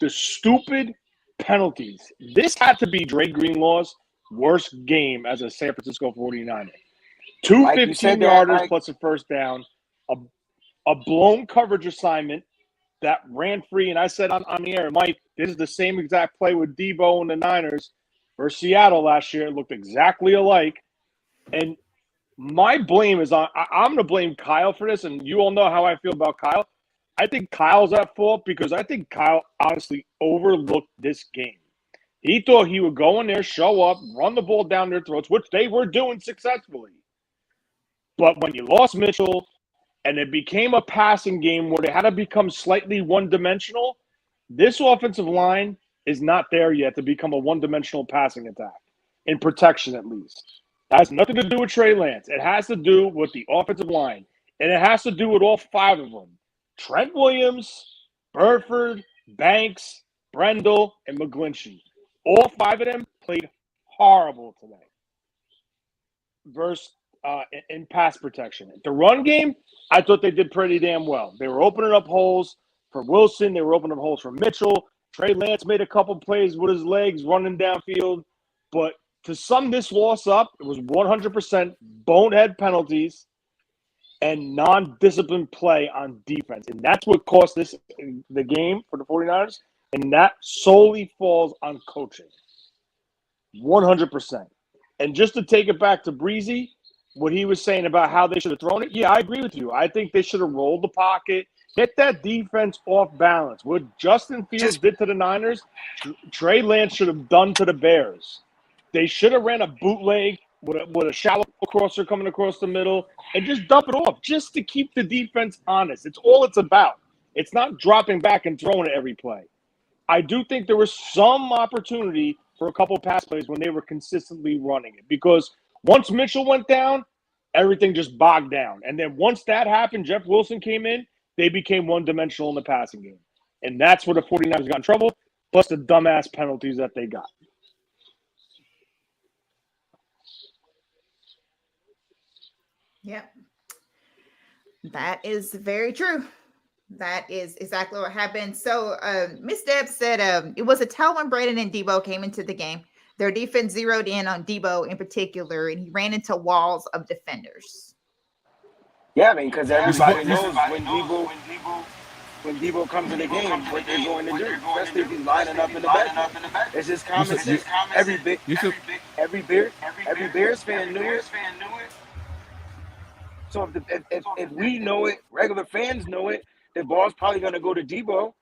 the stupid penalties. This had to be Dre Greenlaw's worst game as a San Francisco 49er. 2 15-yarders plus a first down, a blown coverage assignment that ran free. And I said on the air, Mike, this is the same exact play with Debo and the Niners versus Seattle last year. It looked exactly alike. And my blame is on – I'm going to blame Kyle for this, and you all know how I feel about Kyle. I think Kyle's at fault because I think Kyle honestly overlooked this game. He thought he would go in there, show up, run the ball down their throats, which they were doing successfully. But when you lost Mitchell and it became a passing game where they had to become slightly one-dimensional, this offensive line is not there yet to become a one-dimensional passing attack, in protection at least. That has nothing to do with Trey Lance. It has to do with the offensive line, and it has to do with all five of them. Trent Williams, Burford, Banks, Brendel, and McGlinchey. All five of them played horrible today versus in pass protection. The run game, I thought they did pretty damn well. They were opening up holes for Wilson. They were opening up holes for Mitchell. Trey Lance made a couple plays with his legs running downfield. But to sum this loss up, it was 100% bonehead penalties and non-disciplined play on defense. And that's what cost this the game for the 49ers. And that solely falls on coaching. 100%. And just to take it back to Breezy, what he was saying about how they should have thrown it, yeah, I agree with you. I think they should have rolled the pocket, get that defense off balance. What Justin Fields did to the Niners, Trey Lance should have done to the Bears. They should have ran a bootleg with a shallow crosser coming across the middle and just dump it off just to keep the defense honest. It's all it's about. It's not dropping back and throwing it every play. I do think there was some opportunity for a couple pass plays when they were consistently running it, because once Mitchell went down, everything just bogged down. And then once that happened, Jeff Wilson came in, they became one-dimensional in the passing game. And that's where the 49ers got in trouble, plus the dumbass penalties that they got. Yep. That is very true. That is exactly what happened. So Miss Deb said it was a tell when Braden and Debo came into the game. Their defense zeroed in on Debo in particular, and he ran into walls of defenders. Yeah, I mean, because everybody knows when Debo comes in the game, what they're going to do, especially if he's lining up in the back. It's just common sense. Every Bears fan knew it. So if we know it, regular fans know it, the ball's probably going to go to Debo.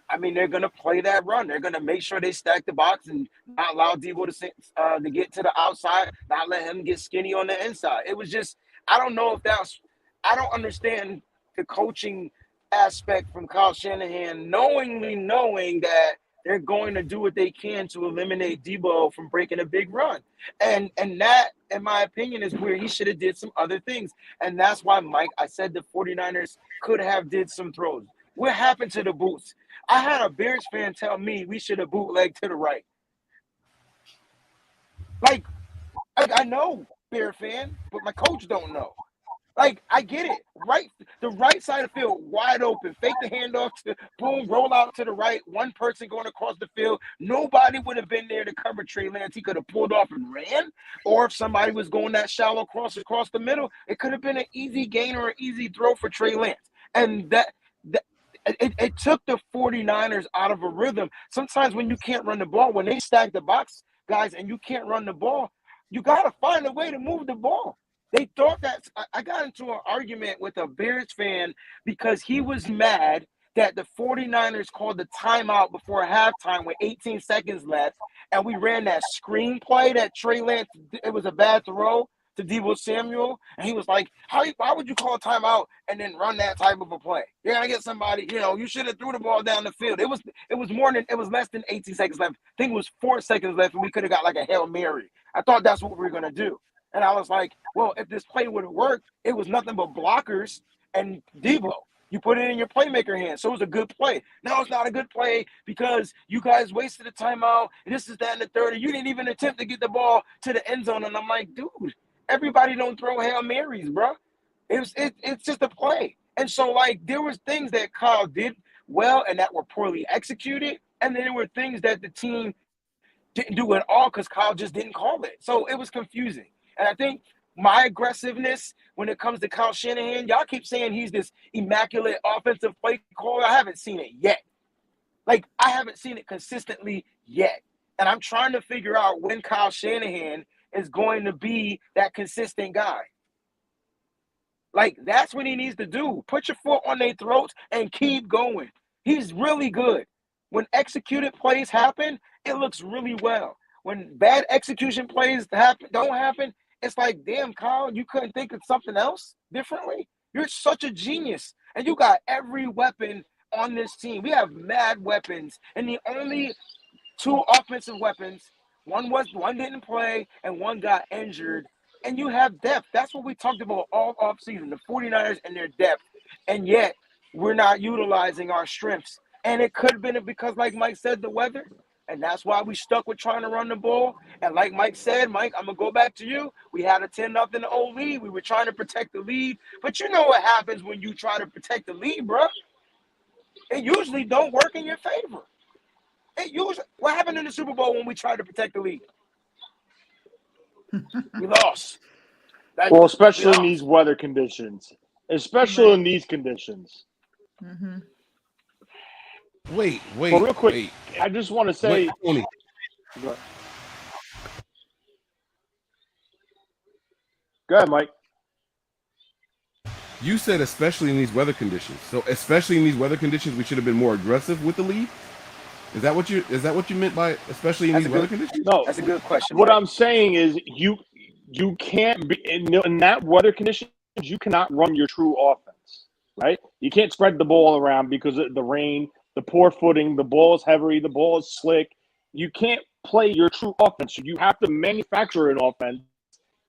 I mean, they're going to play that run. They're going to make sure they stack the box and not allow Debo to get to the outside, not let him get skinny on the inside. It was just, I don't know if that's – I don't understand the coaching aspect from Kyle Shanahan, knowing that they're going to do what they can to eliminate Debo from breaking a big run. And that, in my opinion, is where he should have did some other things. And that's why, Mike, I said the 49ers could have did some throws. What happened to the boots? I had a Bears fan tell me we should have bootlegged to the right. Like, I know, Bear fan, but my coach don't know. Like, I get it. Right, the right side of the field, wide open. Fake the handoff to boom, roll out to the right. One person going across the field. Nobody would have been there to cover Trey Lance. He could have pulled off and ran. Or if somebody was going that shallow cross across the middle, it could have been an easy gain or an easy throw for Trey Lance. And it took the 49ers out of a rhythm. Sometimes when you can't run the ball, when they stack the box, guys, and you can't run the ball, you got to find a way to move the ball. They thought that I got into an argument with a Bears fan because he was mad that the 49ers called the timeout before halftime with 18 seconds left, and we ran that screen play that Trey Lance, it was a bad throw to Deebo Samuel, and he was like, why would you call a timeout and then run that type of a play? You're going to get somebody, you should have threw the ball down the field. It was less than 18 seconds left. I think it was 4 seconds left, and we could have got like a Hail Mary. I thought that's what we were going to do. And I was like, well, if this play would have worked, it was nothing but blockers and Deebo. You put it in your playmaker hands. So it was a good play. Now it's not a good play because you guys wasted a timeout. And this is that and the third. And you didn't even attempt to get the ball to the end zone. And I'm like, dude, everybody don't throw Hail Marys, bro. It's just a play. And so, like, there was things that Kyle did well and that were poorly executed. And then there were things that the team didn't do at all because Kyle just didn't call it. So it was confusing. And I think my aggressiveness when it comes to Kyle Shanahan, y'all keep saying he's this immaculate offensive play caller. I haven't seen it yet. Like, I haven't seen it consistently yet. And I'm trying to figure out when Kyle Shanahan is going to be that consistent guy. Like, that's what he needs to do. Put your foot on their throats and keep going. He's really good. When executed plays happen, it looks really well. When bad execution plays don't happen, it's like, damn, Kyle, you couldn't think of something else differently? You're such a genius. And you got every weapon on this team. We have mad weapons. And the only two offensive weapons, one didn't play and one got injured. And you have depth. That's what we talked about all offseason, the 49ers and their depth. And yet, we're not utilizing our strengths. And it could have been because, like Mike said, the weather. And that's why we stuck with trying to run the ball. And like Mike said, Mike, I'm going to go back to you. We had a 10-0 old lead. We were trying to protect the lead. But you know what happens when you try to protect the lead, bro? It usually don't work in your favor. What happened in the Super Bowl when we tried to protect the lead? We lost. Well, especially in these weather conditions. Especially in these conditions. Mm-hmm. Wait. Well, real quick, I just want to say. Tony. Go ahead, Mike. You said especially in these weather conditions. So especially in these weather conditions, we should have been more aggressive with the lead. Is that what you meant by especially in these weather conditions? No, that's a good question. What Mike. I'm saying is you can't be in that weather conditions. You cannot run your true offense, right? You can't spread the ball around because of the rain, the poor footing, the ball is heavy, the ball is slick. You can't play your true offense. You have to manufacture an offense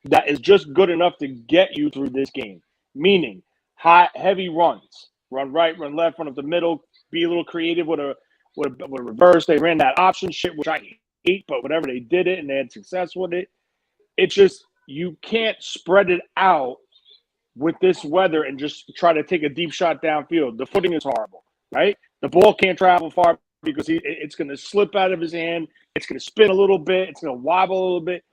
that is just good enough to get you through this game. Meaning, heavy runs, run right, run left, run up the middle, be a little creative with a reverse. They ran that option shit, which I hate, but whatever, they did it and they had success with it. It's just you can't spread it out with this weather and just try to take a deep shot downfield. The footing is horrible, right? The ball can't travel far because it's going to slip out of his hand. It's going to spin a little bit. It's going to wobble a little bit.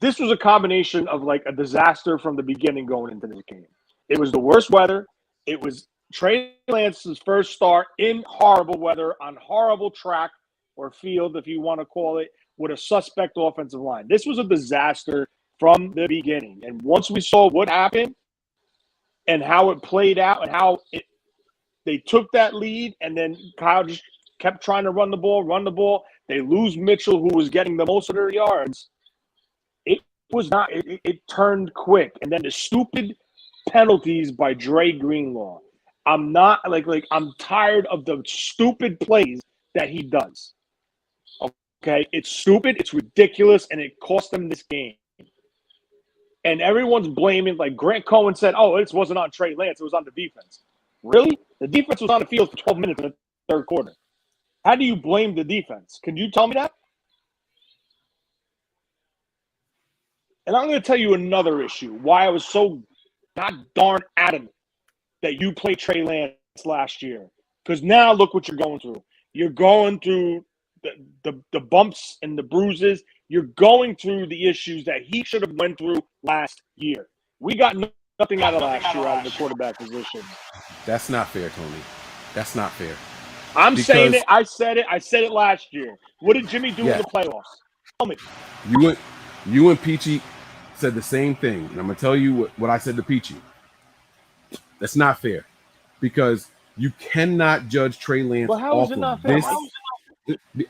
This was a combination of like a disaster from the beginning going into this game. It was the worst weather. It was Trey Lance's first start in horrible weather on horrible track or field, if you want to call it, with a suspect offensive line. This was a disaster from the beginning. And once we saw what happened and how it played out and how they took that lead, and then Kyle just kept trying to run the ball. They lose Mitchell, who was getting the most of their yards. It turned quick. And then the stupid penalties by Dre Greenlaw. I'm tired of the stupid plays that he does. Okay, it's stupid, it's ridiculous, and it cost them this game. And everyone's blaming, like Grant Cohen said, it wasn't on Trey Lance, it was on the defense. Really? The defense was on the field for 12 minutes in the third quarter. How do you blame the defense? Can you tell me that? And I'm going to tell you another issue, why I was so god darn adamant that you played Trey Lance last year. Because now look what you're going through. You're going through the bumps and the bruises. You're going through the issues that he should have went through last year. We got nothing out of last year out of the quarterback position. That's not fair, Tony. That's not fair. I'm saying it. I said it last year. What did Jimmy do in the playoffs? Tell me. You and Peachy said the same thing. And I'm going to tell you what I said to Peachy. That's not fair. Because you cannot judge Trey Lance off of this.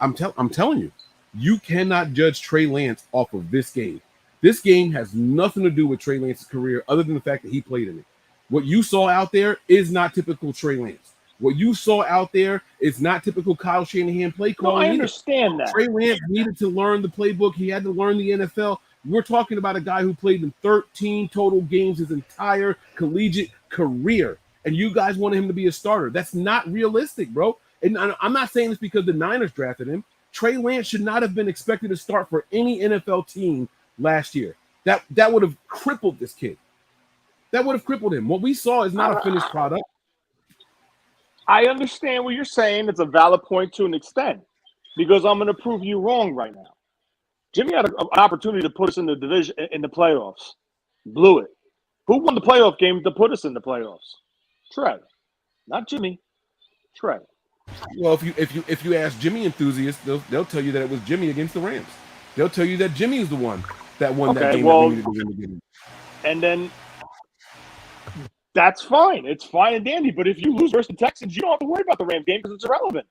I'm telling you. You cannot judge Trey Lance off of this game. This game has nothing to do with Trey Lance's career other than the fact that he played in it. What you saw out there is not typical Trey Lance. What you saw out there is not typical Kyle Shanahan play calling. No, I understand that. Trey Lance needed to learn the playbook. He had to learn the NFL. We're talking about a guy who played in 13 total games his entire collegiate career. And you guys wanted him to be a starter. That's not realistic, bro. And I'm not saying this because the Niners drafted him. Trey Lance should not have been expected to start for any NFL team last year. That would have crippled this kid. That would have crippled him. What we saw is not a finished product. I understand what you're saying. It's a valid point to an extent because I'm going to prove you wrong right now. Jimmy had an opportunity to put us in the division in the playoffs. Blew it. Who won the playoff game to put us in the playoffs? Trey. Not Jimmy. Trey. Well, if you ask Jimmy enthusiasts, they'll tell you that it was Jimmy against the Rams. They'll tell you that Jimmy is the one that won that game. Well, that we needed to win the game. And then that's fine. It's fine and dandy. But if you lose versus the Texans, you don't have to worry about the Rams game because it's irrelevant.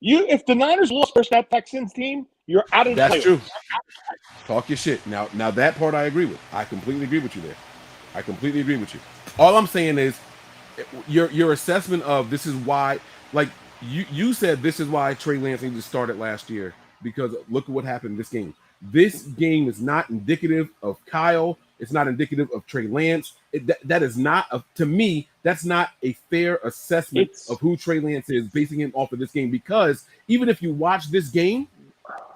If the Niners lost versus that Texans team, you're out of the That's playoffs. true. Talk your shit. Now that part I agree with. I completely agree with you there. I completely agree with you. All I'm saying is your assessment of this is why, like you said, this is why Trey Lance needed to start it last year, because look at what happened in this game. This game is not indicative of Kyle. It's not indicative of Trey Lance. That is not, to me, that's not a fair assessment of who Trey Lance is, basing him off of this game. Because even if you watch this game,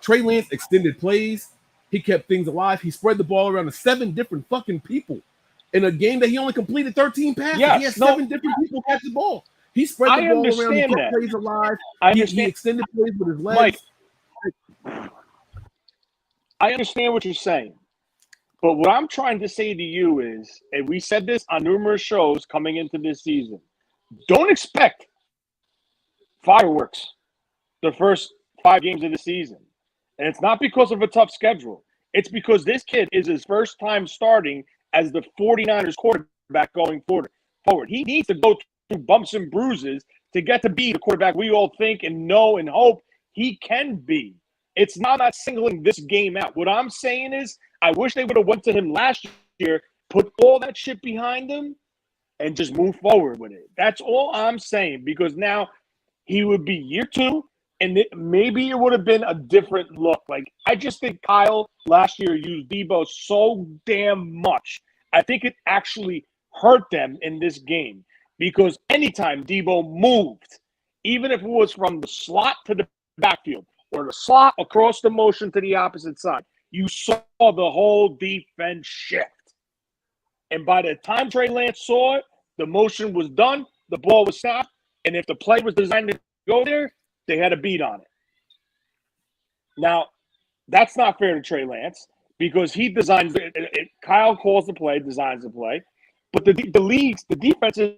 Trey Lance extended plays. He kept things alive. He spread the ball around to 7 different fucking people in a game that he only completed 13 passes. Yes, he had 7 different people catch the ball. He spread the ball around. He kept plays alive. He extended plays with his legs. Mike, I understand what you're saying. But what I'm trying to say to you is, and we said this on numerous shows coming into this season, don't expect fireworks the first 5 games of the season. And it's not because of a tough schedule. It's because this kid is his first time starting as the 49ers quarterback going forward. He needs to go through bumps and bruises to get to be the quarterback we all think and know and hope he can be. It's not singling this game out. What I'm saying is, I wish they would have went to him last year, put all that shit behind him, and just move forward with it. That's all I'm saying, because now he would be year 2, and maybe it would have been a different look. Like, I just think Kyle last year used Debo so damn much. I think it actually hurt them in this game, because anytime Debo moved, even if it was from the slot to the backfield or the slot across the motion to the opposite side, you saw the whole defense shift. And by the time Trey Lance saw it, the motion was done, the ball was snapped, and if the play was designed to go there, they had a beat on it. Now, that's not fair to Trey Lance, because he designs it. Kyle calls the play, designs the play, but the defenses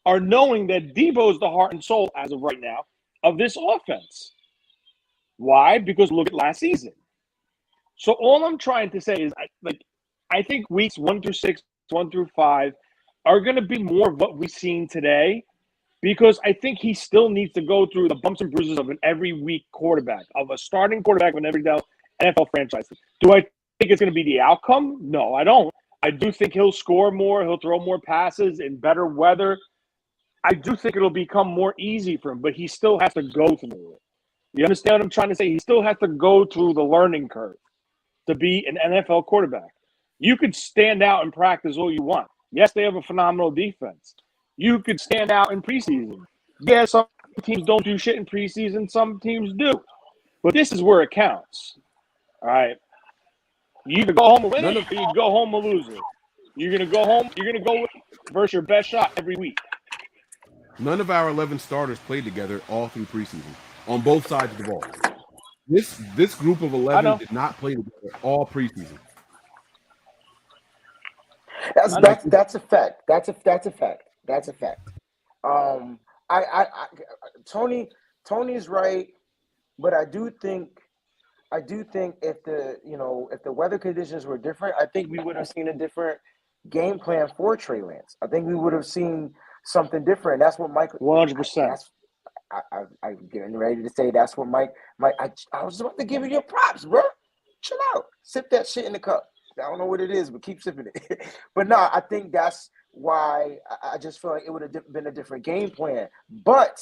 are knowing that Debo is the heart and soul, as of right now, of this offense. Why? Because look at last season. So all I'm trying to say is, I think weeks 1 through 6, 1 through 5 are going to be more of what we've seen today, because I think he still needs to go through the bumps and bruises of an every week quarterback, of a starting quarterback of an every NFL franchise. Do I think it's going to be the outcome? No, I don't. I do think he'll score more. He'll throw more passes in better weather. I do think it'll become more easy for him, but he still has to go through it. You understand what I'm trying to say? He still has to go through the learning curve to be an NFL quarterback. You could stand out in practice all you want. Yes, they have a phenomenal defense. You could stand out in preseason. Yeah, some teams don't do shit in preseason. Some teams do. But this is where it counts. All right? You either go home a winner, or you go home a loser. You're going to go home. You're going to go versus your best shot every week. None of our 11 starters played together all through preseason on both sides of the ball. This group of 11 did not play together all preseason. That's a fact. That's a fact. Tony's right, but I do think if the weather conditions were different, I think we would have seen a different game plan for Trey Lance. I think we would have seen something different. That's what Mike. 100%. I'm getting ready to say that's what Mike. I was about to give you your props, bro. Chill out. Sip that shit in the cup. I don't know what it is, but keep sipping it. But no, I think that's why I just feel like it would have been a different game plan. But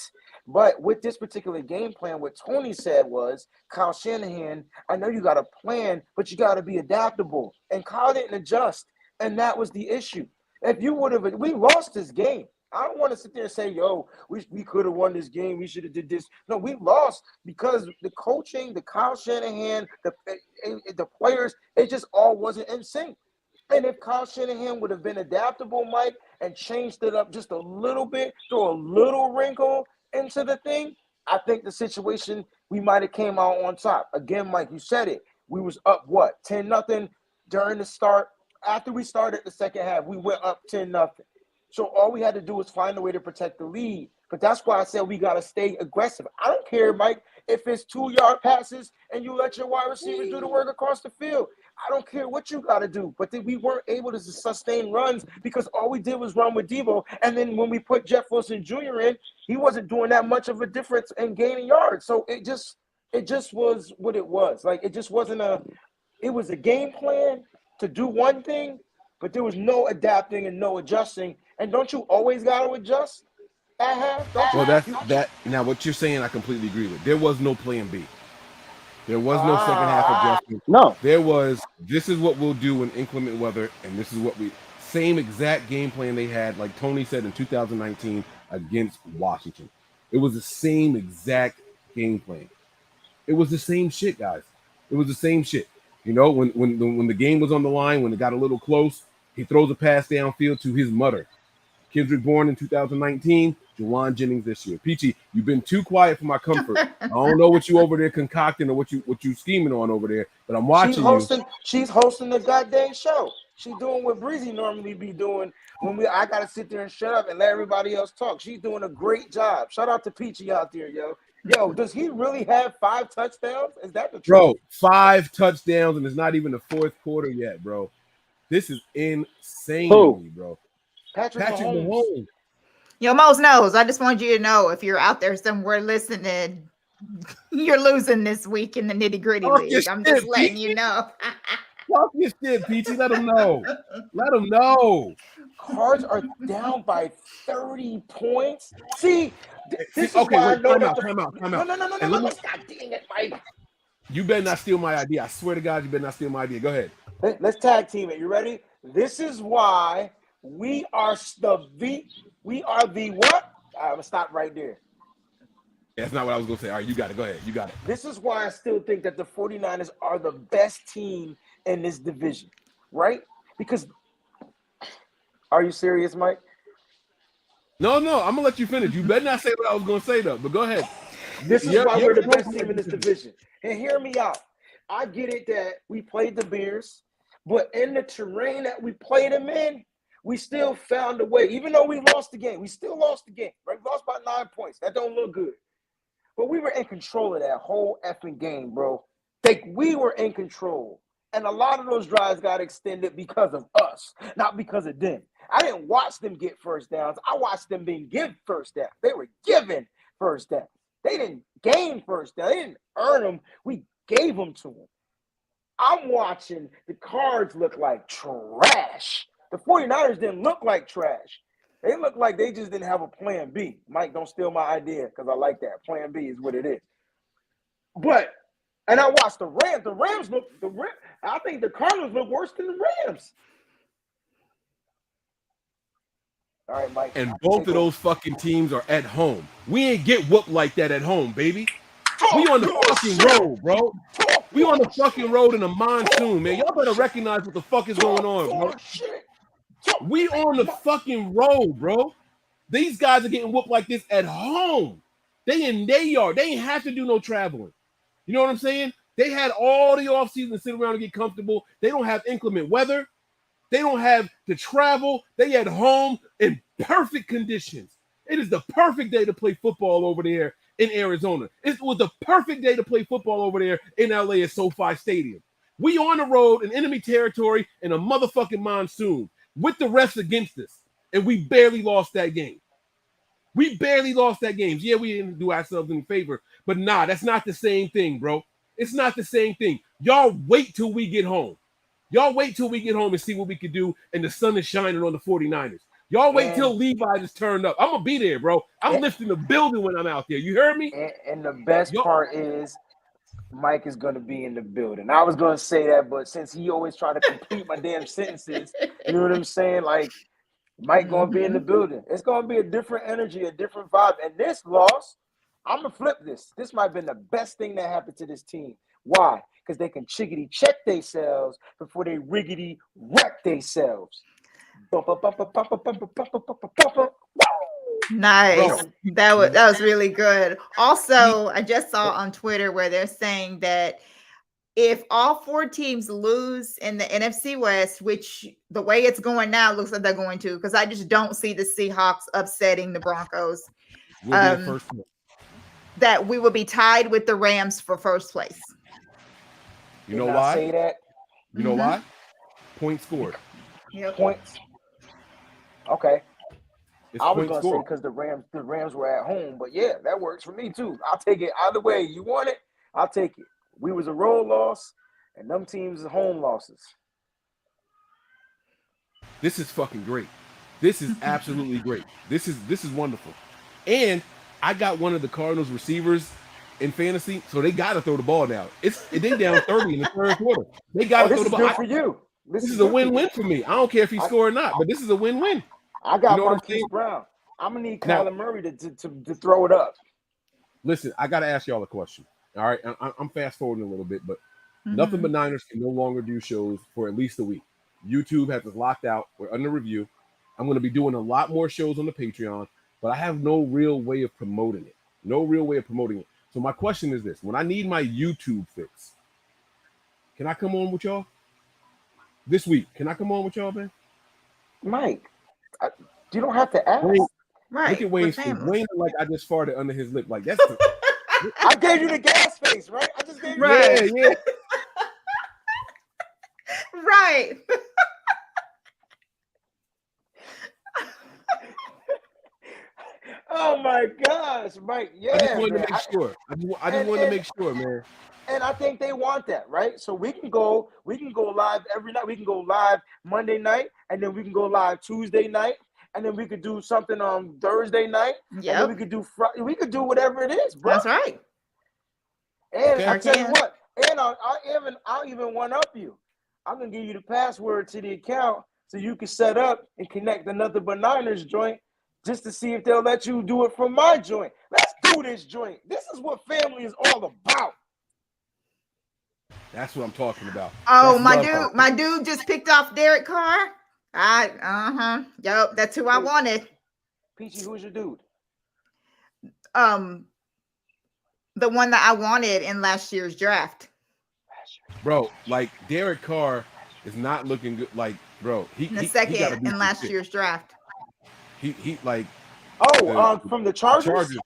with this particular game plan, what Tony said was, Kyle Shanahan, I know you got a plan, but you got to be adaptable. And Kyle didn't adjust, and that was the issue. If you would have, we lost this game. I don't want to sit there and say, yo, we could have won this game. We should have did this. No, we lost because the coaching, the Kyle Shanahan, the players, it just all wasn't in sync. And if Kyle Shanahan would have been adaptable, Mike, and changed it up just a little bit, throw a little wrinkle into the thing, I think the situation, we might have came out on top. Again, Mike, you said it. We was up, 10-0 during the start. After we started the second half, we went up 10-0. So all we had to do was find a way to protect the lead. But that's why I said we got to stay aggressive. I don't care, Mike, if it's 2-yard passes and you let your wide receivers do the work across the field. I don't care what you got to do. But then we weren't able to sustain runs because all we did was run with Debo. And then when we put Jeff Wilson Jr. in, he wasn't doing that much of a difference in gaining yards. So it just was what it was. Like, it just wasn't it was a game plan to do one thing, but there was no adapting and no adjusting. And don't you always got to adjust at half? Well, that's that. Now, what you're saying, I completely agree with. There was no plan B. There was no second half adjustment. No. There was, this is what we'll do in inclement weather, and this is what same exact game plan they had, like Tony said, in 2019 against Washington. It was the same exact game plan. It was the same shit, guys. It was the same shit. You know, when the game was on the line, when it got a little close, he throws a pass downfield to his mother. Kendrick Bourne in 2019, Juwan Jennings this year. Peachy, you've been too quiet for my comfort. I don't know what you over there concocting or what you scheming on over there, but I'm watching you. She's hosting the goddamn show. She's doing what Breezy normally be doing when I gotta sit there and shut up and let everybody else talk. She's doing a great job. Shout out to Peachy out there, yo. Yo, does he really have 5 touchdowns? Is that the truth? Bro, 5 touchdowns, and it's not even the fourth quarter yet, bro. This is insane, bro. Patrick Mahomes. Yo, Mose knows. I just want you to know, if you're out there somewhere listening, you're losing this week in the nitty-gritty league. I'm just letting you know. Talk your shit, Peachy. Let them know. Let them know. Cards are down by 30 points. See, this is okay, why wait, I know time out. No. God dang it, Mike. You better not steal my idea. I swear to God, you better not steal my idea. Go ahead. Let's tag team it. You ready? This is why we are the what? I'm gonna stop right there. That's not what I was gonna say. All right, you got it. Go ahead. You got it. This is why I still think that the 49ers are the best team in this division, right? Because are you serious, Mike? No, I'm gonna let you finish. You better not say what I was gonna say though. But go ahead. This is why we're the best team in this division. And hear me out. I get it that we played the Bears, but in the terrain that we played them in, we still found a way. Even though we lost the game, we still lost the game. Right? We lost by 9 points. That don't look good. But we were in control of that whole effing game, bro. Like, we were in control. And a lot of those drives got extended because of us, not because of them. I didn't watch them get first downs. I watched them being given first downs. They were given first downs. They didn't gain first downs. They didn't earn them. We gave them to them. I'm watching the Cards look like trash. The 49ers didn't look like trash. They look like they just didn't have a plan B. Mike, don't steal my idea because I like that. Plan B is what it is. And I watched the Rams. I think the Cardinals look worse than the Rams. All right, Mike. And both of those fucking teams are at home. We ain't get whooped like that at home, baby. We on the fucking road, bro. We on the fucking road in a monsoon, man. Y'all better recognize what the fuck is going on, bro. We on the fucking road, bro. These guys are getting whooped like this at home. They in their yard. They ain't have to do no traveling. You know what I'm saying? They had all the offseason to sit around and get comfortable. They don't have inclement weather. They don't have to travel. They at home in perfect conditions. It is the perfect day to play football over there in Arizona. It was the perfect day to play football over there in LA at SoFi Stadium. We on the road in enemy territory in a motherfucking monsoon with the refs against us, and we barely lost that game. We barely lost that game. Yeah, we didn't do ourselves any favor, but nah, that's not the same thing, bro. It's not the same thing. Y'all wait till we get home. Y'all wait till we get home and see what we can do, and the sun is shining on the 49ers. Y'all wait till Levi just turned up. I'm going to be there, bro. I'm lifting the building when I'm out there. You heard me? And the best part is Mike is going to be in the building. I was going to say that, but since he always try to complete my damn sentences, you know what I'm saying? Like, Mike going to be in the building. It's going to be a different energy, a different vibe. And this loss, I'm going to flip this. This might have been the best thing that happened to this team. Why? Because they can chickity check themselves before they riggedy wreck themselves. Nice. That was really good. Also, I just saw on Twitter where they're saying that if all 4 teams lose in the NFC West, which the way it's going now looks like they're going to, because I just don't see the Seahawks upsetting the Broncos. that we will be tied with the Rams for first place. You know Didn't I why? say that? You know why? Points scored. Yep. Points. Okay. It's I was points gonna say scored. because the Rams were at home, but yeah, that works for me too. I'll take it either way. You want it? I'll take it. We was a road loss, and them teams are home losses. This is fucking great. This is absolutely great. This is wonderful. And I got one of the Cardinals receivers in fantasy, so they got to throw the ball now. They down 30 in the third quarter. They got to this throw the is ball. good for you. This is a win-win for me. I don't care if he score or not, but this is a win-win. I got You know what I'm Marquise saying? Brown. I'm gonna need Now- Kyler Murray to throw it up. Listen, I got to ask y'all a question. All right, I'm fast forwarding a little bit, but Nothing But Niners can no longer do shows for at least a week. YouTube has us locked out. We're under review. I'm going to be doing a lot more shows on the Patreon, but I have no real way of promoting it. No real way of promoting it. So my question is this: when I need my YouTube fix, can I come on with y'all this week? Can I come on with y'all, man? Mike, you don't have to ask. Wayne, Right. look at Wayne's face. family. Wayne, like I just farted under his lip. Like that's the, I gave you the gas face, right? I just gave you Right. yeah. Right. Oh my gosh, Mike. Yeah, I just wanted man. to make sure. I just wanted to make sure, man. And I think they want that, right? So we can go live every night. We can go live Monday night, and then we can go live Tuesday night, and then we could do something on Thursday night. And then we could do Friday. We could do whatever it is, bro. That's right. And Okay. I tell you what, and I'll even one up you. I'm gonna give you the password to the account so you can set up and connect the Nothing But Niners joint just to see if they'll let you do it from my joint. Let's do this joint. This is what family is all about. That's what I'm talking about. Oh, That's my dude just picked off Derek Carr. Yep, that's who I wanted. Peachy, who's your dude? The one that I wanted in last year's draft. Bro, like Derek Carr is not looking good. Like, bro, In the second in last year's draft. He like From the Chargers?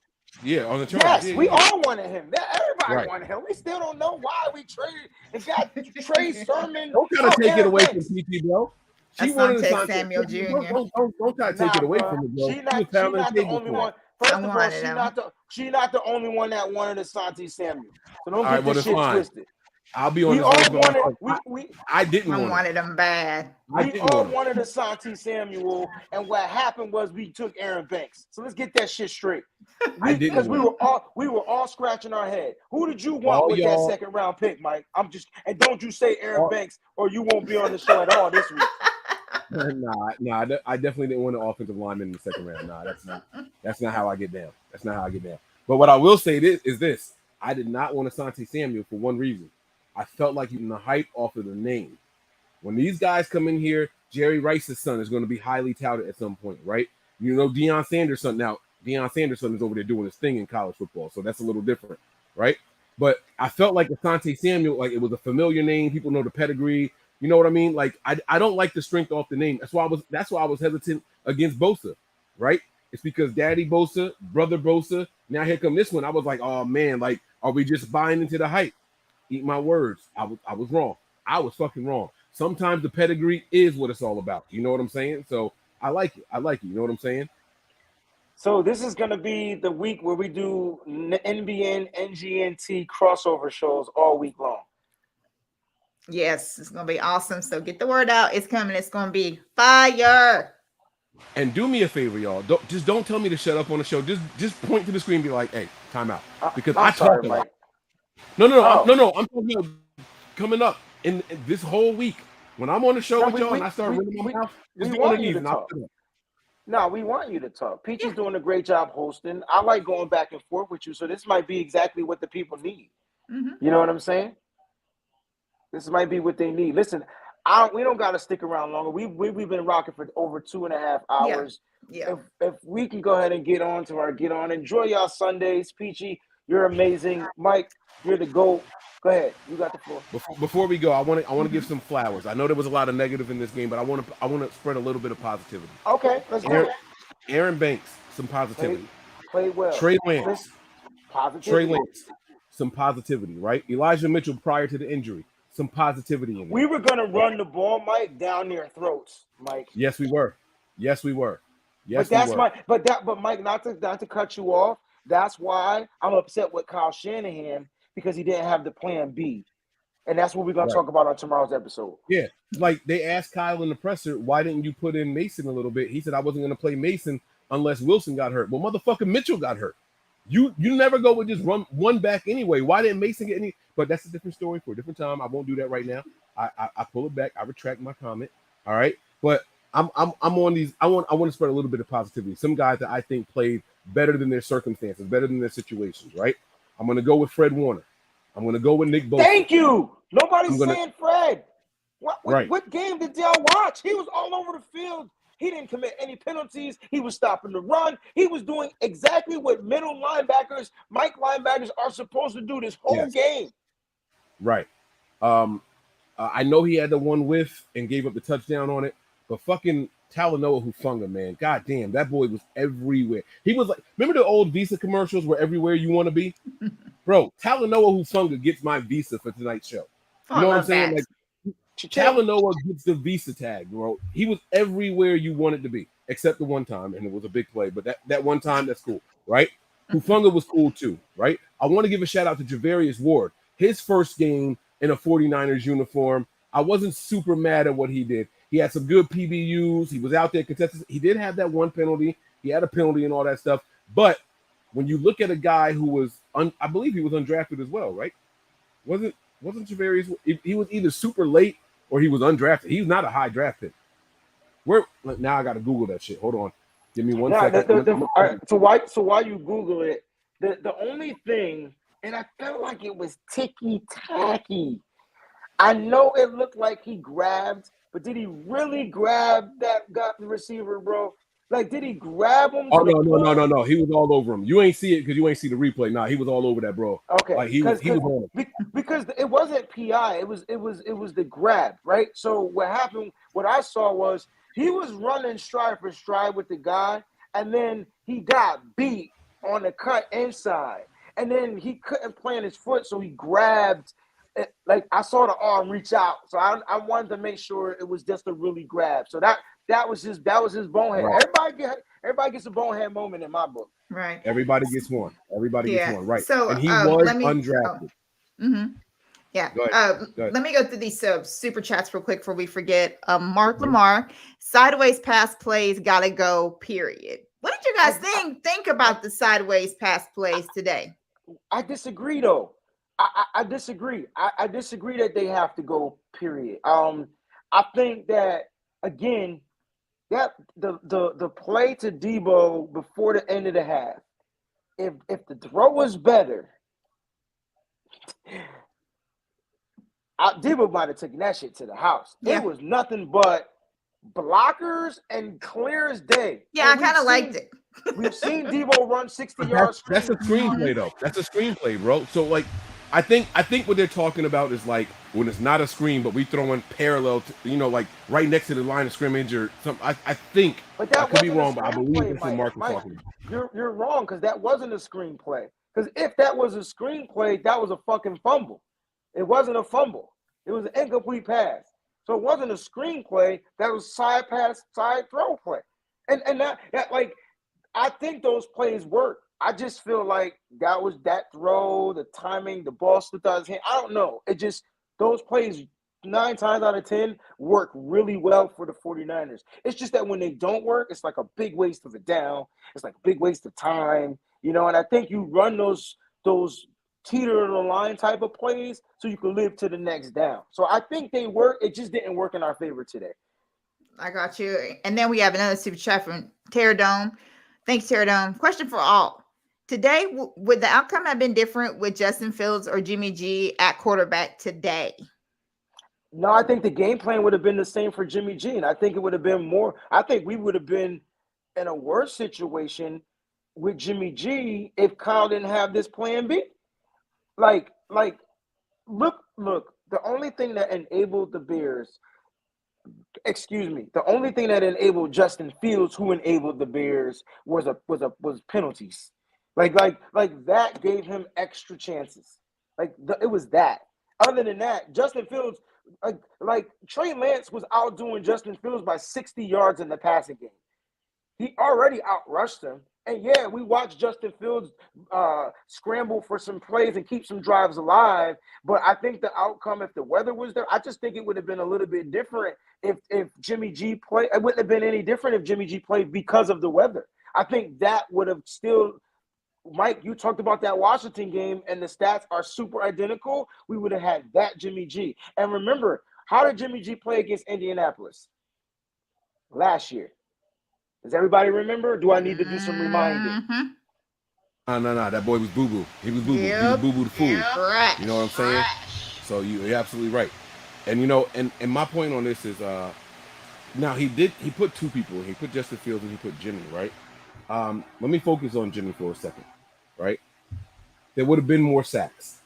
Yeah, on the Chargers. Yes, yeah, we yeah. all wanted him. Everybody Right. wanted him. We still don't know why we traded and got Trey Sermon. Don't try to take it Aaron away Banks. from PT, bro. She wanted Asante Asante Samuel Jr. Don't try to take it away from her, bro. She not the only one. First of all, wanted him. she not the only one that wanted Asante Samuel. So don't All right, get well, this it's shit fine. twisted. I'll be on We this. all one, wanted. I didn't I want wanted him bad. We all wanted Asante Samuel, and what happened was we took Aaron Banks. So let's get that shit straight. Because we were all scratching our head. Who did you want All with that second round pick, Mike? And don't you say Aaron Banks, or you won't be on the show at all this week. Nah, I definitely didn't want an offensive lineman in the second round. Nah, that's not how I get down. That's not how I get down. But what I will say is this: I did not want Asante Samuel for one reason. I felt like even the hype off of the name. When these guys come in here, Jerry Rice's son is going to be highly touted at some point, right? You know, Deion Sanders' son. Now, Deion Sanders' son is over there doing his thing in college football, so that's a little different, right? But I felt like Asante Samuel, like it was a familiar name. People know the pedigree. You know what I mean? Like I don't like the strength off the name. That's why I was hesitant against Bosa, right? It's because Daddy Bosa, brother Bosa. Now here come this one. I was like, oh man, like are we just buying into the hype? Eat my words. I was wrong. I was fucking wrong. Sometimes the pedigree is what it's all about. You know what I'm saying? So I like it. You know what I'm saying? So this is going to be the week where we do NBN, NGNT crossover shows all week long. Yes, it's going to be awesome. So get the word out. It's coming. It's going to be fire. And do me a favor, y'all. Don't tell me to shut up on the show. Just point to the screen and be like, hey, time out. Because I talk a lot. No. I'm talking about coming up in this whole week. When I'm on the show with y'all and I start running my mouth, just we one want of you these. to talk. No, we want you to talk. Peachy's doing a great job hosting. I like going back and forth with you, so this might be exactly what the people need. You know what I'm saying? This might be what they need. Listen, we don't got to stick around longer. We've been rocking for over 2.5 hours. Yeah. If we can go ahead and get on. Enjoy y'all Sundays. Peachy, you're amazing. Mike, you're the GOAT. Go ahead. You got the floor. Before we go, I want to give some flowers. I know there was a lot of negative in this game, but I want to spread a little bit of positivity. Okay, let's go. Aaron Banks, some positivity. Played well. Trey Lance, Trey Lance, some positivity, right? Elijah Mitchell prior to the injury, some positivity in there. We were gonna run the ball, Mike, down their throats, Mike. Yes, we were. Yes, we were. Yes, But that's we were. but Mike, not to cut you off. That's why I'm upset with Kyle Shanahan because he didn't have the plan B. And that's what we're gonna talk about on tomorrow's episode. Yeah. Like they asked Kyle in the presser, why didn't you put in Mason a little bit? He said, I wasn't gonna play Mason unless Wilson got hurt. Well, motherfucking Mitchell got hurt. You never go with just run one back anyway. Why didn't Mason get any? But that's a different story for a different time. I won't do that right now. I pull it back. I retract my comment. All right. But I'm on these. I want to spread a little bit of positivity. Some guys that I think played better than their circumstances, better than their situations. Right. I'm gonna go with Fred Warner. I'm gonna go with Nick Bosa. Thank you. Nobody's saying Fred. What game did y'all watch? He was all over the field. He didn't commit any penalties. He was stopping the run. He was doing exactly what middle linebackers, Mike linebackers, are supposed to do this whole game. Right. I know he had the one whiff and gave up the touchdown on it, but fucking Talanoa Hufanga, man, god damn, that boy was everywhere. He was like, remember the old Visa commercials where everywhere you want to be? Bro, Talanoa Hufanga gets my Visa for tonight's show. You know what I'm saying? Like, Talanoa gets the Visa tag, bro. He was everywhere you wanted to be, except the one time, and it was a big play. But that one time, that's cool, right? Hufanga was cool too, right? I want to give a shout out to Javarius Ward. His first game in a 49ers uniform, I wasn't super mad at what he did. He had some good PBUs. He was out there contested. He did have that one penalty. He had a penalty and all that stuff. But when you look at a guy who was, I believe he was undrafted as well, right? Wasn't Javarius? He was either super late or he was undrafted. He's not a high draft pick. Now I got to Google that shit. Hold on. Give me one second. So while you Google it, the only thing, and I felt like it was ticky-tacky. I know it looked like he grabbed, but did he really grab that receiver, bro? Like, did he grab him? Oh, no. He was all over him. You ain't see it because you ain't see the replay. Nah, he was all over that, bro. Okay. Like, he was on it. Because it wasn't PI. It was the grab, right? So what happened, what I saw was he was running stride for stride with the guy, and then he got beat on the cut inside. And then he couldn't plant his foot, so he grabbed. Like, I saw the arm reach out. So I wanted to make sure it was just a really grab. So that was his bonehead. Right. Everybody gets a bonehead moment in my book. Right. Everybody gets one. Gets one. Right. So, and he was undrafted. Yeah. Go ahead. Let me go through these super chats real quick before we forget. Mark Lamar, sideways pass plays gotta go, period. What did you guys think about the sideways pass plays today? I disagree though. I disagree. I disagree that they have to go, period. I think that, again, that the play to Debo before the end of the half, if the throw was better, Debo might have taken that shit to the house. Yeah. It was nothing but blockers and clear as day. Yeah, I kind of liked it. We've seen Debo run 60 yards. That's a screenplay, though. That's a screenplay, bro. So, like, I think what they're talking about is like when it's not a screen, but we throw in parallel to, like right next to the line of scrimmage or something. I think but that I could be wrong, but I believe that's what Mark was talking about. You're wrong because that wasn't a screenplay. Because if that was a screenplay, that was a fucking fumble. It wasn't a fumble. It was an incomplete pass. So it wasn't a screenplay. That was side pass, side throw play. And that like, I think those plays work. I just feel like that was that throw, the timing, the ball slipped out of his hand. I don't know. It just, those plays 9 times out of 10 work really well for the 49ers. It's just that when they don't work, it's like a big waste of a down. It's like a big waste of time, and I think you run those teeter on the line type of plays so you can live to the next down. So I think they work. It just didn't work in our favor today. I got you. And then we have another super chat from Terradome. Thanks, Terradome. Question for all. Today, would the outcome have been different with Justin Fields or Jimmy G at quarterback today? No, I think the game plan would have been the same for Jimmy G. And I think it would have been more. I think we would have been in a worse situation with Jimmy G if Kyle didn't have this plan B. Like, look, the only thing that enabled the Bears, the only thing that enabled Justin Fields, who enabled the Bears, was penalties. Like that gave him extra chances. It was that. Other than that, Justin Fields, like Trey Lance was outdoing Justin Fields by 60 yards in the passing game. He already outrushed him. And yeah, we watched Justin Fields scramble for some plays and keep some drives alive. But I think the outcome, if the weather was there, I just think it would have been a little bit different if Jimmy G played. It wouldn't have been any different if Jimmy G played because of the weather. I think that would have still, Mike, you talked about that Washington game and the stats are super identical. We would have had that Jimmy G. And remember, how did Jimmy G play against Indianapolis last year? Does everybody remember? Or do I need to do some reminding? No. That boy was boo-boo. He was boo-boo. Yep. He was boo-boo the fool. Yep. You know what I'm saying? So you're absolutely right. And, you know, and my point on this is, now he put two people. He put Justin Fields and he put Jimmy, right? Let me focus on Jimmy for a second, right? There would have been more sacks.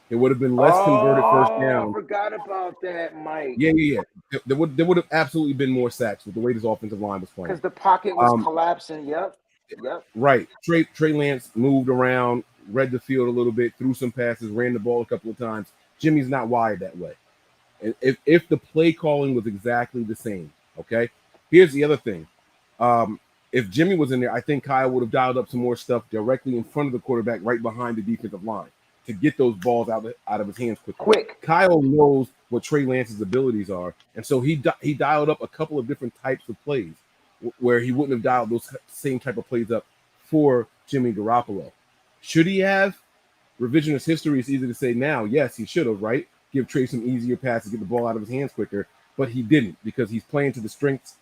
There would have been less converted first down. I forgot about that, Mike. Yeah. There would have absolutely been more sacks with the way this offensive line was playing. Because the pocket was collapsing. Yep. Right. Trey Lance moved around, read the field a little bit, threw some passes, ran the ball a couple of times. Jimmy's not wired that way. And if the play calling was exactly the same, okay? Here's the other thing. If Jimmy was in there, I think Kyle would have dialed up some more stuff directly in front of the quarterback, right behind the defensive line, to get those balls out of his hands quick. Kyle knows what Trey Lance's abilities are, and so he dialed up a couple of different types of plays where he wouldn't have dialed those same type of plays up for Jimmy Garoppolo. Should he have? Revisionist history is easy to say now. Yes, he should have, right? Give Trey some easier passes, get the ball out of his hands quicker, but he didn't because he's playing to the strengths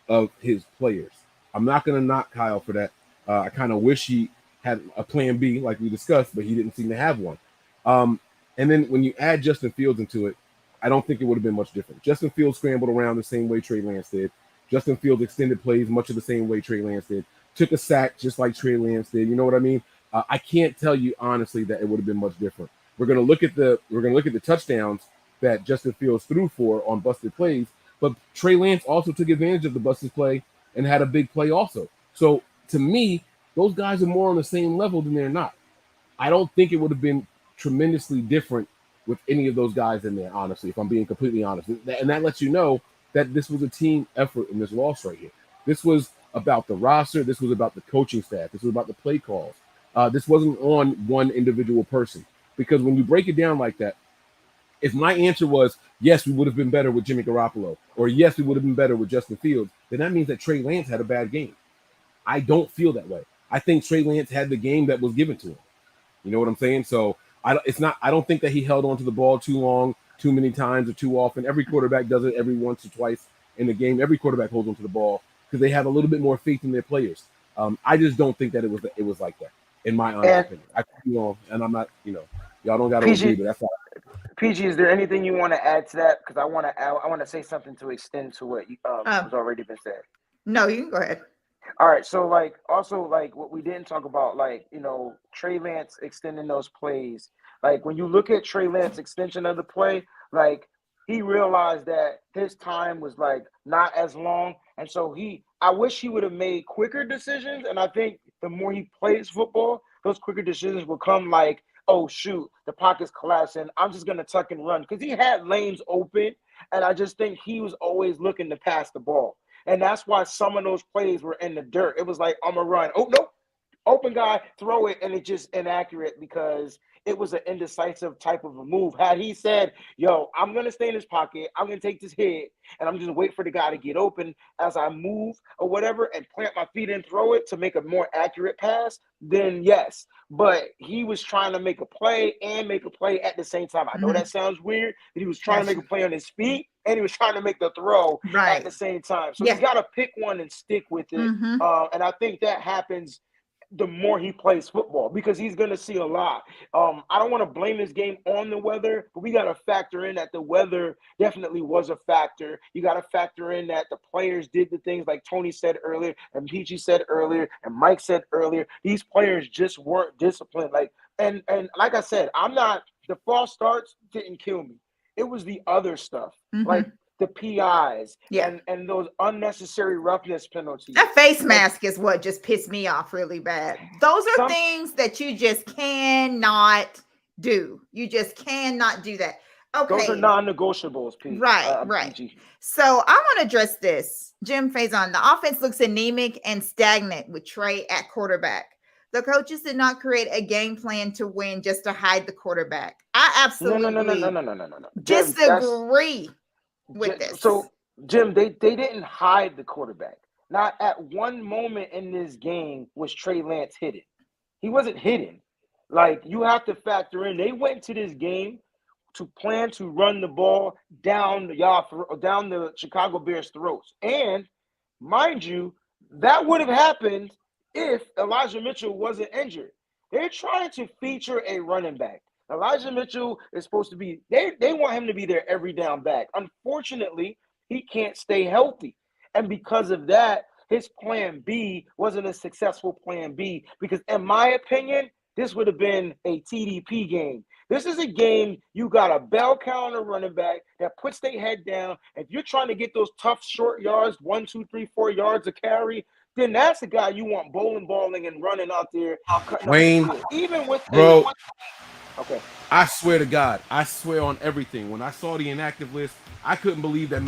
of his players. I'm not going to knock Kyle for that. I kind of wish he had a plan B like we discussed, but he didn't seem to have one. And then when you add Justin Fields into it, I don't think it would have been much different. Justin Fields scrambled around the same way Trey Lance did. Justin Fields extended plays much of the same way Trey Lance did. Took a sack just like Trey Lance did. You know what I mean? I can't tell you honestly that it would have been much different. We're gonna look at the touchdowns that Justin Fields threw for on busted plays, but Trey Lance also took advantage of the busted play and had a big play also. So to me, those guys are more on the same level than they're not. I don't think it would have been tremendously different with any of those guys in there, honestly, if I'm being completely honest. And that lets you know that this was a team effort in this loss right here. This was about the roster. This was about the coaching staff. This was about the play calls. This wasn't on one individual person. Because when you break it down like that, if my answer was, yes, we would have been better with Jimmy Garoppolo, or yes, we would have been better with Justin Fields, then that means that Trey Lance had a bad game. I don't feel that way. I think Trey Lance had the game that was given to him. You know what I'm saying? So I don't think that he held on to the ball too long, too many times, or too often. Every quarterback does it every once or twice in the game. Every quarterback holds on to the ball because they have a little bit more faith in their players. I just don't think that it was like that, in my honest opinion. I could be wrong, and I'm not, y'all don't got to agree, but that's all. PG, is there anything you want to add to that? Because I want to say something to extend to what has already been said. No, you can go ahead. All right, so what we didn't talk about, Trey Lance extending those plays. Like when you look at Trey Lance extension of the play, he realized that his time was not as long, and so I wish he would have made quicker decisions. And I think the more he plays football, those quicker decisions will come oh shoot, the pocket's collapsing, I'm just gonna tuck and run, because he had lanes open, and I just think he was always looking to pass the ball. And that's why some of those plays were in the dirt. It was like, I'm going to run. Oh, no. Open guy, throw it, and it's just inaccurate because it was an indecisive type of a move. Had he said, yo, I'm going to stay in this pocket, I'm going to take this hit, and I'm just wait for the guy to get open as I move or whatever and plant my feet and throw it to make a more accurate pass, then yes. But he was trying to make a play and make a play at the same time. I know that sounds weird, but he was trying to make a play on his feet and he was trying to make the throw at the same time. So he's got to pick one and stick with it. And I think that happens the more he plays football, because he's going to see a lot. I don't want to blame this game on the weather, but we got to factor in that the weather definitely was a factor. You got to factor in that the players did the things like Tony said earlier and PG said earlier and Mike said earlier. These players just weren't disciplined. And like I said, the false starts didn't kill me. It was the other stuff. the PIs Yeah. and those unnecessary roughness penalties. That face mask is what just pissed me off really bad. Those are things that you just cannot do. You just cannot do that. Okay. Those are non-negotiables, Pete. Right. PG. So I want to address this. Jim Faison, the offense looks anemic and stagnant with Trey at quarterback. The coaches did not create a game plan to win just to hide the quarterback. I absolutely No. disagree with this. So, Jim, they didn't hide the quarterback. Not at one moment in this game was Trey Lance hidden. He wasn't hidden. Like, you have to factor in, they went into this game to plan to run the ball down the Chicago Bears' throats. And, mind you, that would have happened if Elijah Mitchell wasn't injured. They're trying to feature a running back. Elijah Mitchell is supposed to be, they want him to be their every down back. Unfortunately, he can't stay healthy. And because of that, his plan B wasn't a successful plan B because, in my opinion, this would have been a TDP game. This is a game you got a bell cow on a running back that puts their head down. If you're trying to get those tough short yards, 1, 2, 3, 4 yards of carry, then that's the guy you want balling and running out there. Wayne, even with bro. Okay. I swear to God, I swear on everything. When I saw the inactive list, I couldn't believe that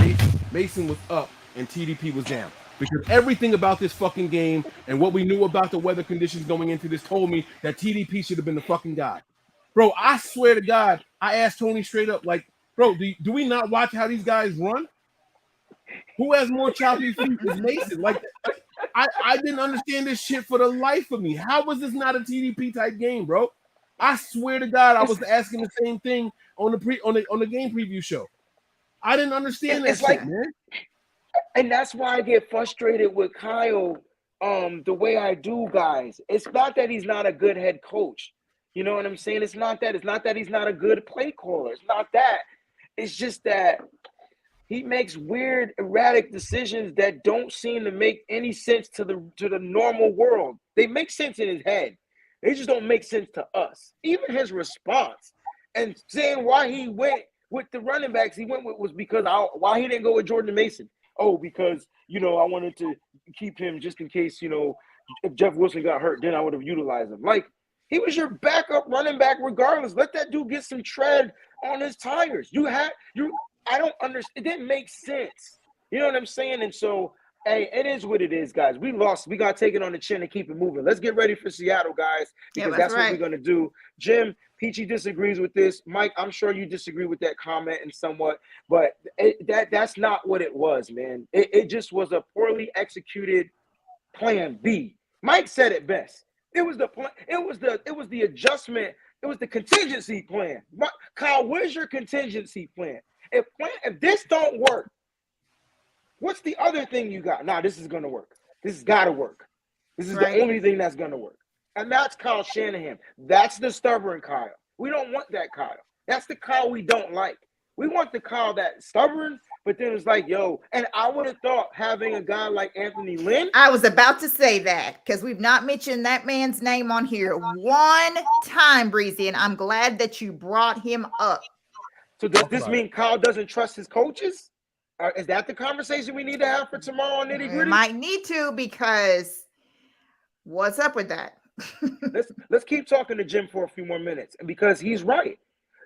Mason was up and TDP was down. Because everything about this fucking game and what we knew about the weather conditions going into this told me that TDP should have been the fucking guy. Bro, I swear to God, I asked Tony straight up, like, bro, do we not watch how these guys run? Who has more choppy feet is Mason? Like, I didn't understand this shit for the life of me. How was this not a TDP type game, bro? I swear to God, I was asking the same thing on the game preview show. I didn't understand that shit, man. And that's why I get frustrated with Kyle the way I do, guys. It's not that he's not a good head coach. You know what I'm saying? It's not that. It's not that he's not a good play caller. It's not that. It's just that he makes weird, erratic decisions that don't seem to make any sense to the normal world. They make sense in his head. They just don't make sense to us. Even his response and saying why he went with the running backs he went with was because why he didn't go with Jordan Mason. Oh, because, I wanted to keep him just in case, if Jeff Wilson got hurt, then I would have utilized him. Like, he was your backup running back regardless. Let that dude get some tread on his tires. I don't understand. It didn't make sense. You know what I'm saying? And so, hey, it is what it is, guys. We lost. We got to take it on the chin and keep it moving. Let's get ready for Seattle, guys, because that's what we're going to do. Jim, Peachy disagrees with this. Mike, I'm sure you disagree with that comment and somewhat, but that's not what it was, man. It just was a poorly executed plan B. Mike said it best. It was the plan. It was the adjustment. It was the contingency plan. Kyle, where's your contingency plan? If this don't work, what's the other thing you got? Nah, this is going to work. This has got to work. This is the only thing that's going to work. And that's Kyle Shanahan. That's the stubborn Kyle. We don't want that Kyle. That's the Kyle we don't like. We want the Kyle that's stubborn, but then it's like, yo, and I would have thought having a guy like Anthony Lynn. I was about to say that because we've not mentioned that man's name on here one time, Breezy, and I'm glad that you brought him up. So does this mean Kyle doesn't trust his coaches? Is that the conversation we need to have for tomorrow on Nitty Gritty? Might need to, because what's up with that? Let's keep talking to Jim for a few more minutes, and because he's right.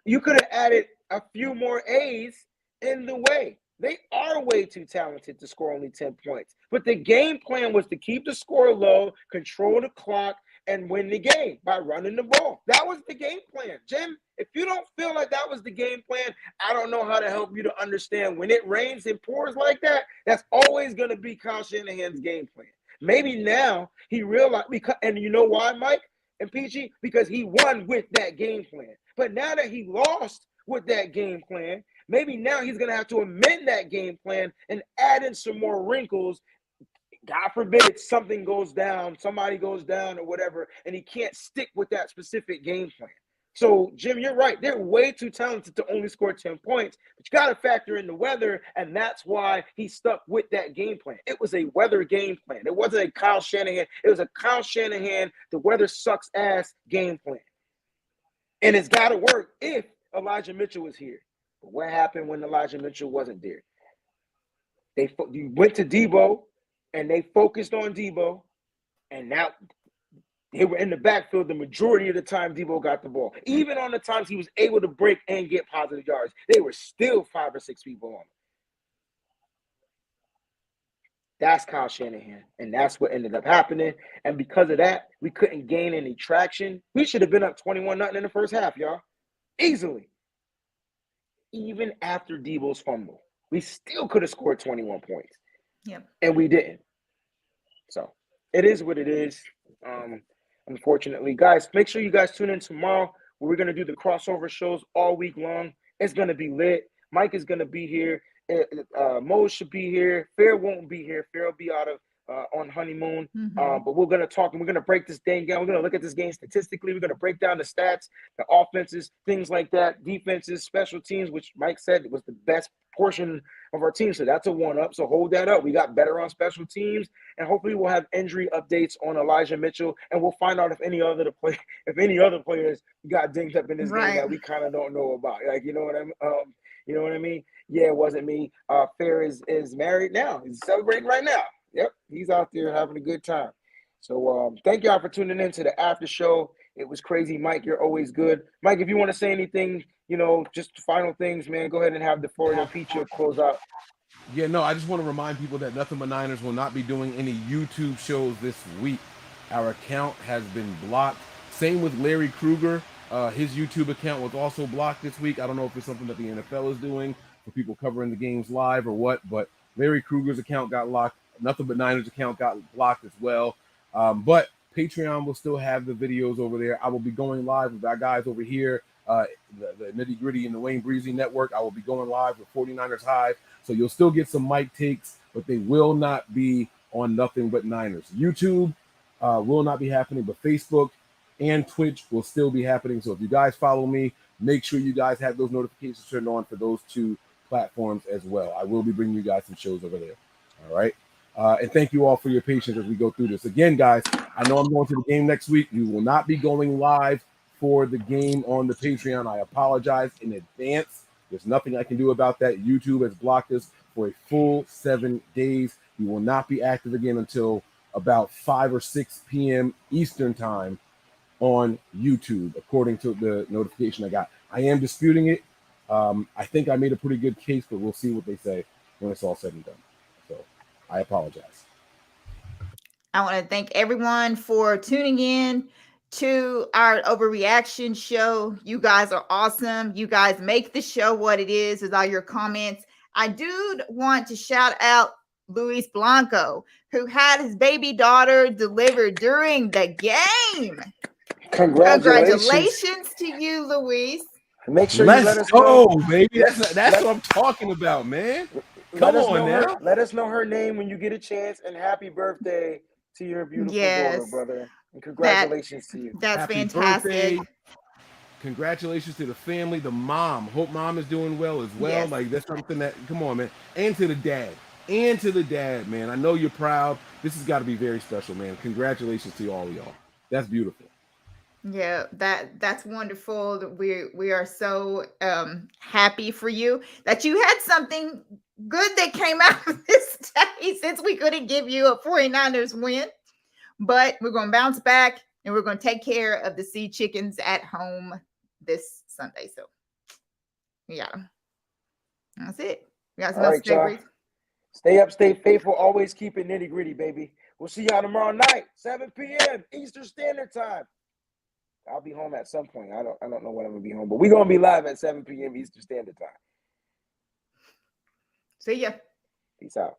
You could have added a few more A's in the way. They are way too talented to score only 10 points. But the game plan was to keep the score low, control the clock, and win the game by running the ball. That was the game plan. Jim, if you don't feel like that was the game plan, I don't know how to help you to understand when it rains and pours like that, that's always going to be Kyle Shanahan's game plan. Maybe now he realized, and you know why, Mike and PG? Because he won with that game plan. But now that he lost with that game plan, maybe now he's going to have to amend that game plan and add in some more wrinkles. God forbid something goes down, somebody goes down or whatever, and he can't stick with that specific game plan. So, Jim, you're right. They're way too talented to only score 10 points, but you got to factor in the weather, and that's why he stuck with that game plan. It was a weather game plan. It wasn't a Kyle Shanahan. It was a Kyle Shanahan, the weather sucks ass game plan. And it's got to work if Elijah Mitchell was here. But what happened when Elijah Mitchell wasn't there? You went to Debo, and they focused on Debo, and now they were in the backfield the majority of the time Debo got the ball. Even on the times he was able to break and get positive yards, they were still 5 or 6 people on him. That's Kyle Shanahan, and that's what ended up happening. And because of that, we couldn't gain any traction. We should have been up 21-0 in the first half, y'all. Easily. Even after Debo's fumble, we still could have scored 21 points. Yep. And we didn't. So it is what it is. Unfortunately, guys, make sure you guys tune in tomorrow. We're going to do the crossover shows all week long. It's going to be lit. Mike is going to be here. Mo should be here. Fair won't be here. Fair will be out of on honeymoon. But we're going to talk and we're going to break this game down. We're going to look at this game statistically. We're going to break down the stats, the offenses, things like that, defenses, special teams, which Mike said was the best portion of our team. So that's a one-up. So hold that up. We got better on special teams, and hopefully we'll have injury updates on Elijah Mitchell, and we'll find out if any other players got dinged up in this game that we kind of don't know about. Like, you know what I mean? You know what I mean? Yeah, it wasn't me. Fair is married now. He's celebrating right now. Yep, he's out there having a good time. So thank y'all for tuning in to the after show. It was crazy. Mike, you're always good. Mike, if you want to say anything, just final things, man, go ahead and have the Florida Pizza close out. Yeah, no, I just want to remind people that Nothing But Niners will not be doing any YouTube shows this week. Our account has been blocked. Same with Larry Krueger. His YouTube account was also blocked this week. I don't know if it's something that the NFL is doing for people covering the games live or what, but Larry Krueger's account got locked. Nothing But Niners account got blocked as well. But Patreon will still have the videos over there. I will be going live with our guys over here, the Nitty Gritty and the Wayne Breezy Network. I will be going live with 49ers Hive. So you'll still get some Mike takes, but they will not be on Nothing But Niners. YouTube will not be happening, but Facebook and Twitch will still be happening. So if you guys follow me, make sure you guys have those notifications turned on for those two platforms as well. I will be bringing you guys some shows over there. All right. And thank you all for your patience as we go through this. Again, guys, I know I'm going to the game next week. We will not be going live for the game on the Patreon. I apologize in advance. There's nothing I can do about that. YouTube has blocked us for a full 7 days. We will not be active again until about 5 or 6 p.m. Eastern time on YouTube, according to the notification I got. I am disputing it. I think I made a pretty good case, but we'll see what they say when it's all said and done. So I apologize. I want to thank everyone for tuning in to our overreaction show. You guys are awesome. You guys make the show what it is with all your comments. I do want to shout out Luis Blanco, who had his baby daughter delivered during the game. Congratulations to you, Luis. Make sure you let us go, know, baby. That's what I'm talking about, man. Come on now. Let us know her name when you get a chance, and happy birthday to your beautiful daughter, brother. And congratulations to you. That's happy fantastic. Birthday. Congratulations to the family, the mom. Hope mom is doing well as well. Yes. Like, that's something that, come on, man. And to the dad. And to the dad, man. I know you're proud. This has got to be very special, man. Congratulations to all of y'all. That's beautiful. Yeah, that's wonderful. We are so happy for you that you had something good that came out of this day, since we couldn't give you a 49ers win. But we're going to bounce back, and we're going to take care of the Sea Chickens at home this Sunday. So, yeah, that's it. You guys must stay Stay up, stay faithful. Always keep it nitty gritty, baby. We'll see y'all tomorrow night, 7 p.m. Eastern Standard Time. I'll be home at some point. I don't know when I'm gonna be home, but we're gonna be live at 7 p.m. Eastern Standard Time. See ya. Peace out.